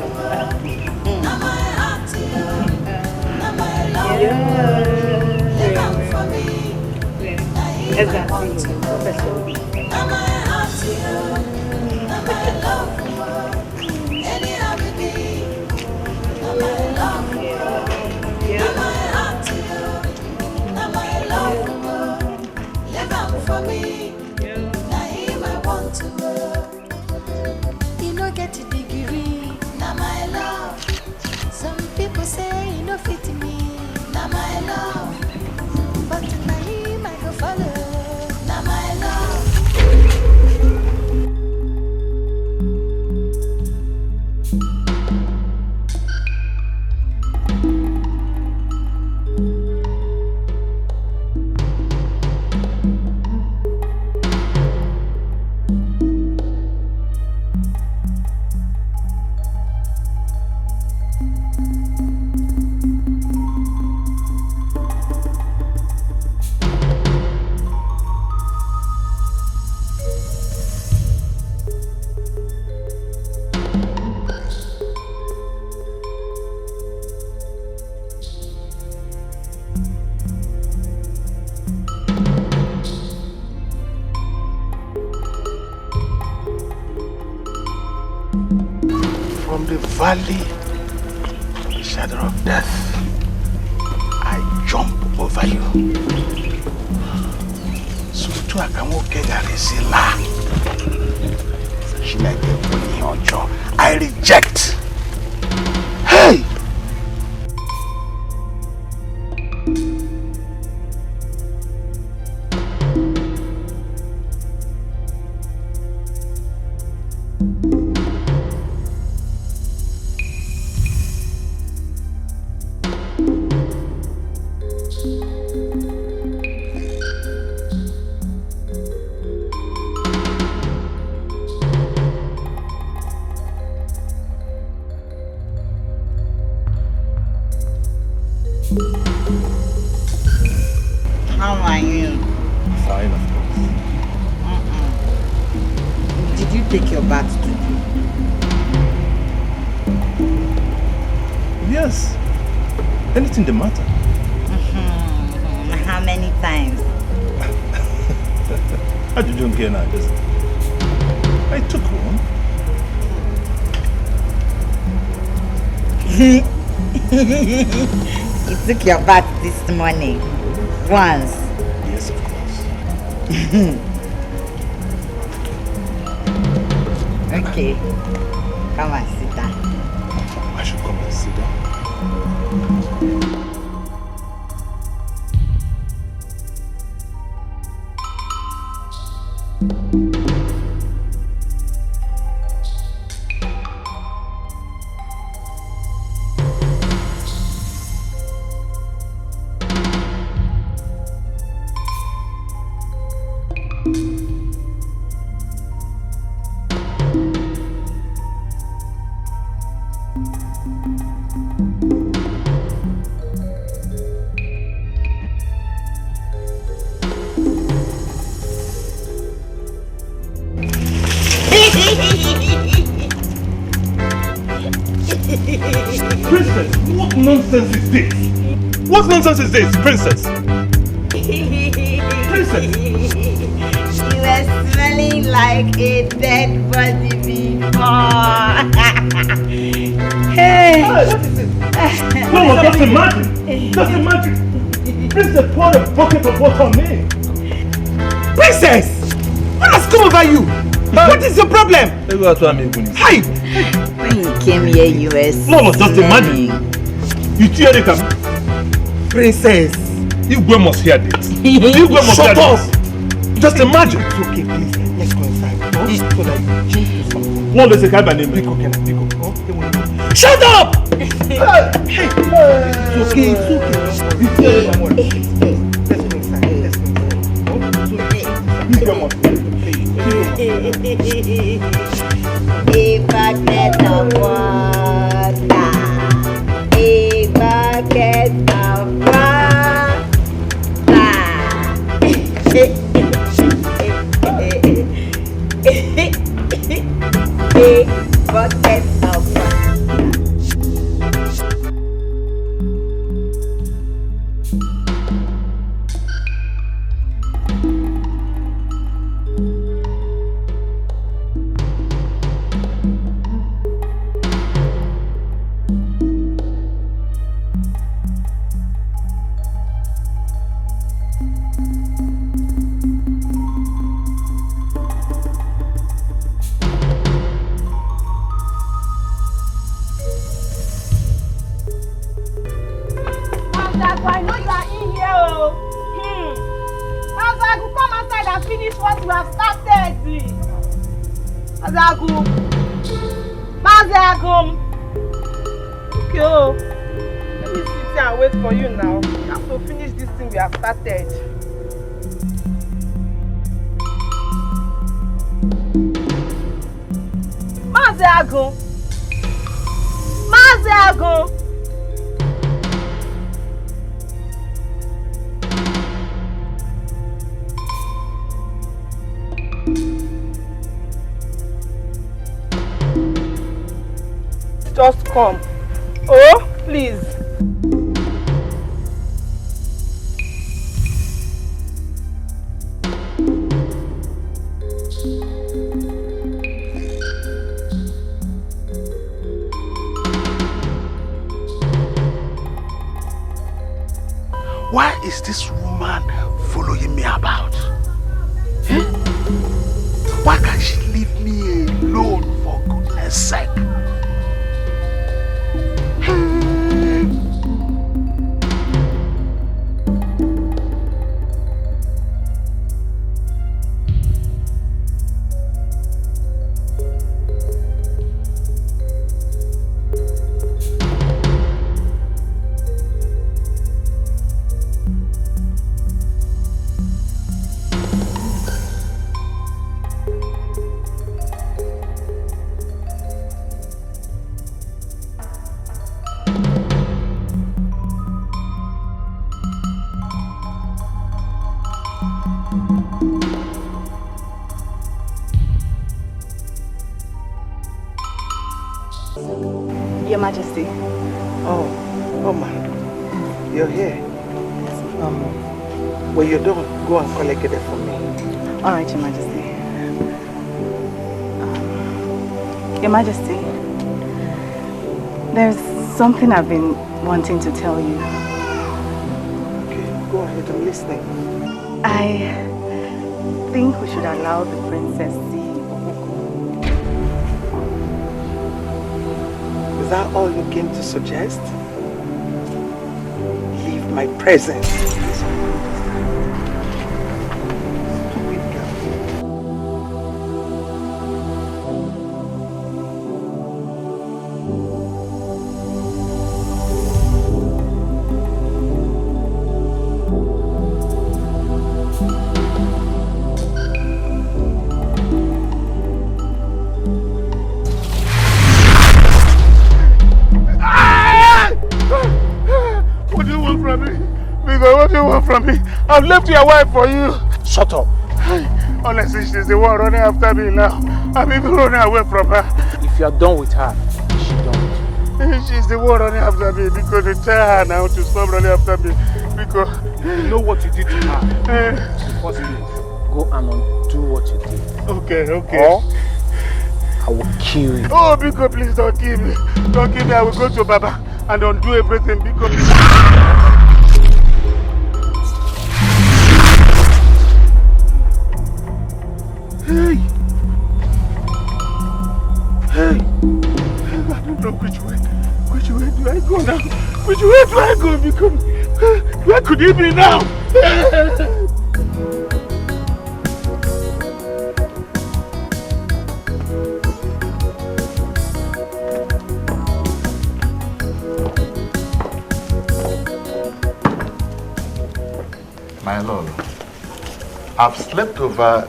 Am I hot to you? Am I love you? Look out for me. Am I hot to you? Am I love you? Anyhow we be. Am I love you? Am I hot to you? Am I love you? Look out for me. Now him I want to work. You no get a degree. Now my love. Some people say you no fit me. Now my love. But now him I go follow. Now my love. from the valley of the shadow of death, I jump over you. Suitor I reject. Hey! How are you? Fine, of course. Did you take your bath today? Yes. Anything the matter? How many times? How did you get now? I took one. You took your bath this morning. Once. Yes, of course. Okay. Come and sit down. I should come and sit down. Princess, what nonsense is this? What nonsense is this, Princess? Princess! You were smelling like a dead body before. Hey! What is it? No, just imagine! Just imagine! Princess poured a bucket of water on me! Princess! What has come over you? What is your problem? Hi! When you came here, you were No, just imagine! You hear it, Princess! Igwe must hear this! Igwe must hear this! Just imagine! It's okay, please. Let's go inside. So that you change to something. One day, I name Pick up. Shut up! It's okay, it's okay. Don't worry. Let's go inside. A bucket of water. A bucket of water. A bucket of water. I know you are in here, oh. Mazagu, come outside and finish what you have started. Mazagu. Okay, oh. Let me sit here and wait for you now. We have to finish this thing we have started. Mazagu. Just come. Oh, please. is this woman following me about? Eh? Why can't she leave me alone, for goodness sake? Your Majesty. Oh man, you're here. When you're done, go and collect it for me. All right, Your Majesty. Your Majesty, there's something I've been wanting to tell you. Okay, go ahead, I'm listening. I think we should allow the princess see. Is that all you came to suggest? Leave my presence. From me. I've left your wife for you. Shut up. Honestly, she's the one running after me now. I'm even running away from her. If you are done with her, she don't. She's the one running after me because they tell her now to stop running after me. Because you know what you did to her. The first thing, go and undo what you did. Okay. Or I will kill you. Oh, because please don't kill me. Don't kill me. I will go to Baba and undo everything because. Hey! I don't know which way do I go now? Which way do I go? Because where could he be now? My lord, I've slept over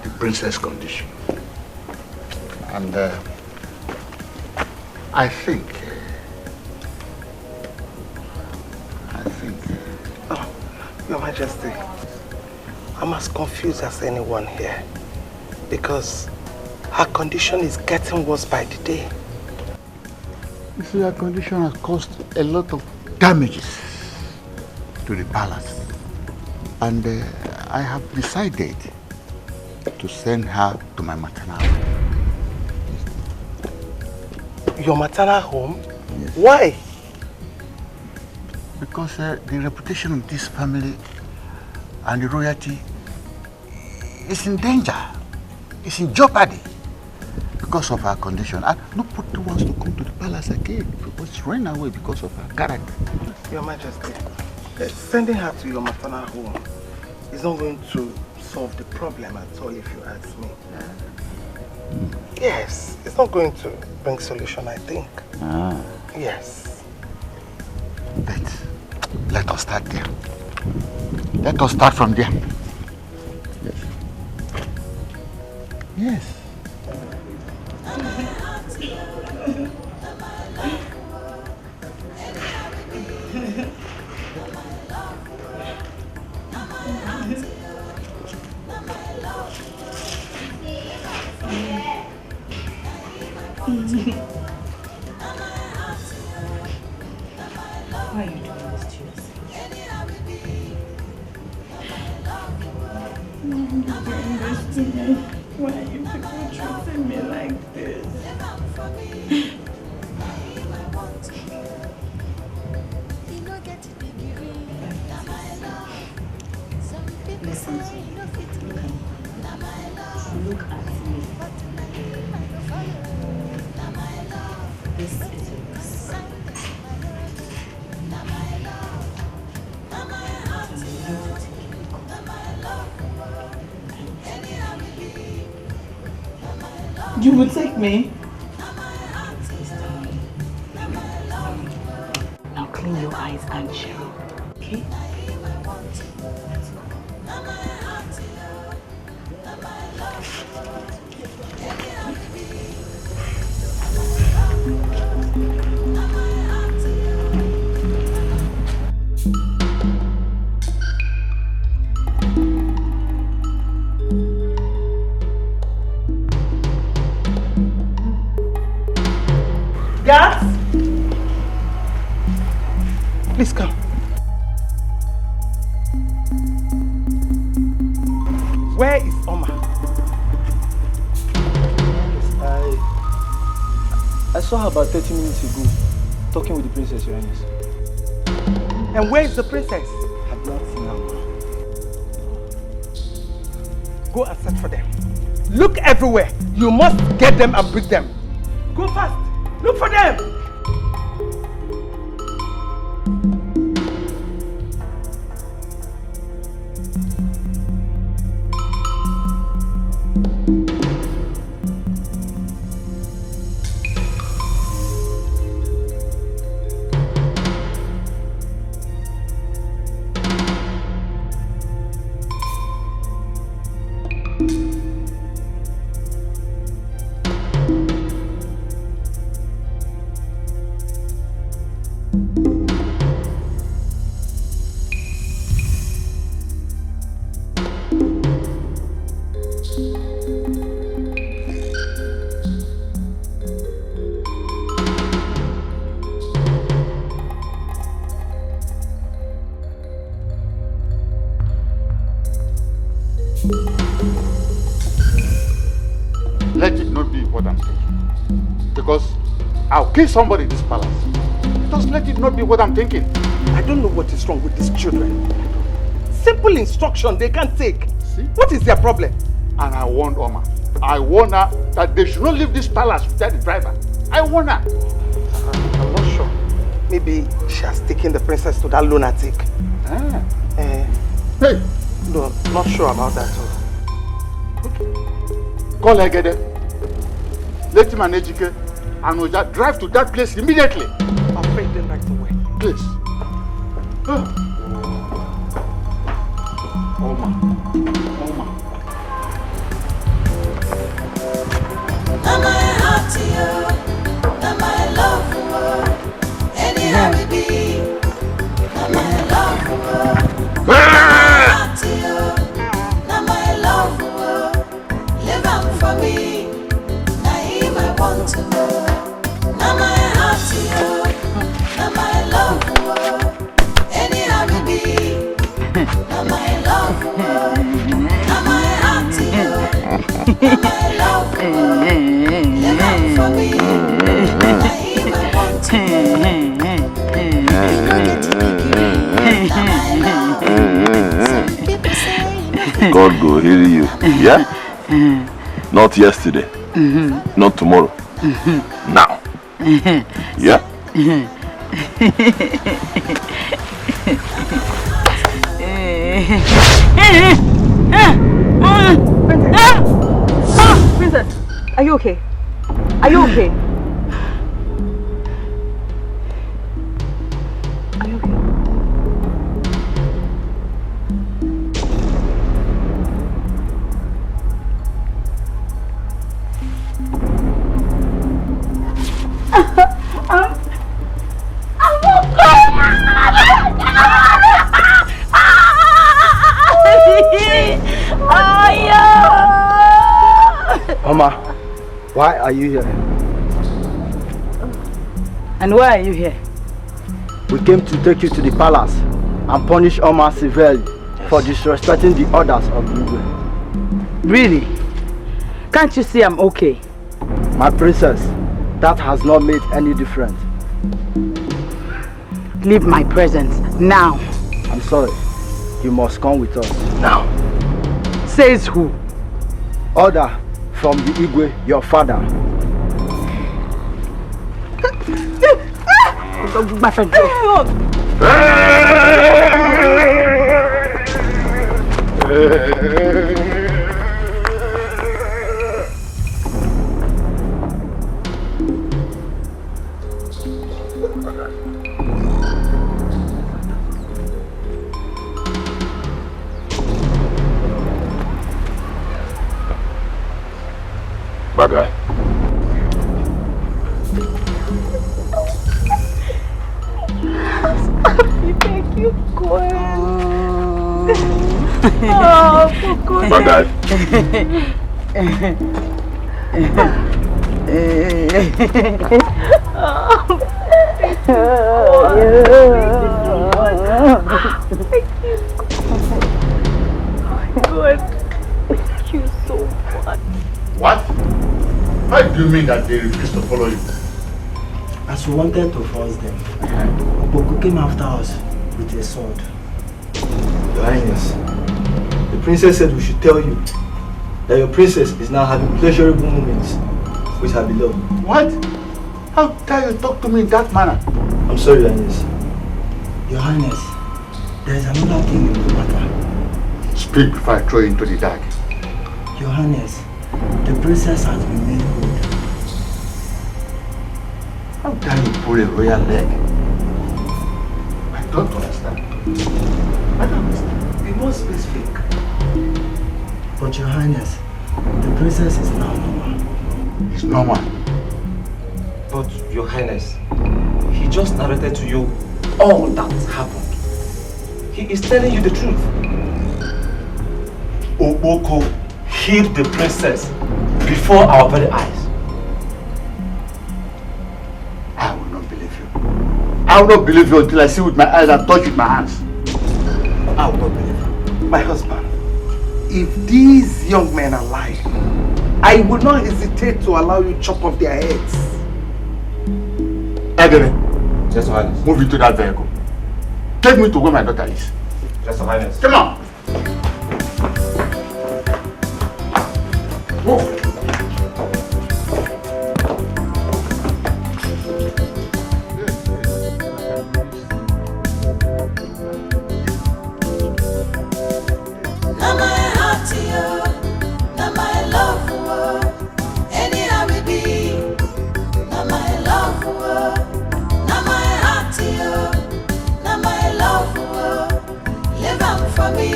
the princess' condition. And I think... Oh, Your Majesty, I'm as confused as anyone here. Because her condition is getting worse by the day. You see, her condition has caused a lot of damages to the palace. And I have decided to send her to my maternal home. Your maternal home? Yes. Why? Because the reputation of this family and the royalty is in danger. It's in jeopardy because of her condition. And nobody wants to come to the palace again because it's run away because of her character. Your Majesty, sending her to your maternal home is not going to solve the problem at all, if you ask me. Yes, it's not going to bring solution, I think. Yes. But let us start there. Let us start from there. Yes. Yes. Why are you doing this to yourself? Why are you people treating me like this? look at me. This is yours. You will take me? Now clean your eyes and chill, okay? Guards! Please come. Where is Oma? I saw her about 30 minutes ago, talking with the princess, Your Highness. And where is the princess? I've not seen her. Go and search for them. Look everywhere. You must get them and bring them. Go fast. Look for them. Let it not be what I'm thinking. Because I'll kill somebody in this palace. Just let it not be what I'm thinking. I don't know what is wrong with these children. Simple instruction they can't take. See? What is their problem? And I warned Oma. I warned her that they should not leave this palace without the driver. I warned her. I'm not sure. Maybe she has taken the princess to that lunatic. Hey! No, not sure about that. Call Egede. Let him and Ejike and Oja drive to that place immediately. I'll bring them right away. Please. Oma. Now my heart to you, now my love for you. Anyhow we be, now my love for you. Now my heart to you, now my love for you. Live on for me, now him I want to know. Now my heart to you, now my love for you. Anyhow we be, now my love for you. Now my heart to you, now my love for you. Live on for me, now him I want to know. God go heal you. Yeah? Not yesterday. Not tomorrow. Now. Yeah? Princess, are you okay? Are you okay? Are you okay? Oma, why are you here? And why are you here? We came to take you to the palace and punish Oma severely for disrespecting the orders of the Igwe. Really? Can't you see I'm okay? My princess, that has not made any difference. Leave my presence now. I'm sorry. You must come with us. Now. Says who? Order from the Igwe, your father. My friend. Bad guy. Thank you, God. Oh, for goodness. Bad guy. Good. Thank you so much. What? How do you mean that they refused to follow you? As we wanted to force them, Opoku came after us with a sword. Your Highness, the princess said we should tell you that your princess is now having pleasurable moments with her beloved. What? How dare you talk to me in that manner? I'm sorry, Your Highness. Your Highness, there is another thing in the matter. Speak before I throw you into the dark. Your Highness, the princess has been made good. How dare you pull a royal leg? I don't understand. I don't understand. Be more specific. But Your Highness, the princess is now normal. It's normal. But Your Highness, he just narrated to you all that happened. He is telling you the truth. Oboko hid the princess before our very eyes. I will not believe you. I will not believe you until I see with my eyes and touch with my hands. I will not believe you. My husband, if these young men are lying, I will not hesitate to allow you to chop off their heads. Edere, Yes, Your Highness. move into that vehicle. Take me to where my daughter is. Yes, Your Highness. Come on. Move. Now my heart to you, now my love for you. Anyhow we be, now my love for you. Now my heart to you, now my love for you. Live on for me,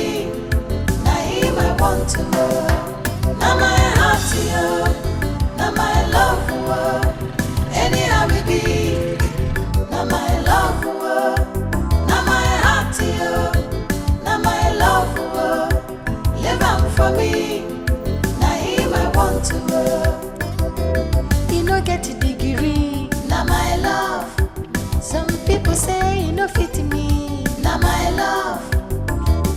now him I want to know. Now my heart to you, now my love for you. Anyhow we be, now my love for you. Now my heart to you, now my love for you. Live on for me, now him I want to know. You no get a degree, now my love. Some people say you no fit me, now my love.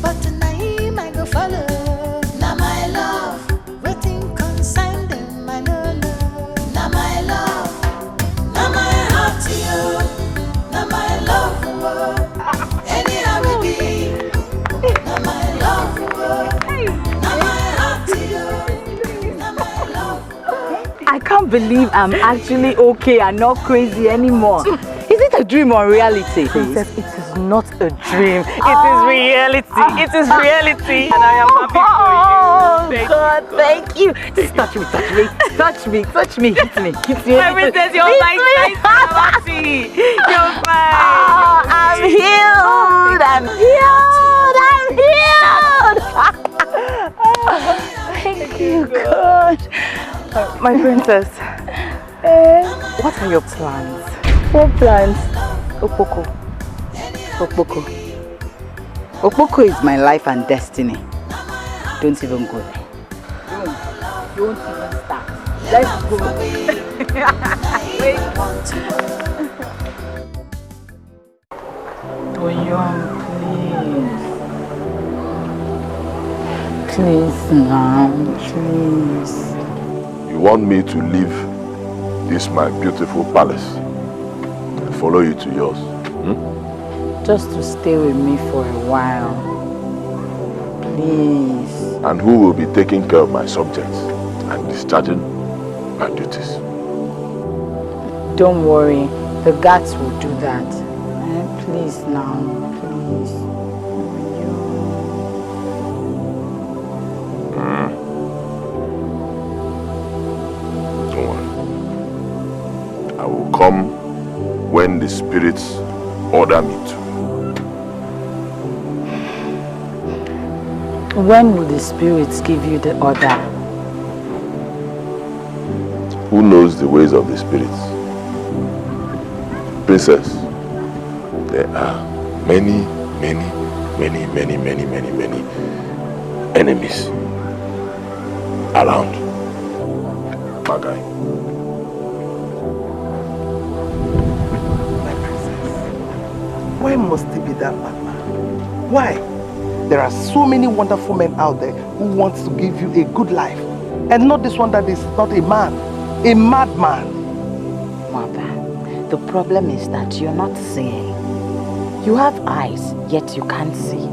But now him I go follow, now my love. Waiting consign them, I know love. Now my love, now my heart to you, now my love for you. Anyhow we be, now my love for you. Now my heart to you, now my love for you. I can't believe I'm actually okay and not crazy anymore. Is it a dream or reality? Princess, it is not a dream. It is reality. It is reality. And I am happy for you. Oh, God, thank you. Just touch me, touch me, touch me, touch me, hit me, hit me. Princess, you're my happy. You're fine. Oh, I'm healed. I'm healed. I'm healed. Thank you, God. My princess, what are your plans? What plans? Opoko. Opoko is my life and destiny. Don't even go there. Don't even start. Let's go. Wait. Toyon, please. Please now, please. You want me to leave this my beautiful palace and follow you to yours? Just to stay with me for a while. please. And who will be taking care of my subjects and discharging my duties? Don't worry, the guards will do that. Please now, please. Don't worry. I will come when the spirits order me to. When will the spirits give you the order? Who knows the ways of the spirits? Princess, there are many enemies around. Magai. Why must it be that madman? Why? There are so many wonderful men out there who want to give you a good life. And not this one that is not a man, a madman. Mother, the problem is that you're not seeing. You have eyes, yet you can't see.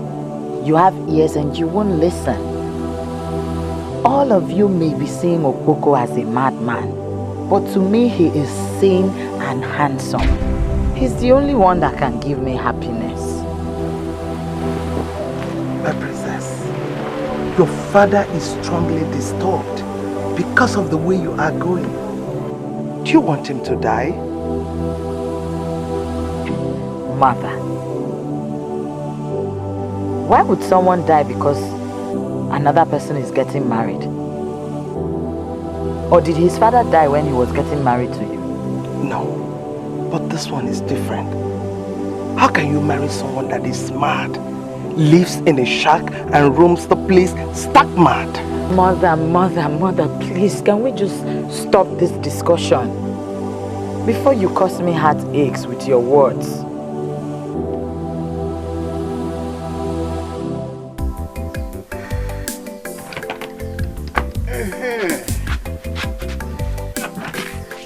You have ears and you won't listen. All of you may be seeing Okpoko as a madman, but to me he is sane and handsome. He's the only one that can give me happiness. My princess, your father is strongly disturbed because of the way you are going. Do you want him to die? Mother, why would someone die because another person is getting married? Or did his father die when he was getting married to you? No, but this one is different. How can you marry someone that is mad, lives in a shack and roams the place stark mad? Mother, please, can we just stop this discussion? Before you cause me heartaches with your words.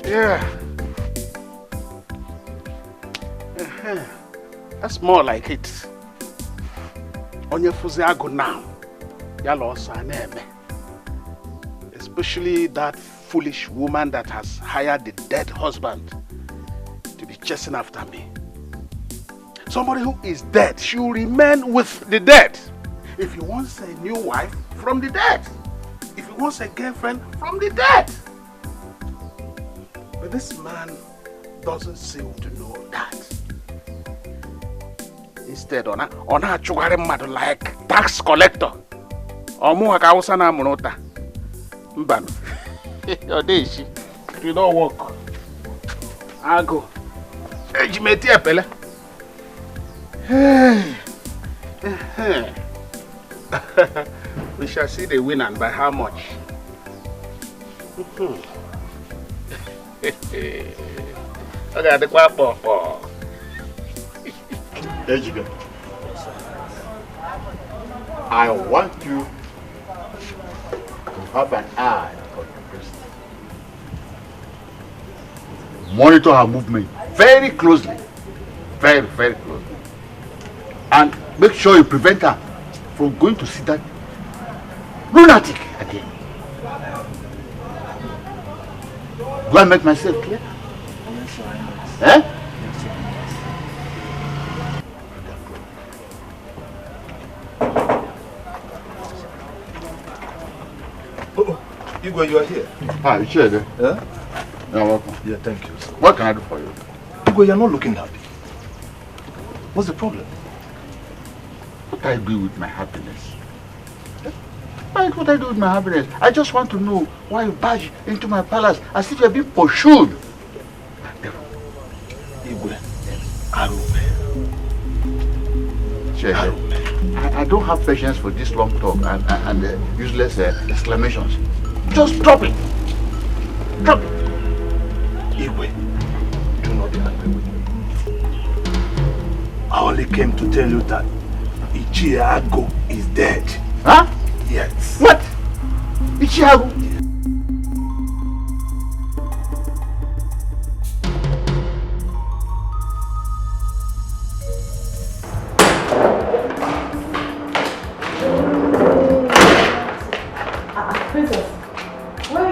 Yeah. That's more like it. Onye fuzi agu now. Yalo saneme. Especially that foolish woman that has hired the dead husband to be chasing after me. Somebody who is dead should remain with the dead. If he wants a new wife, from the dead. If he wants a girlfriend, from the dead. But this man doesn't seem to know that. Instead, on a chugare mad like tax collector. Omu hakausa na munota. Mbano. Your day, it will not work. I go. Ejimeti epele. We shall see the winner and by how much. Okay, the quapo. Edochie, I want you to have an eye on your priest. Monitor her movement very closely. Very, very closely. And make sure you prevent her from going to see that lunatic again. Do I make myself clear? Eh? Igwe, you are here. Hi, you sure? Yeah? You're welcome. Yeah, thank you. What can I do for you? Igwe, you're not looking happy. What's the problem? What do I do with my happiness? Like what I do with my happiness? I just want to know why you barge into my palace as if you're being pursued. Igwe, Arube. Sure. I don't have patience for this long talk and useless exclamations. Just drop it. Drop it. Igwe, do not be angry with me. I only came to tell you that Ichiago is dead. Huh? Yes. What? Ichiago?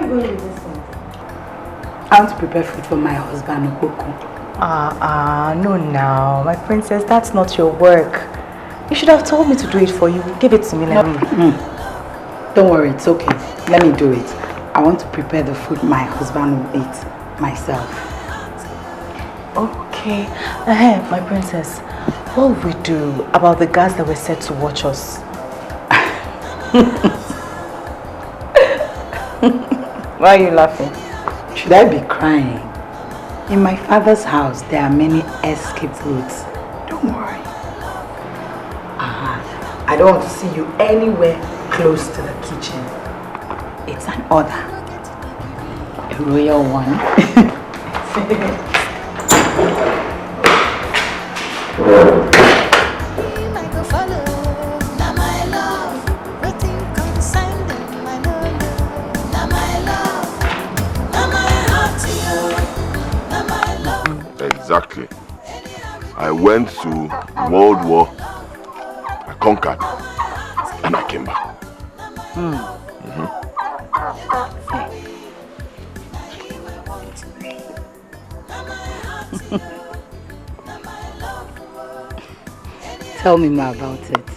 you going with this one? I want to prepare food for my husband, Okoko. No now. My princess, that's not your work. You should have told me to do it for you. Give it to me. Don't worry, it's okay. Let me do it. I want to prepare the food my husband will eat myself. Okay. My princess, what will we do about the guards that were set to watch us? Why are you laughing? Should I be crying? In my father's house, there are many escape routes. Don't worry. I don't want to see you anywhere close to the kitchen. It's an order. A royal one. Exactly. I went to World War, I conquered, and I came back. Tell me more about it.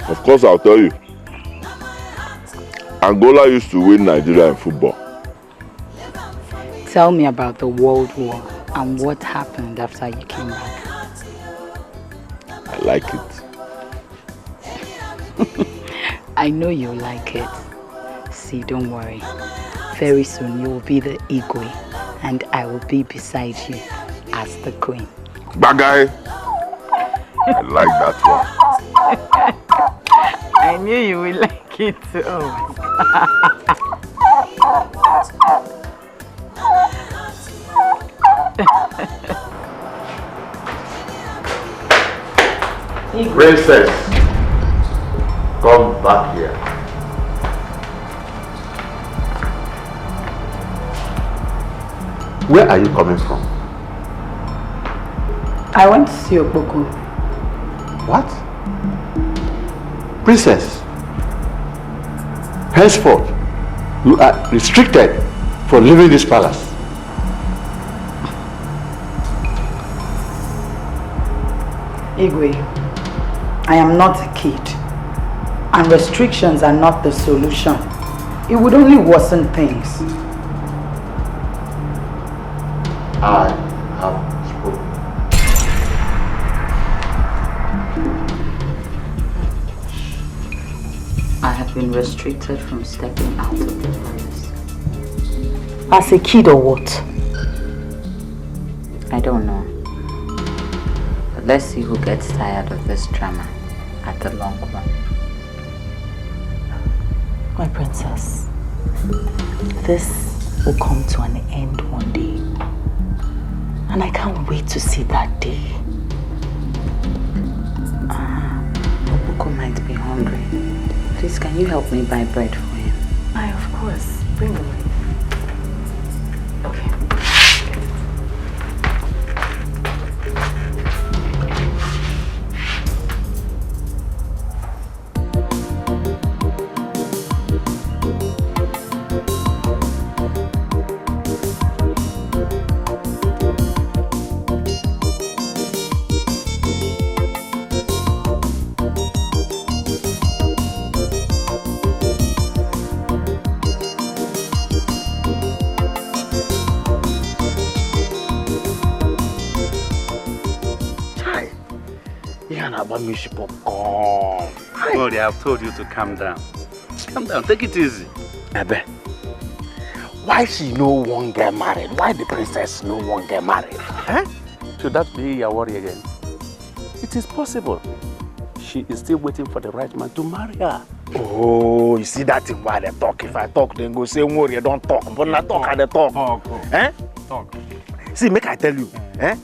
Of course I'll tell you. Angola used to win Nigeria in football. Tell me about the World War and what happened after you came back. I like it. I know you like it. See, don't worry. Very soon you will be the Igwe and I will be beside you as the queen. Bagay! I like that one. I knew you would like it too. Oh my God. Princess, come back here. Where are you coming from? I went to see Okoko. What? Princess, henceforth, you are restricted from leaving this palace. Igwe, I am not a kid, and restrictions are not the solution. It would only worsen things. I have spoken. I have been restricted from stepping out of the palace. As a kid or what? I don't know. But let's see who gets tired of this drama at the long run. My princess, this will come to an end one day. And I can't wait to see that day. Okoko might be hungry. Please, can you help me buy bread for him? Aye, of course. Bring the bread. Okay. Sorry, I've told you to calm down. Calm down, take it easy. Ebe, why she no one get married? Why the princess no one get married? Eh? Should that be your worry again? It is possible. She is still waiting for the right man to marry her. Oh, you see that thing why they talk? If I talk, then go say worry, don't talk. But not talk, I talk. Eh? Talk. See, make I tell you, eh?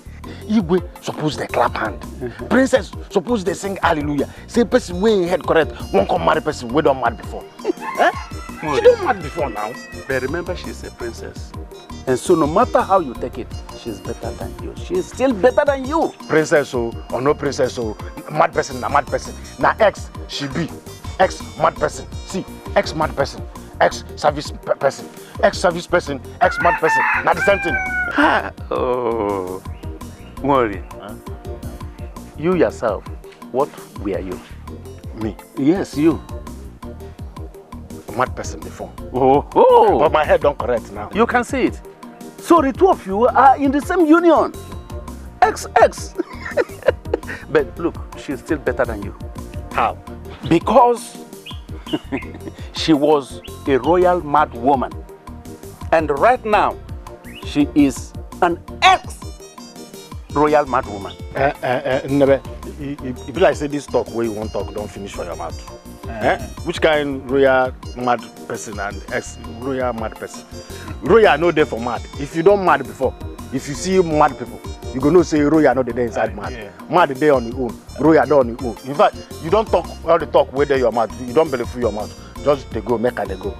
Igwe suppose they clap hand. Princess suppose they sing hallelujah. Say person way in head correct, won't come marry person we don't mad before. Eh? She don't mad before now. But remember, she's a princess. And so no matter how you take it, she's better than you. She's still better than you. Princess or no princess or mad person, na mad person. Now ex, she be. Ex mad person. See, ex mad person. ex-service person, ex-service person, ex-mad person. Not the same thing. Oh, worry. Huh? You yourself, what were you? Me? Yes, you. Mad person before. Oh. But my head don't correct now. You can see it. So the two of you are in the same union. Ex. But look, she's still better than you. How? Because she was a royal mad woman. And right now, she is an ex-royal mad woman. Never. If you like say this talk where you won't talk, don't finish for your mouth. Which kind royal mad person and ex-royal mad person? Royal no there for mad. If you don't mad before, if you see mad people, you go know say royal no there inside mad. Yeah. Mad there on your own, royal there on your own. In fact, you don't talk all the talk where there your mouth. You don't believe through your mouth. Just they go, make they go.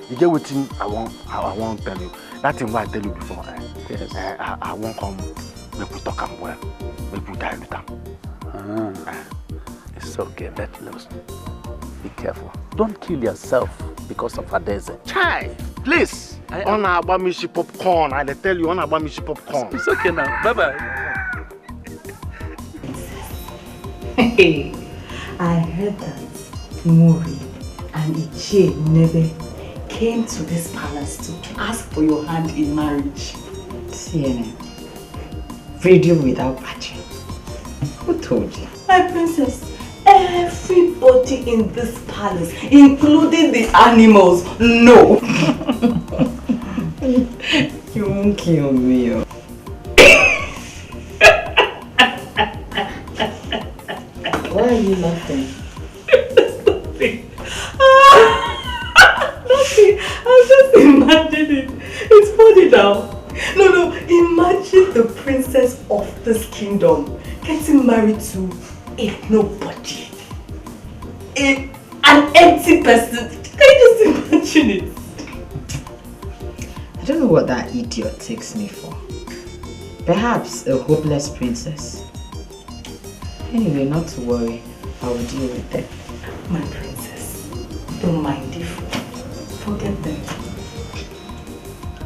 You get what thing I want tell you. That thing what I tell you before. Yes. I won't come. Make we talk am well. Make we die with them. It's okay, let loose. Be careful. Don't kill yourself because of a desert. Chai, please. On about me she popcorn. I tell you on about me she popcorn. It's okay now. Bye-bye. Hey, I heard that Mori and Ichie never came to this palace to ask for your hand in marriage. CNN. Radio without patching. Who told you? My princess, everybody in this palace, including the animals, know. You won't kill me. Why are you laughing? Nothing. I'm just imagining. It's funny now. No, imagine the princess of this kingdom getting married to a nobody. An empty person. Can you just imagine it? I don't know what that idiot takes me for. Perhaps a hopeless princess. Anyway, not to worry. I will deal with them. My princess, don't mind if forget them.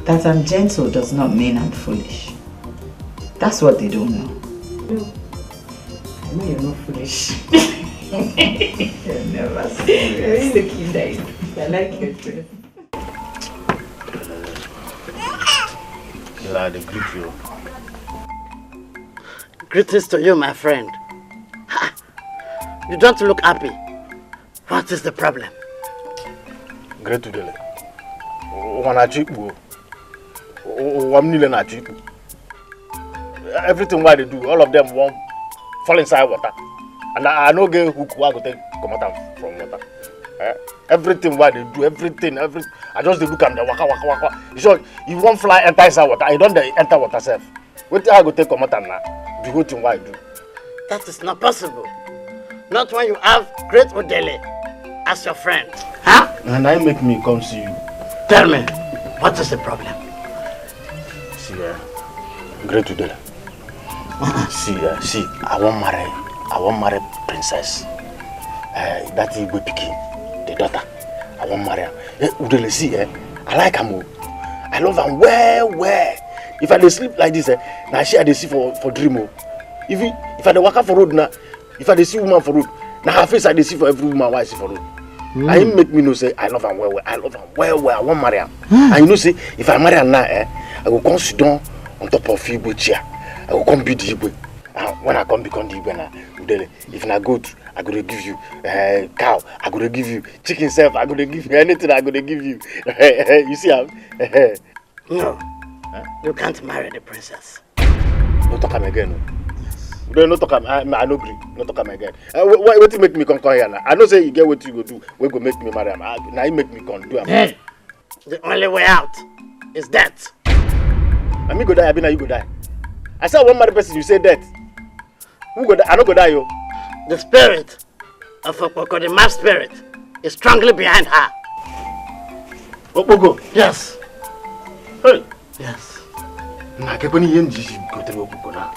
That I'm gentle does not mean I'm foolish. That's what they don't know. No. I know you're not foolish. You're never serious. I like your dress. I greet you. Greetings to you, my friend. Ha! You don't look happy. What is the problem? Great to Dele. Everything what they do, all of them won't fall inside water. And I know get hook who go take come out from water. Everything what they do, everything. I just look at them waka. You sure you won't fly enter inside water, you don't enter water self. What I go take come out now? The whole thing what I do. That is not possible. Not when you have Great Odele as your friend. Huh? And I make me come see you. Tell me, what is the problem? See, Great Odele. See, I won't marry princess. That is Igwe Pikin, the daughter. I won't marry her. Udele, see, I like her. I love her well. If I sleep like this, now she I see for dream. If I walk for road now, if I see woman for road, now her face I see for every woman why I see for road. I make me know say I love her well. I love her well. I won't marry her. And you know say if I marry her now, I will come sit down on top of Igwe chair. I will come be the Igwe. When I come become the Igwe now, if I go to, I go to give you cow. I go to give you chicken self. I go to give you anything. I go to give you. You see how? No, you can't marry the princess. Don't talk again. No. Don't talk. I no agree. Don't talk again. What you make me come here now? I know say you get what you go do. We go make me marry him. Now you make me come do him. The only way out is death. I me go die. I be now you go die. I saw one married person. You say death. Who go die? I no go die yo. The spirit of Okpoko, the mad spirit, is strongly behind her. Okpoko? Yes. Hey. Yes. Nah, can you go to Okpoko now?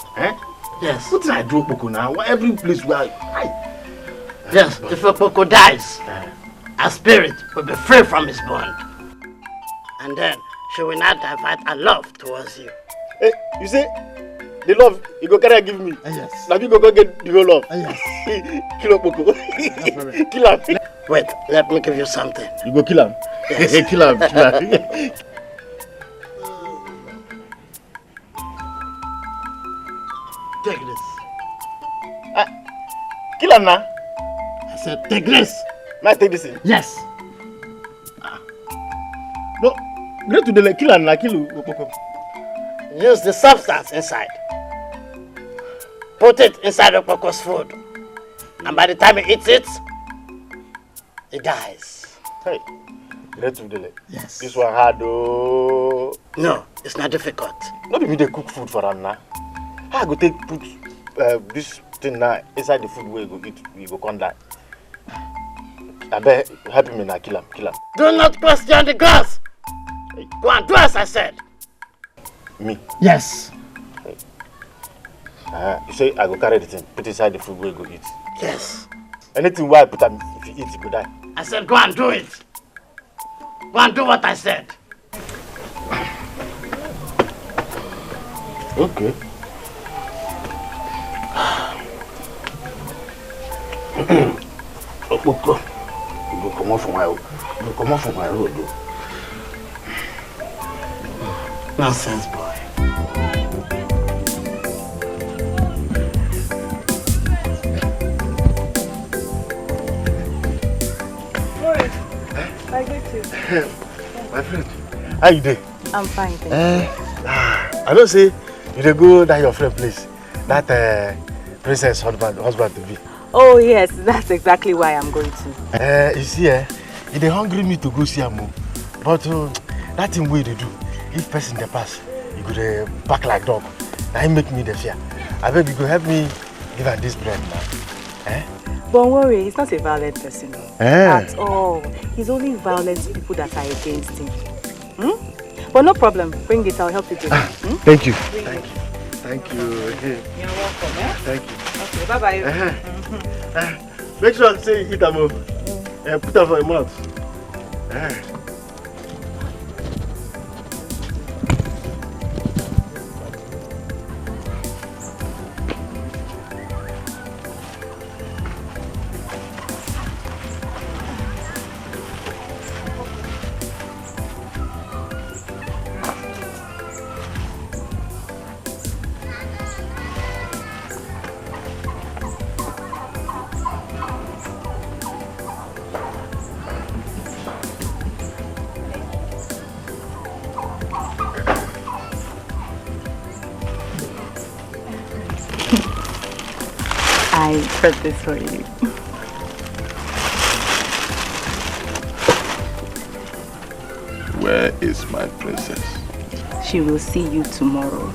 Yes. What did I do Okpoko now? Every place where Yes, if Okpoko dies, her spirit will be free from his bond. And then she will not divert her love towards you. Hey, you see, the love you go carry give me. Yes. Now you go get the whole love. Yes. Kill up, Boko. Kill him. Wait, let me give you something. You go kill him. Yes. Kill him. Take this. Kill him now. I said take this. May I take this? Yes. No, great to the kill him now. Kill him. Use the substance inside. Put it inside the Poco's food. And by the time he eats it, he dies. Hey, great to the Yes. This one hard though. No, it's not difficult. Not be they cook food for him now. How I go take put this thing now inside the food where you go eat, you go come die. I bet help me now, kill him. Do not question the gods. Hey. Go and do as I said. Me? Yes. Hey. You say I go carry the thing, put inside the food where you go eat. Yes. Anything where I put them, if you eat, you go die. I said go and do it. Go and do what I said. Okay. Okpoko, you go come off from my road. Nonsense, boy. I get you. My friend, how you doing? I'm fine, thank I don't say you dey go that your friend place. That princess husband to be. Oh yes, that's exactly why I'm going to. You see, he dey hungry me to go see him. But that thing wey they do, if person dey pass, you go dey back like dog. That make me the fear. I beg you go help me give her this bread now. Don't worry, he's not a violent person at all. He's only violent to people that are against him. But no problem, bring it, I'll help you do it. Thank you. Thank you. You're welcome, eh? Thank you. Okay, bye-bye. Make sure say you eat them and put them for your mouth. I prepped this for you. Where is my princess? She will see you tomorrow.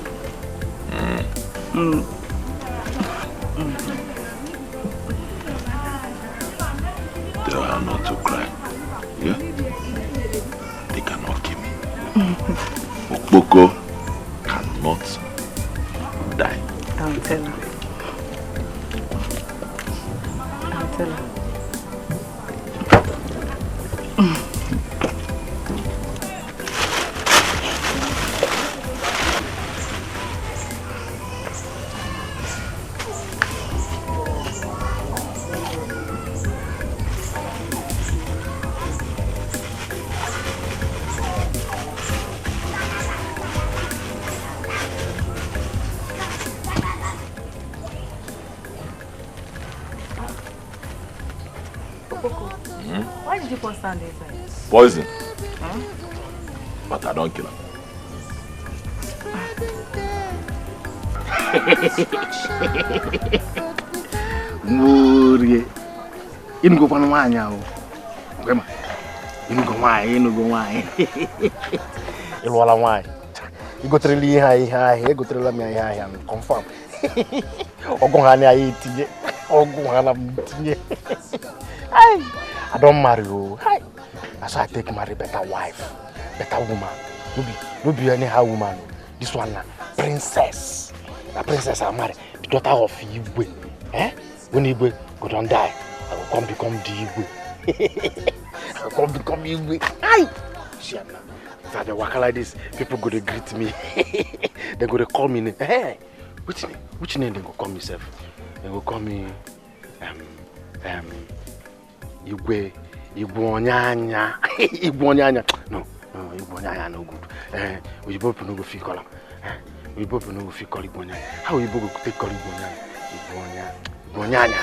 Tell her not to cry. Yeah? They cannot kill me. Okpoko cannot die. I'll tell her. I'll tell her. Why did you put sand inside? Poison. But I don't kill her. Murie. Inugo kwa nwanya o. Gwema. Inugo nwanya. Ilwala nwanya. Igotreli ihe igotrela mi ihe confirm. Ogun ha ni ayi tinye. Ogun ha na tinye. I don't marry you. That's why I take marry better wife, better woman. No be anyhow woman. This one na princess. The princess I marry, the daughter of Igwe. When Igwe go don die, I will come become the Igwe. become Igwe. Aye! Shiana. If I walk like this, people go to greet me. They go to call me. Hey, which name they go call me, self? They go call me Igwe Onyanya. Igwe Onyanya. No, Igwe Onyanya no good. We both no go fit call. We both no go fit call Igwe Onyanya. How we both go take call Igwe Onyanya? Igwe Onyanya.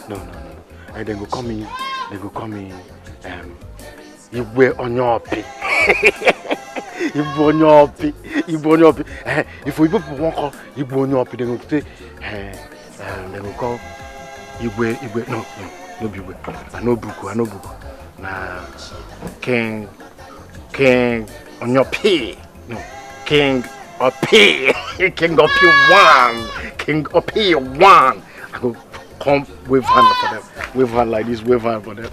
No. And they go call me Igwe Onyopi. Igwe Onyopi. If we both won't call Igwe Onyopi, they go say they go call Igwe. No Igwe. I know Buku. Na King Onyopi. No, King Opi. King Opi 1. King Opi 1. I go come wave hand for them. Wave hand like this, wave hand for them.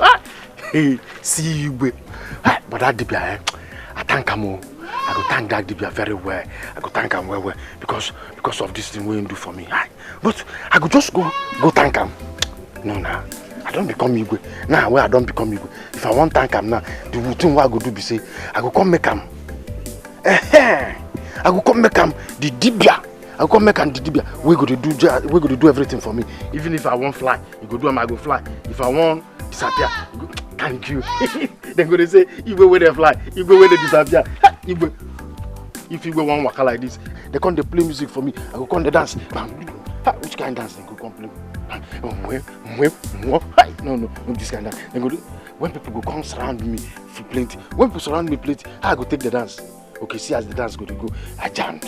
See you, but that Dibia, I thank him. I go thank that Dibia very well. I go thank him well because of this thing we do for me. But I go just go thank him. No, I don't become Igwe. Now where I don't become Igwe. If I want thank him now, the thing what I go do be say, I go come make him. I go come make him the Dibia. I come make and Dibia. We go to do everything for me. Even if I want fly, you go do them. I go fly. If I want disappear, you go, thank you. Then go to say, you go where they fly, you go where they disappear. If you go one waka like this, they come they play music for me. I go come they dance. Which kind of dance they go come play? No, this kind of dance. They go do, when people go come surround me for plenty. When people surround me plenty, I go take the dance. Okay, see as the dance go to go. Ajan.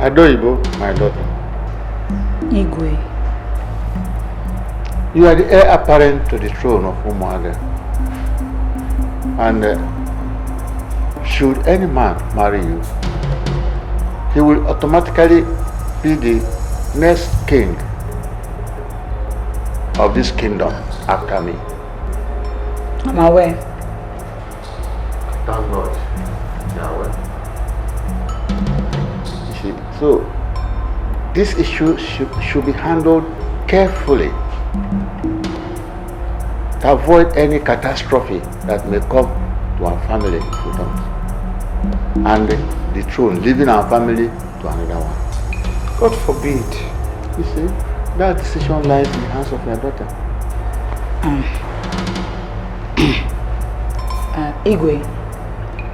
Adoibo, my daughter. Igwe. You are the heir apparent to the throne of Umuaga. And should any man marry you, he will automatically be the next king of this kingdom after me. I'm aware. Thank God. Yahweh. So, this issue should be handled carefully to avoid any catastrophe that may come to our family if we don't. And the throne, leaving our family to another one. God forbid. You see, that decision lies in the hands of your daughter. Igwe,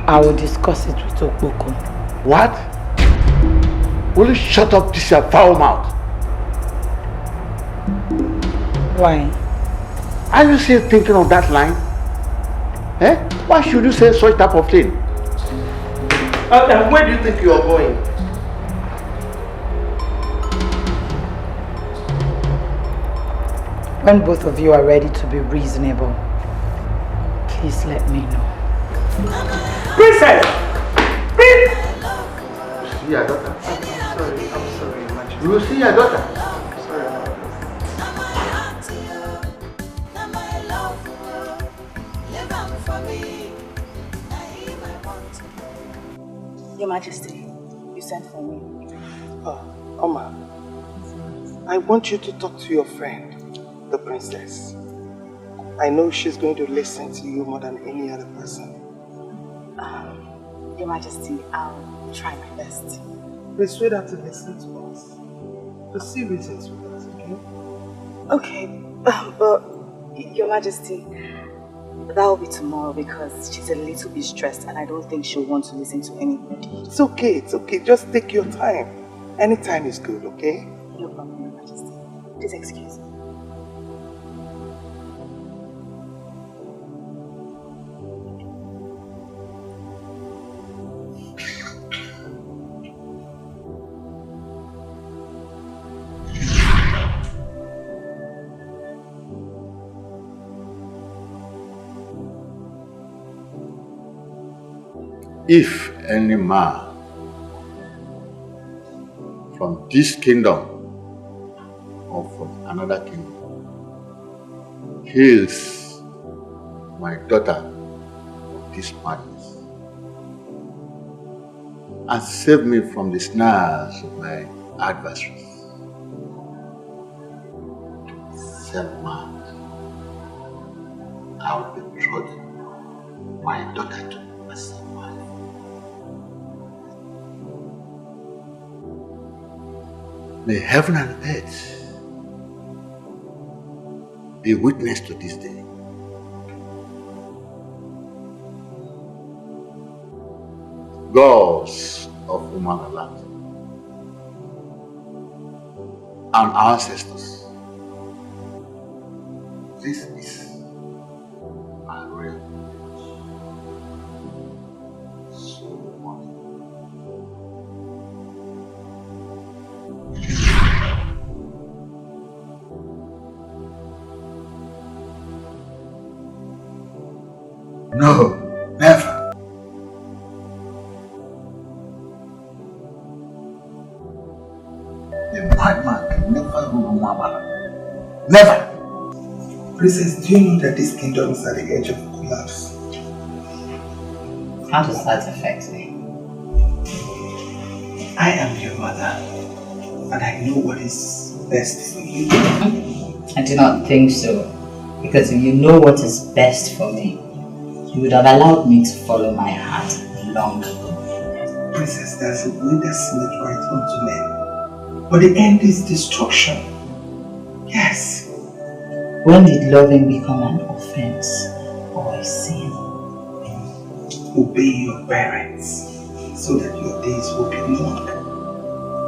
I will discuss it with Okpoko. What? Will you shut up this your foul mouth? Why? Are you still thinking of that line? Why should you say such type of thing? And where do you think you are going? When both of you are ready to be reasonable, please let me know. Princess! See your daughter. I'm sorry, Majesty. You will see your daughter. Sorry about this. Your Majesty, you sent for me. Oma, I want you to talk to your friend, the princess. I know she's going to listen to you more than any other person. Your Majesty, I'll try my best. Persuade her to listen to us. To see reasons with us, okay? Okay, but Your Majesty, that will be tomorrow because she's a little bit stressed and I don't think she'll want to listen to anybody. It's okay. Just take your time. Any time is good, okay? No problem, Your Majesty. Please excuse me. If any man from this kingdom or from another kingdom kills my daughter of this madness and save me from the snares of my adversaries, same man, I will betroth my daughter to my son. May heaven and earth be witness to this day. Gods of human land and ancestors, this is my real No, never. A madman can never rule Mabala. Never! Princess, do you know that this kingdom is at the edge of collapse? How does that affect me? I am your mother, and I know what is best for you. I do not think so, because if you know what is best for me, you would have allowed me to follow my heart long ago. Princess, there's a way that seemeth right unto men, but the end is destruction. Yes. When did loving become an offense or a sin? Obey your parents so that your days will be long.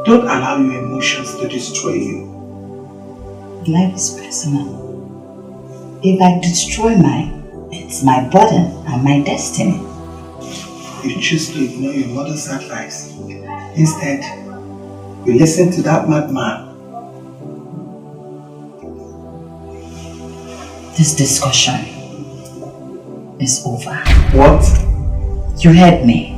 Don't allow your emotions to destroy you. Life is personal. If I destroy mine, it's my burden and my destiny. You choose to ignore your mother's advice. Instead, you listen to that madman. This discussion is over. What? You heard me.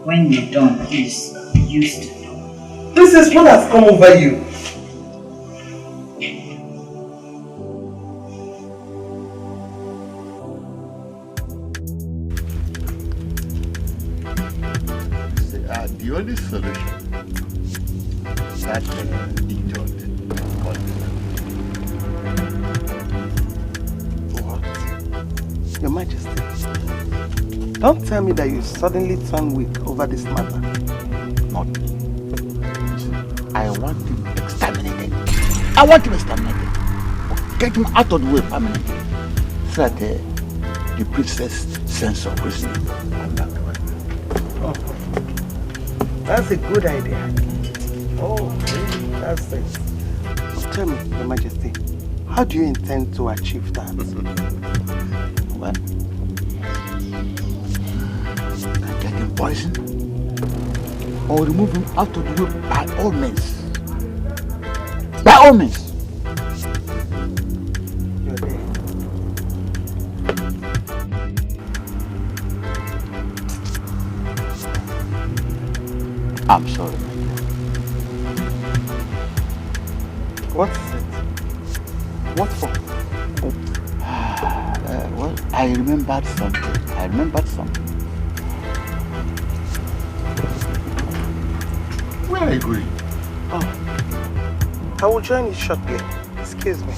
When you're done, please, you used to know. This is what has come over you. The only solution that Idiot got. What? Your Majesty, don't tell me that you suddenly turn weak over this matter. Not me. I want him exterminated. I want him exterminated. Get him out of the way permanently. So that the princess' sense of reasoning come back to her. Oh. That's a good idea. Oh, really? That's it. Tell me, Your Majesty, how do you intend to achieve that? Well, I get him poisoned or remove him out of the way by all means. By all means. You're dead. I'm sorry. What is it? What for? Well, I remembered something. Where are you going? Oh, I will join you shortly. Excuse me.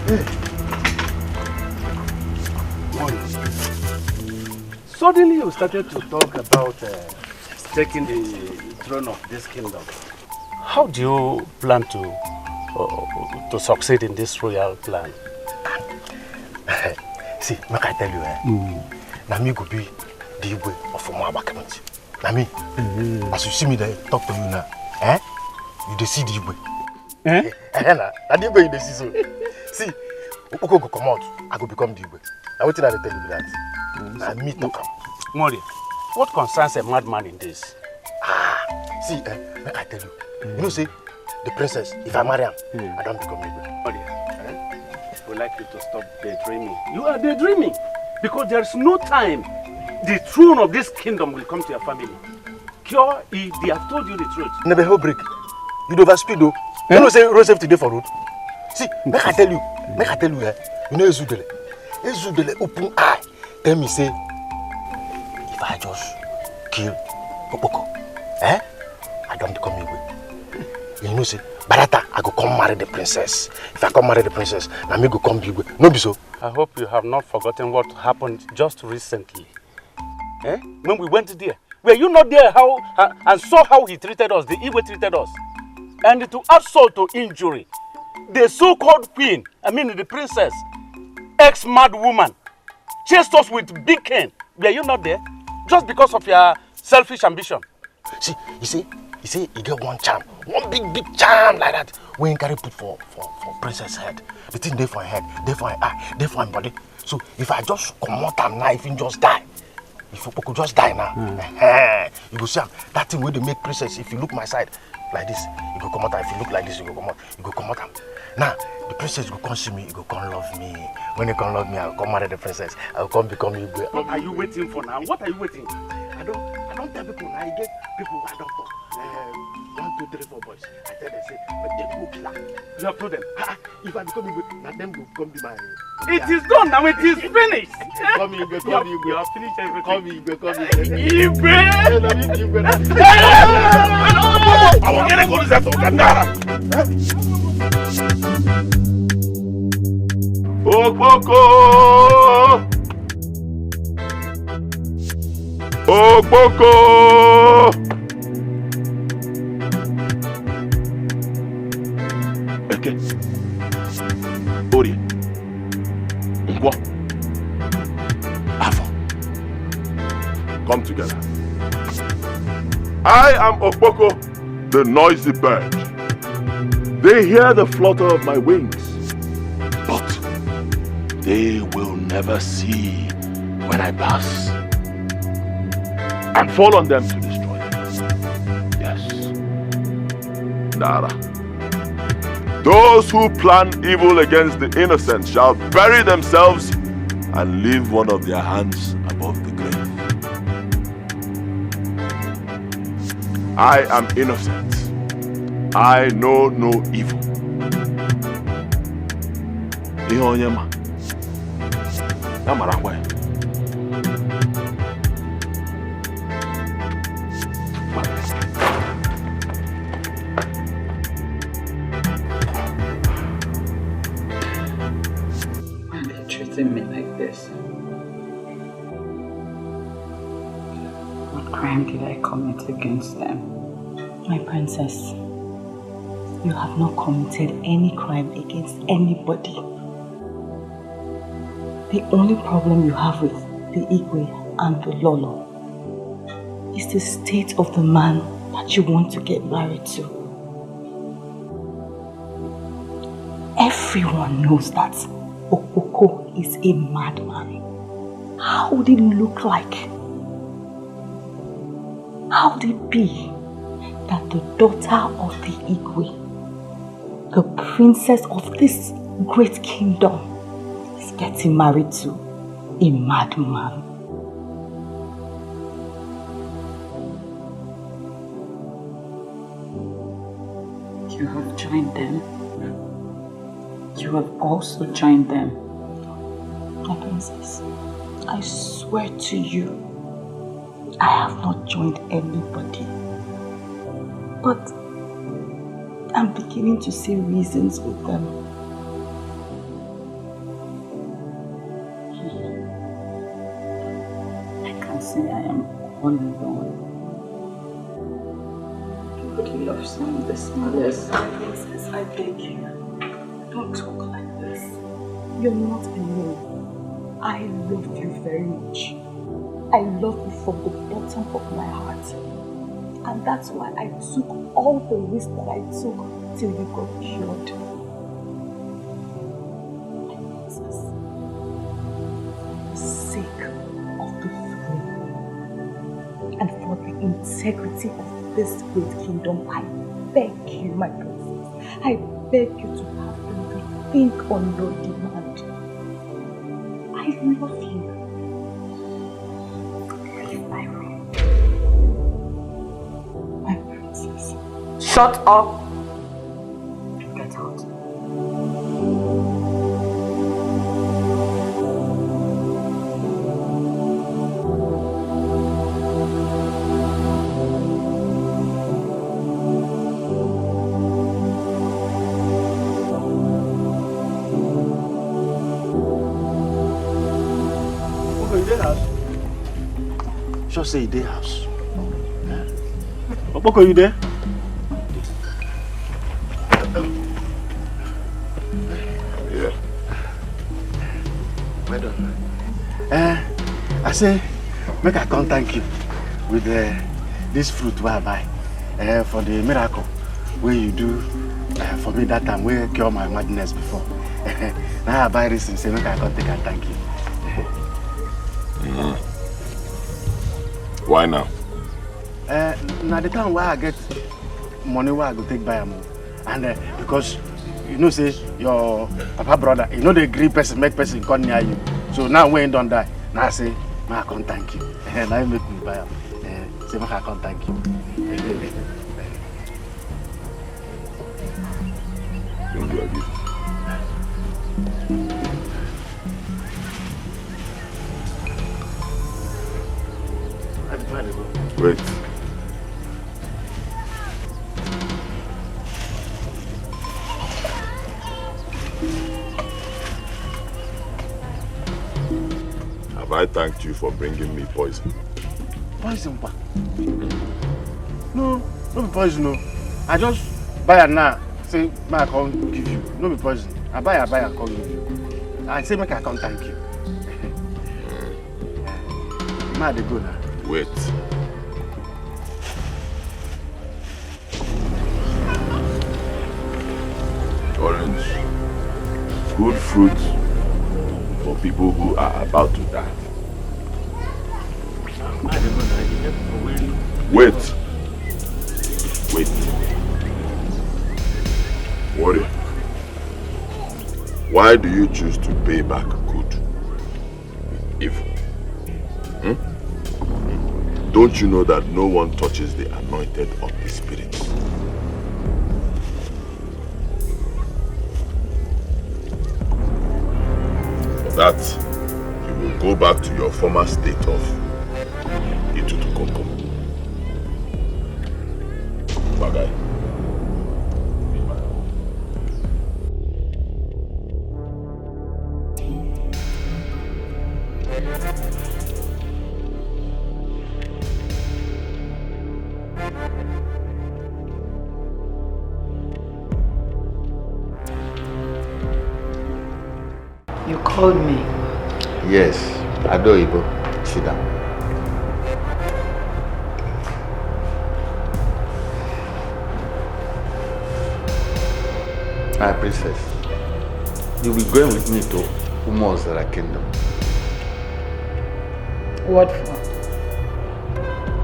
Hey. Suddenly you started to talk about taking the throne of this kingdom, how do you plan to succeed in this royal plan? See, make I tell you, now me go be the Igwe of Umaba Community. Now me, as you see me there, talk to you now, you dey see the Igwe. Now the Igwe you dey see so. See, Oko go come out, I go become the Igwe. Now what did I tell you with that? Now me talk am. Mori, what concerns a madman in this? See, make I tell you. You know, say the princess, if I marry her, I don't become Igwe. Mori, I would like you to stop daydreaming. You are daydreaming because there is no time the throne of this kingdom will come to your family. Cure, they have told you the truth. Never hold break. You don't overspeed though. You know, say road safety day for road. See, make I tell you, you know, Ezudele open eye. Tell me, say, if I just kill Opoko, I don't become Igwe. You know, say, Barata, I go come marry the princess. If I come marry the princess, I may go come Igwe. No be so. I hope you have not forgotten what happened just recently. When we went there, were you not there and saw how he treated us, the Igwe treated us? And to assault to injury, the so-called queen, the princess, ex-mad woman, chased us with big cane. Were you not there? Just because of your selfish ambition. See, you see, you get one charm, one big charm like that. We ain't carry put for princess head. The thing there for her head, there for her eye, there for her body. So if I just come out and knife and just die, if you could just die now, you go see that thing where they make princess. If you look my side like this, you go come out. If you look like this, you go come out. Now the princess go come see me, you go come love me. When you come love me, I'll come marry the princess. I'll come become Igwe. What are you waiting for now? What are you waiting? I don't tell people. I get people who I don't talk. 1, 2, 3, 4 boys. I tell them, say, but they go killer. You have told them. If I become Igwe, now them will come be my. It is done now. It is finished. Come Igwe, come Igwe. You have finished everything. Come Igwe. Igwe. I want to go to that Okandara. Okpoko! Okpoko! Eke. Orie. Ngwo. Afo. Come together. I am Okpoko, the noisy bird. They hear the flutter of my wings, but they will never see when I pass and fall on them to destroy them. Yes. Nara. Those who plan evil against the innocent shall bury themselves and leave one of their hands above the grave. I am innocent. I know no evil. Ihe onye ma. Ya mara kwa ya. Why are they treating me like this? What crime did I commit against them? My princess, you have not committed any crime against anybody. The only problem you have with the Igwe and the Lolo is the state of the man that you want to get married to. Everyone knows that Okpoko is a madman. How would it look like? How would it be that the daughter of the Igwe, the princess of this great kingdom, is getting married to a madman? You have joined them. You have also joined them. My princess, I swear to you, I have not joined anybody. But I'm beginning to see reasons with them. I can see I am all alone. Nobody loves me this much. Yes. Princess, I beg you. Don't talk like this. You're not alone. I love you very much. I love you from the bottom of my heart. And that's why I took all the risks that I took till you got cured. Princess, for the sake of the throne and for the integrity of this great kingdom, I beg you, my princess, I beg you to have them think on your demand. I love you. Shut up. Get out. Boko, you dey house? Sure say you dey house. Boko, you there? Yeah. Well done. I say, make I come thank you with this fruit where I buy for the miracle where you do for me that time where cure my madness before. Now I buy this and say, make I come take and thank you. Why now? Now the time where I get money where I go take buy them. And because you know say your papa brother, you know the agree person make person come near you. So now when you don't die, now I say, I can't thank you. Now you make me buy them. Say I can't thank you. Don't do again. Wait. Have I thanked you for bringing me poison? Poison, pa? No, no be poison, no. I just buy it now. Say, I can't give you. No be poison. I buy, I can't give you. I say, make I can't thank you. Now they go now. Wait. Orange. Good fruit for people who are about to die. Wait. Wait. Worry. Why do you choose to pay back good with evil? Don't you know that no one touches the anointed of the Spirit? For that, you will go back to your former state of Itutukoko. Bagai. You called me. Yes, Ido, sit down. My princess, you'll be going with me to Umozara Kingdom. What for?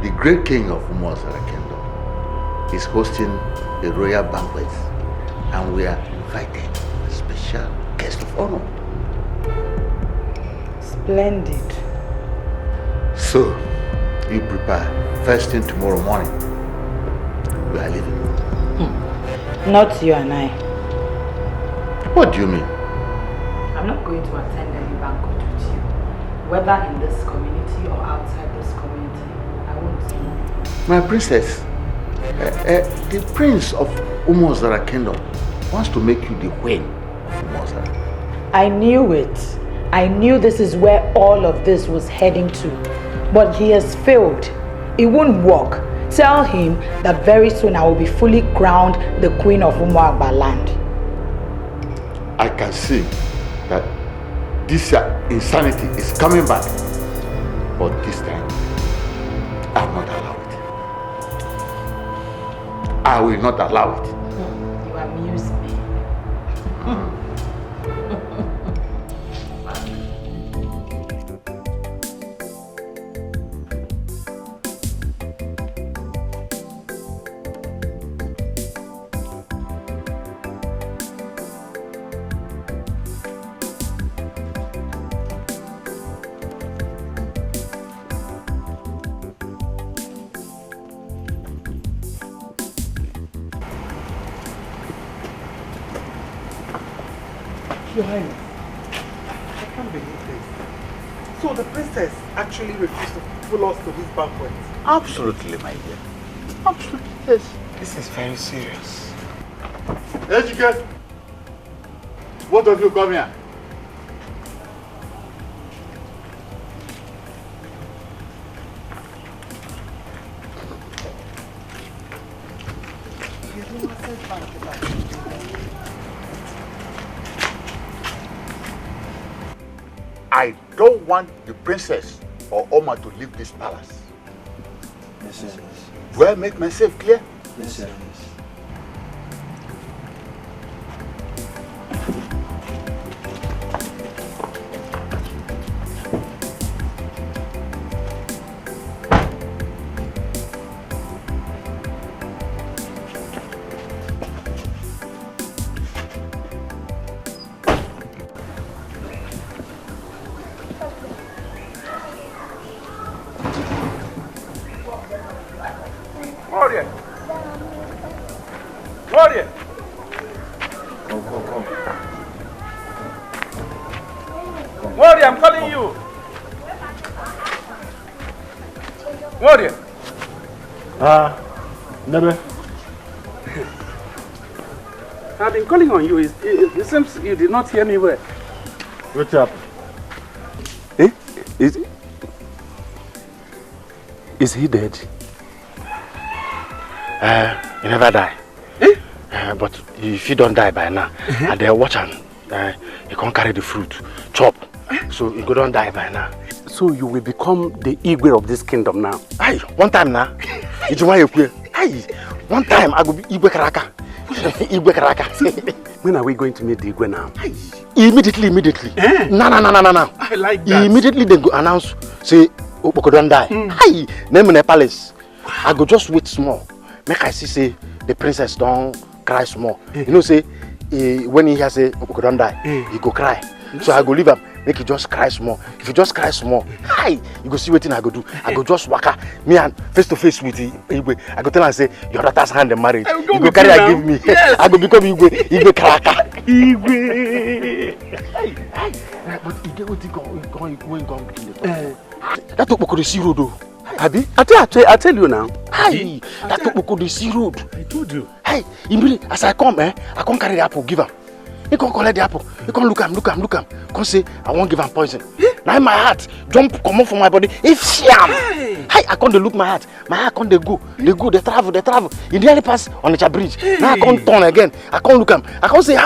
The great king of Umozara Kingdom is hosting a royal banquet, and we are invited as special guest of honor. Splendid. So, you prepare first thing tomorrow morning. We are leaving. Not you and I. What do you mean? I'm not going to attend any banquet with you. Whether in this community or outside this community, I won't. My princess, the prince of Umozara Kingdom wants to make you the queen of Umozara. I knew it. I knew this is where all of this was heading to. But he has failed. It won't work. tell him that very soon I will be fully crowned the Queen of Umuagba land. I can see that this insanity is coming back, but this time I will not allow it. I will not allow it. You amuse me. Your Highness, I can't believe this. So the princess actually refused to follow us to this banquet? Absolutely, my dear. Absolutely, yes. This is very serious. Edochie, both of you come here. I don't want the princess or Oma to leave this palace. Yes, sir. Do I make myself clear? Yes, sir. I'm calling you. Warrior. Never. I've been calling on you. It seems you did not hear me well. What's up? Eh? Is he dead? He never die. Eh? But if he don't die by now, and they watch him, he can't carry the fruit, chop. So he don't die by now. So you will become the Igwe of this kingdom now? Aye, one time now. Aye, one time I go be Igwe Karaka. Igwe Karaka. When are we going to meet the Igwe now? Aye. Immediately. Eh? No. I like that. Immediately they go announce, say, Opoko don't die. Aye, name in the palace. I go just wait small. Make I see, say, the princess don't cry small. You know, say, when he hears say, Opoko don't die, he go cry. So I go leave him, make he just cry small. If he just cry small, hi, you go see what I go do. I go just waka, me and face to face with Igwe. I go tell her say, your daughter's hand in marriage. You go carry her give me. Yes. I go become Igwe Karaka. Igwe. But you get what he going between the that Opoko the sea road though. Abi? I tell you now. Hi, that Opoko the sea road. I told you. Hey, immediately as I come, I can't carry the apple, give him. He can't collect the apple. He can't look him. Can't say, I won't give him poison. Now my heart jump, come off from my body. If sham. Hey, I can't look my heart. My heart can't they travel. He nearly pass on the bridge. Now I can't turn again. I can't look him. I can't say,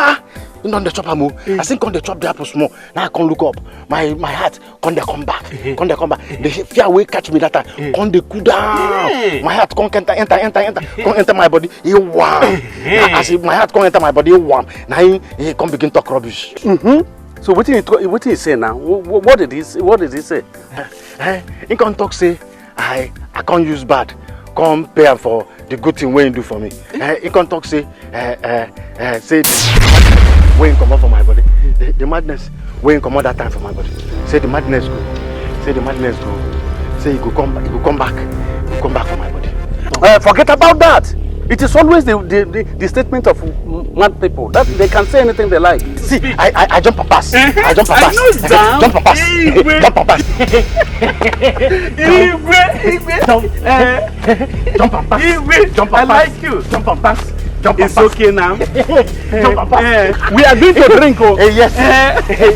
you know the chop am. I think can't they chop the apple small. Now I can't look up. My heart can't they come back. The fear will catch me that time. Can't they cool down. My heart can't enter my body. He warm. As if my heart can't enter my body, he warm. Now he can't begin to talk rubbish. So what did he say now? What did he say? He can't talk say I can't use bad. Come pay him for the good thing when you do for me. He can't talk say say when come out from my body. The madness when come out that time from my body. Say the madness go. Say you go come back from my body. Forget about that. It is always the statement of mad people that they can say anything they like. See, I jump a pass. I know that. Jump a pass. I like you. Jump a pass. It's okay now. Jump a pass. We are going to drink. Oh. Yes.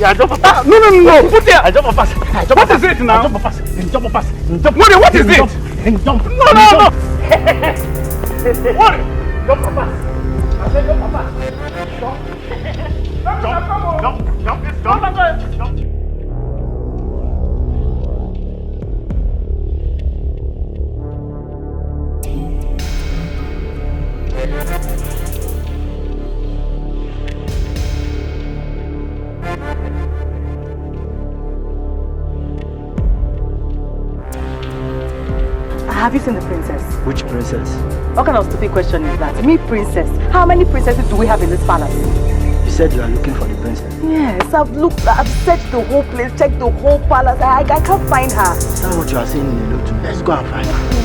I jump a pass. No. Put there. I jump a pass. What is it now? Jump a pass. What is it? Jump. No. What? Your papa. I said your papa. Jump. Have you seen the princess? Which princess? What kind of stupid question is that? Me, princess. How many princesses do we have in this palace? You said you are looking for the princess. Yes, I've searched the whole place, checked the whole palace. I can't find her. Is that what you are saying in the note? Let's go and find her.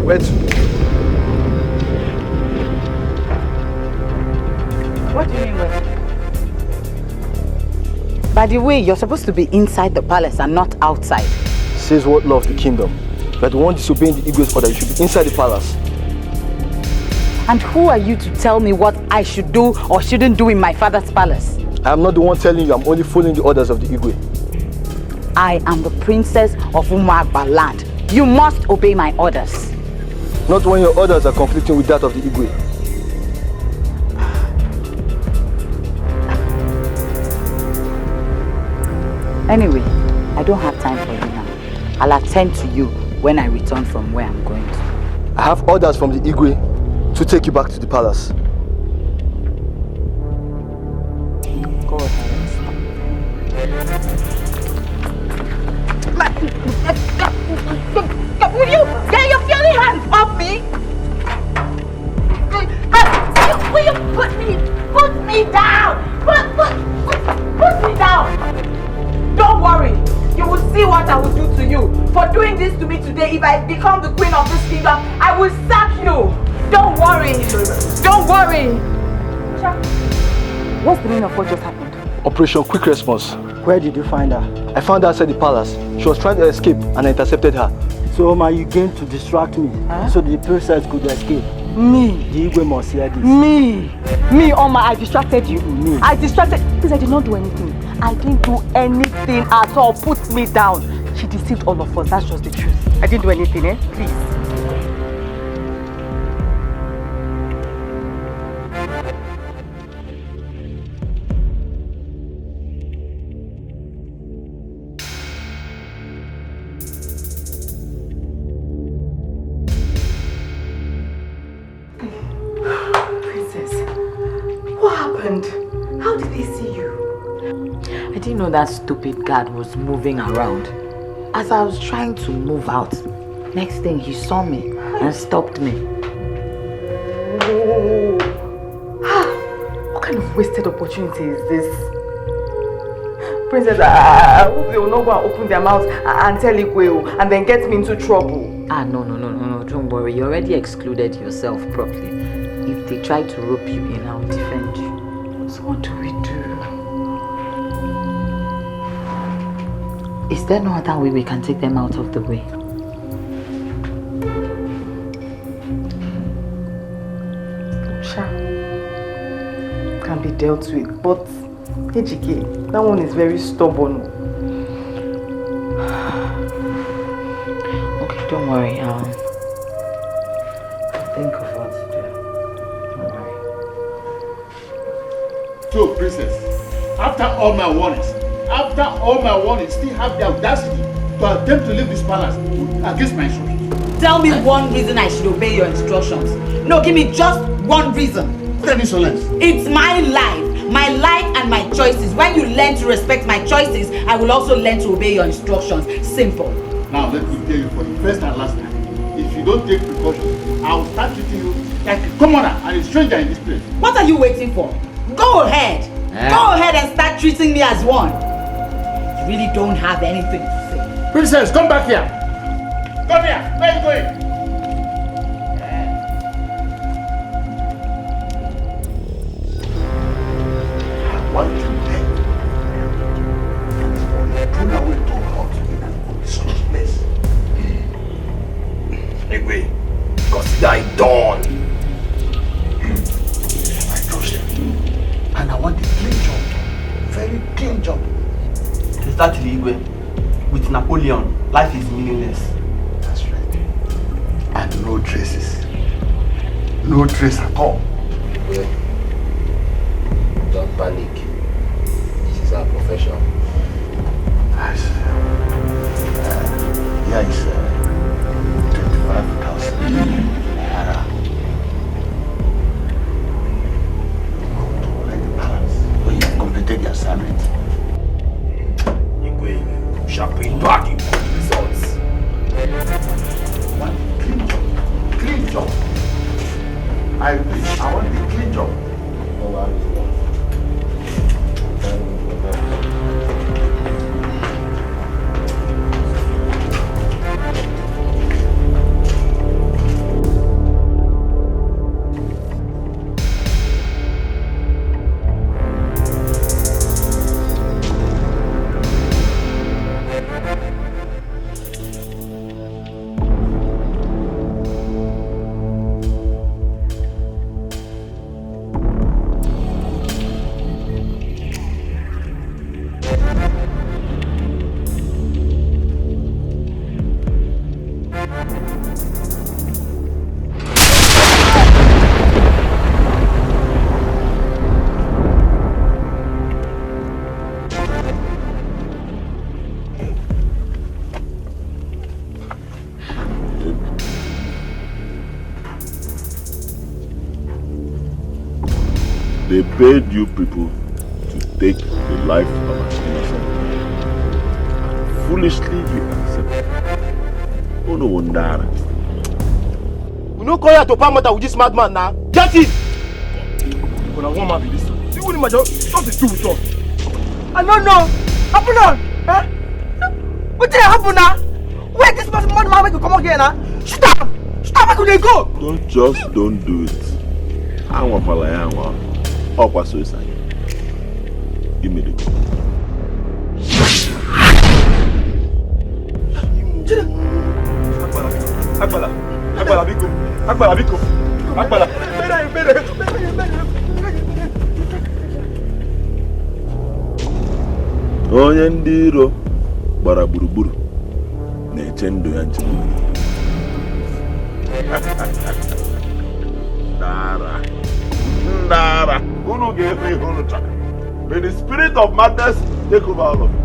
Where to? What do you mean where? By the way, you're supposed to be inside the palace and not outside. Says what law of the kingdom? That the one disobeying the Igwe's order, you should be inside the palace. And who are you to tell me what I should do or shouldn't do in my father's palace? I am not the one telling you, I'm only following the orders of the Igwe. I am the princess of Umagba land. You must obey my orders. Not when your orders are conflicting with that of the Igwe. Anyway, I don't have time for you now. I'll attend to you when I return from where I'm going to. I have orders from the Igwe to take you back to the palace. Go ahead. Will you get your filthy hands off me? Will you put me down? Put me down. Don't worry. You will see what I will do to you. For doing this to me today, if I become the queen of this kingdom, I will sack you. Don't worry. Don't worry. What's the meaning of what just happened? Operation Quick Response. Where did you find her? I found her outside the palace. She was trying to escape and I intercepted her. So, Oma, you came to distract me so the princess could escape. Me? The Igwe must hear this. Me, Oma, I distracted you. Me. I distracted. Please, I did not do anything. I didn't do anything at all. Put me down. She deceived all of us. That's just the truth. I didn't do anything, eh? Please. How did they see you? I didn't know that stupid guard was moving around. As I was trying to move out, next thing he saw me and stopped me. What kind of wasted opportunity is this? Princess, I hope they will not go and open their mouths and tell Igwe and then get me into trouble. No, don't worry. You already excluded yourself properly. If they try to rope you in, I'll defend you. So what do we do? Is there no other way we can take them out of the way? Sure. Can be dealt with, but Edochie, that one is very stubborn. Okay, don't worry. I'll think of what to do. Don't worry. So, princess, after all my warnings, still have the audacity to attempt to leave this palace against my instructions. Tell me one reason I should obey your instructions. No, give me just one reason. What insolence? It's my life and my choices. When you learn to respect my choices, I will also learn to obey your instructions. Simple. Now, let me tell you for the first and last time, if you don't take precautions, I will start treating you like a commoner and a stranger in this place. What are you waiting for? Go ahead. Go ahead and start treating me as one. You really don't have anything to say. Princess, come back here. Come here. Where are you going? One thing then, put away to out in an obscure place. Anyway, consider it done. I trust him. And I want a clean job. Very clean job. To start Igwe, with Napoleon, life is meaningless. That's right. And no traces. No trace at all. Igwe, don't panic. This is our profession. Here is 25,000 naira. To collect the balance when you have completed your assignment. Igwe, we shall pay back in good results. One clean job. Clean job. I want a clean job. They paid you people to take the life of an innocent man. Foolishly, you accept. Oh no wonder. We no call here to palm matter with this madman now. Get it! When I want man be this. See what my job? Something to do with us. I don't know. Happen on. What did happen now? Where this man make you come out here now? Shoot up! Where could they go? Don't do it. I want to up was suicide. Give me the gun. Akbala. Onye ndị iro gbara gburugburu na-eche ndụ ya nche. Ndara, unu ga-efe ihe unu chọrọ. May the spirit of madness take over all of you.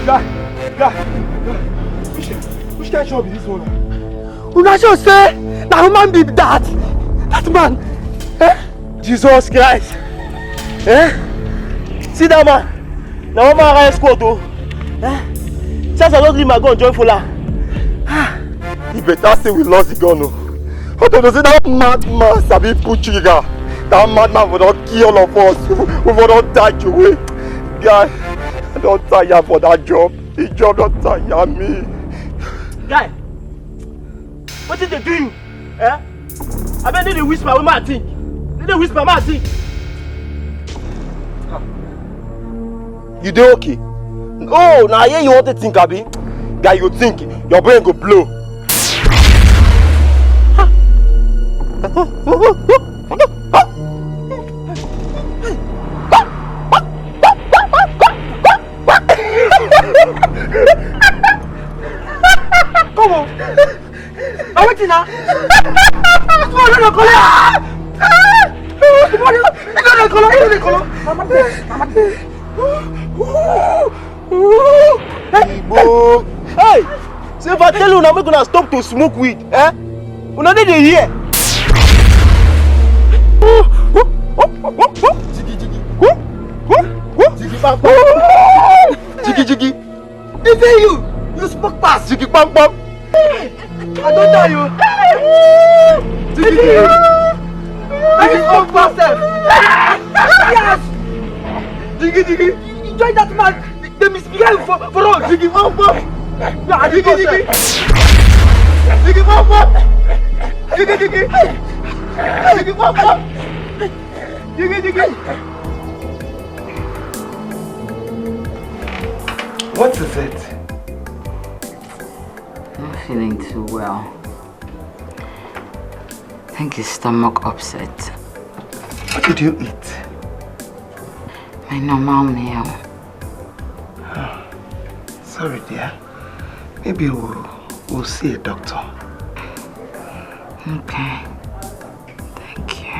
Guy, which kind of job is this one? Una sure say na human be that man. Jesus Christ. See that man. Now one man I squad though. Since I don't leave my gun join Fola. He better say we lost the gun. How to say that madman sabi put trigger. That madman will not kill all of us. We will not die away. Guy, I don't tire for that job. The job don't tire me. Guy, what did they do you? I bet they whisper with my thing. They whisper my thing. You dey okay? Oh, now here you want to think, Abi? Guy, you think your brain go blow. Come on. I'm waiting now. Hey! So if I tell you now, we're gonna stop to smoke weed, Una dey hear? bang bang. Jiggy. Is it you? You spoke past. Jiggy bang bang. I don't tell you. Jiggy. I spoke past. Yes. Jiggy. You join that man. They misbehave for us. Jiggy bang bang. Jiggy. Jiggy bang bang. Jiggy. Jiggy bang bang. Jiggy. What is it? I'm not feeling too well. I think his stomach upset. What did you eat? My normal meal. Oh, sorry, dear. Maybe we'll see a doctor. Okay. Thank you.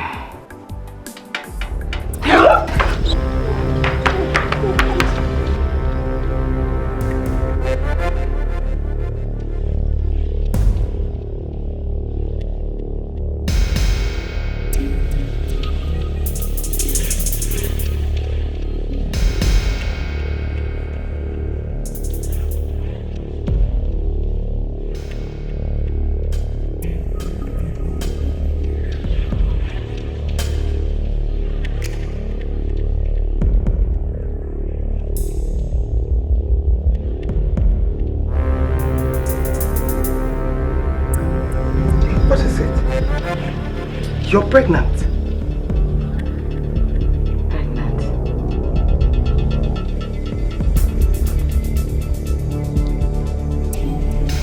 You're pregnant.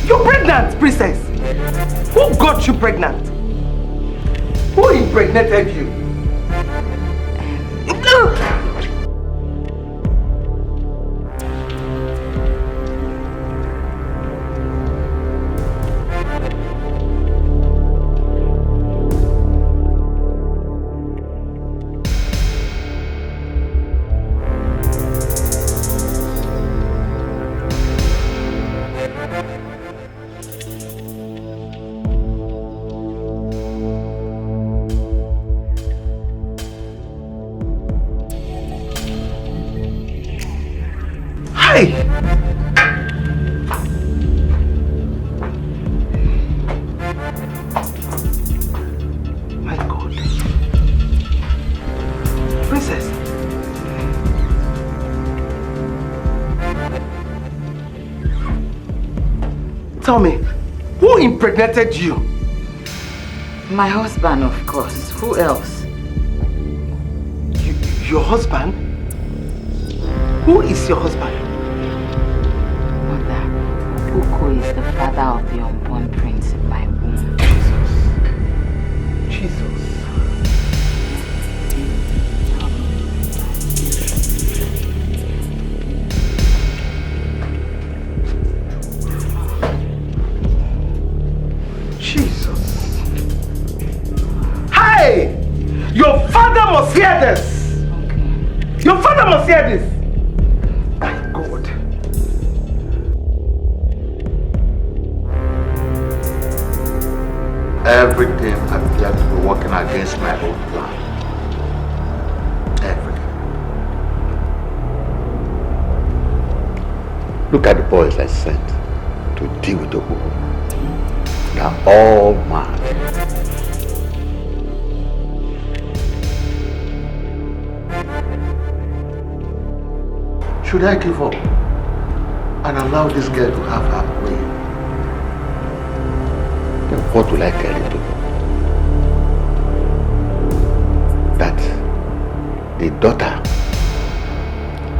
You're pregnant, princess. Who got you pregnant? Who impregnated you? My God. Princess. Tell me, who impregnated you? My husband, of course. Who else? Your husband? Who is your husband? Mother, Uko is the father of the unborn prince in my womb. Jesus. Jesus. Hey! Your father must hear this! Okay. Your father must hear this! My God. Everything appeared to be working against my own plan. Everything. Look at the boys I sent to deal with Okoko. They are all mad. Should I give up and allow this girl to have her way? Then what will I tell you to? That the daughter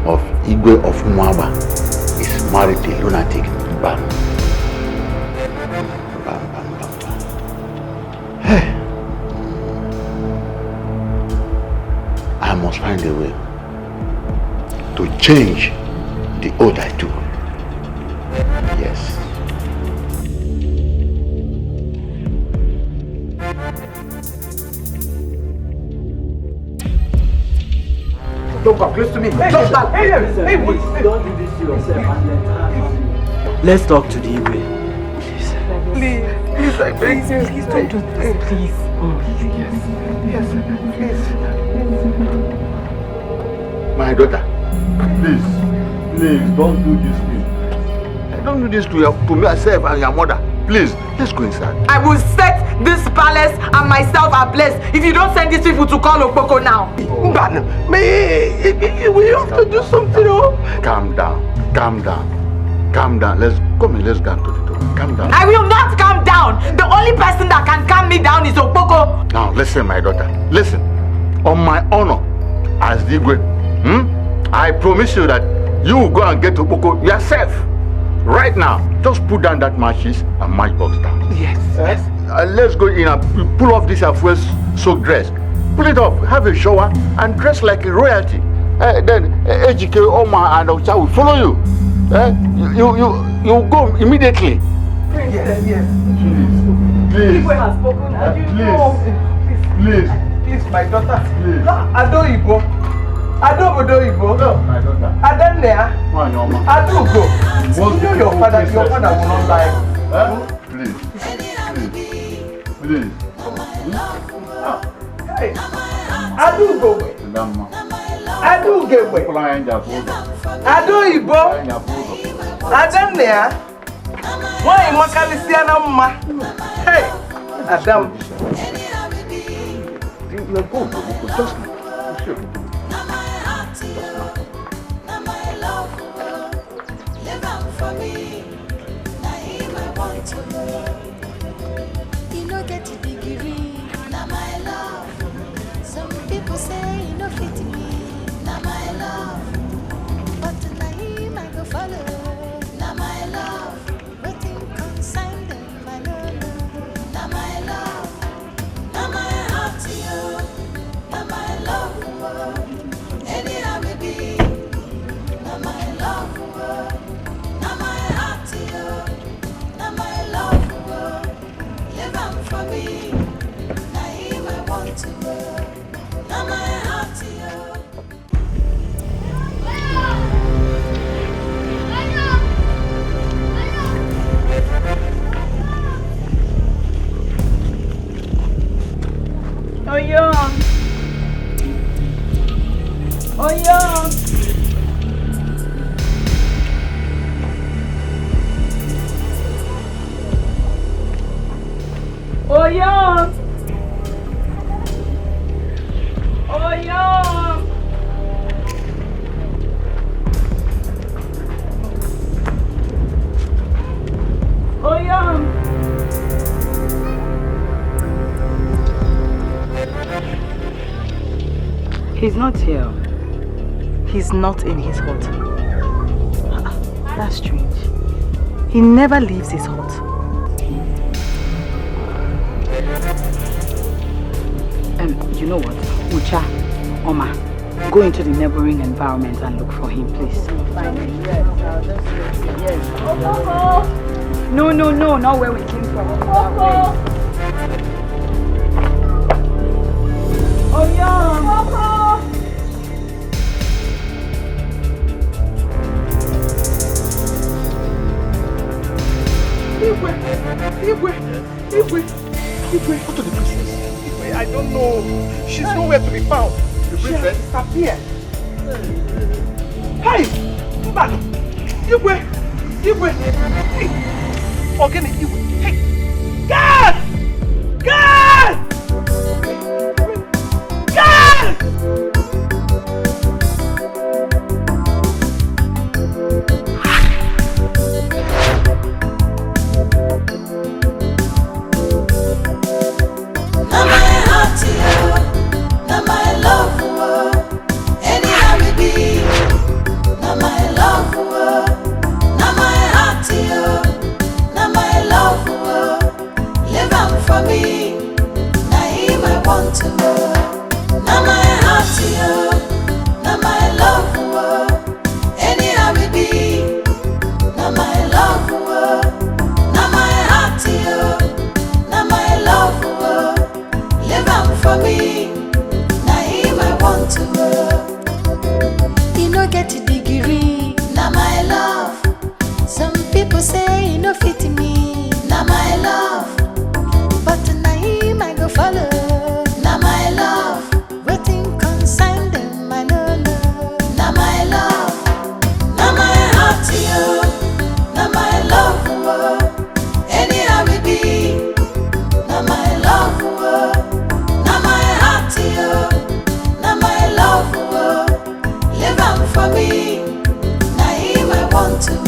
of Igwe of Mwaba is married to a lunatic. Bam. Hey. I must find a way to change the oath I took. Yes. Don't come close to me. Hey, Don't stand. Hey, wait. Don't do this to yourself. Let's talk to the Igwe. Please, I beg you. Please don't do this, please. Yes, please. My daughter, Please, don't do this to me. Don't do this to myself and your mother. Please, let's go inside. I will set this palace and myself ablaze if you don't send these people to call Okpoko now. But we have to do something. Calm down. Let's go to the door. Calm down. I will not calm down. The only person that can calm me down is Okpoko. Now listen, my daughter. Listen. On my honor as Igwe, I promise you that you will go and get Okpoko yourself. Right now, just put down that matches and matchbox down. Yes. Let's go in and pull off this first soaked dress. Pull it off, have a shower, and dress like a royalty. Then Ejike, Oma, and Ocha will follow you. You go immediately. Yes. Please. Igwe has spoken. And you know. Please, my daughter. Please. Adoibo. Adobodoibo. No, my daughter. Adanea. Adugo. You know your father will not lie. Please. Hey. Adugo. Adugo. Adoibo. Adanea. Why Makalisiana Ma? Hey. Adam. You know get a degree, now my love. Some people say you know fit me, now my love. But tonight I go follow, now my love. Waiting consign them, my love, now my love. Now my heart to you, now my love. Anyhow we be, now my love. Now my heart to you, now my love. For me, now him I want to go. Now my heart to you. He's not here. He's not in his hut. That's strange. He never leaves his hut. You know what? Ucha, Oma, go into the neighboring environment and look for him, please. Yes. No, not where we came from. Oh, yeah. Igwe, go to the princess. Igwe, I don't know. She's nowhere to be found. The princess disappeared. Hey! Mbano! Igwe! Hey! Organic Igwe! Hey! God! to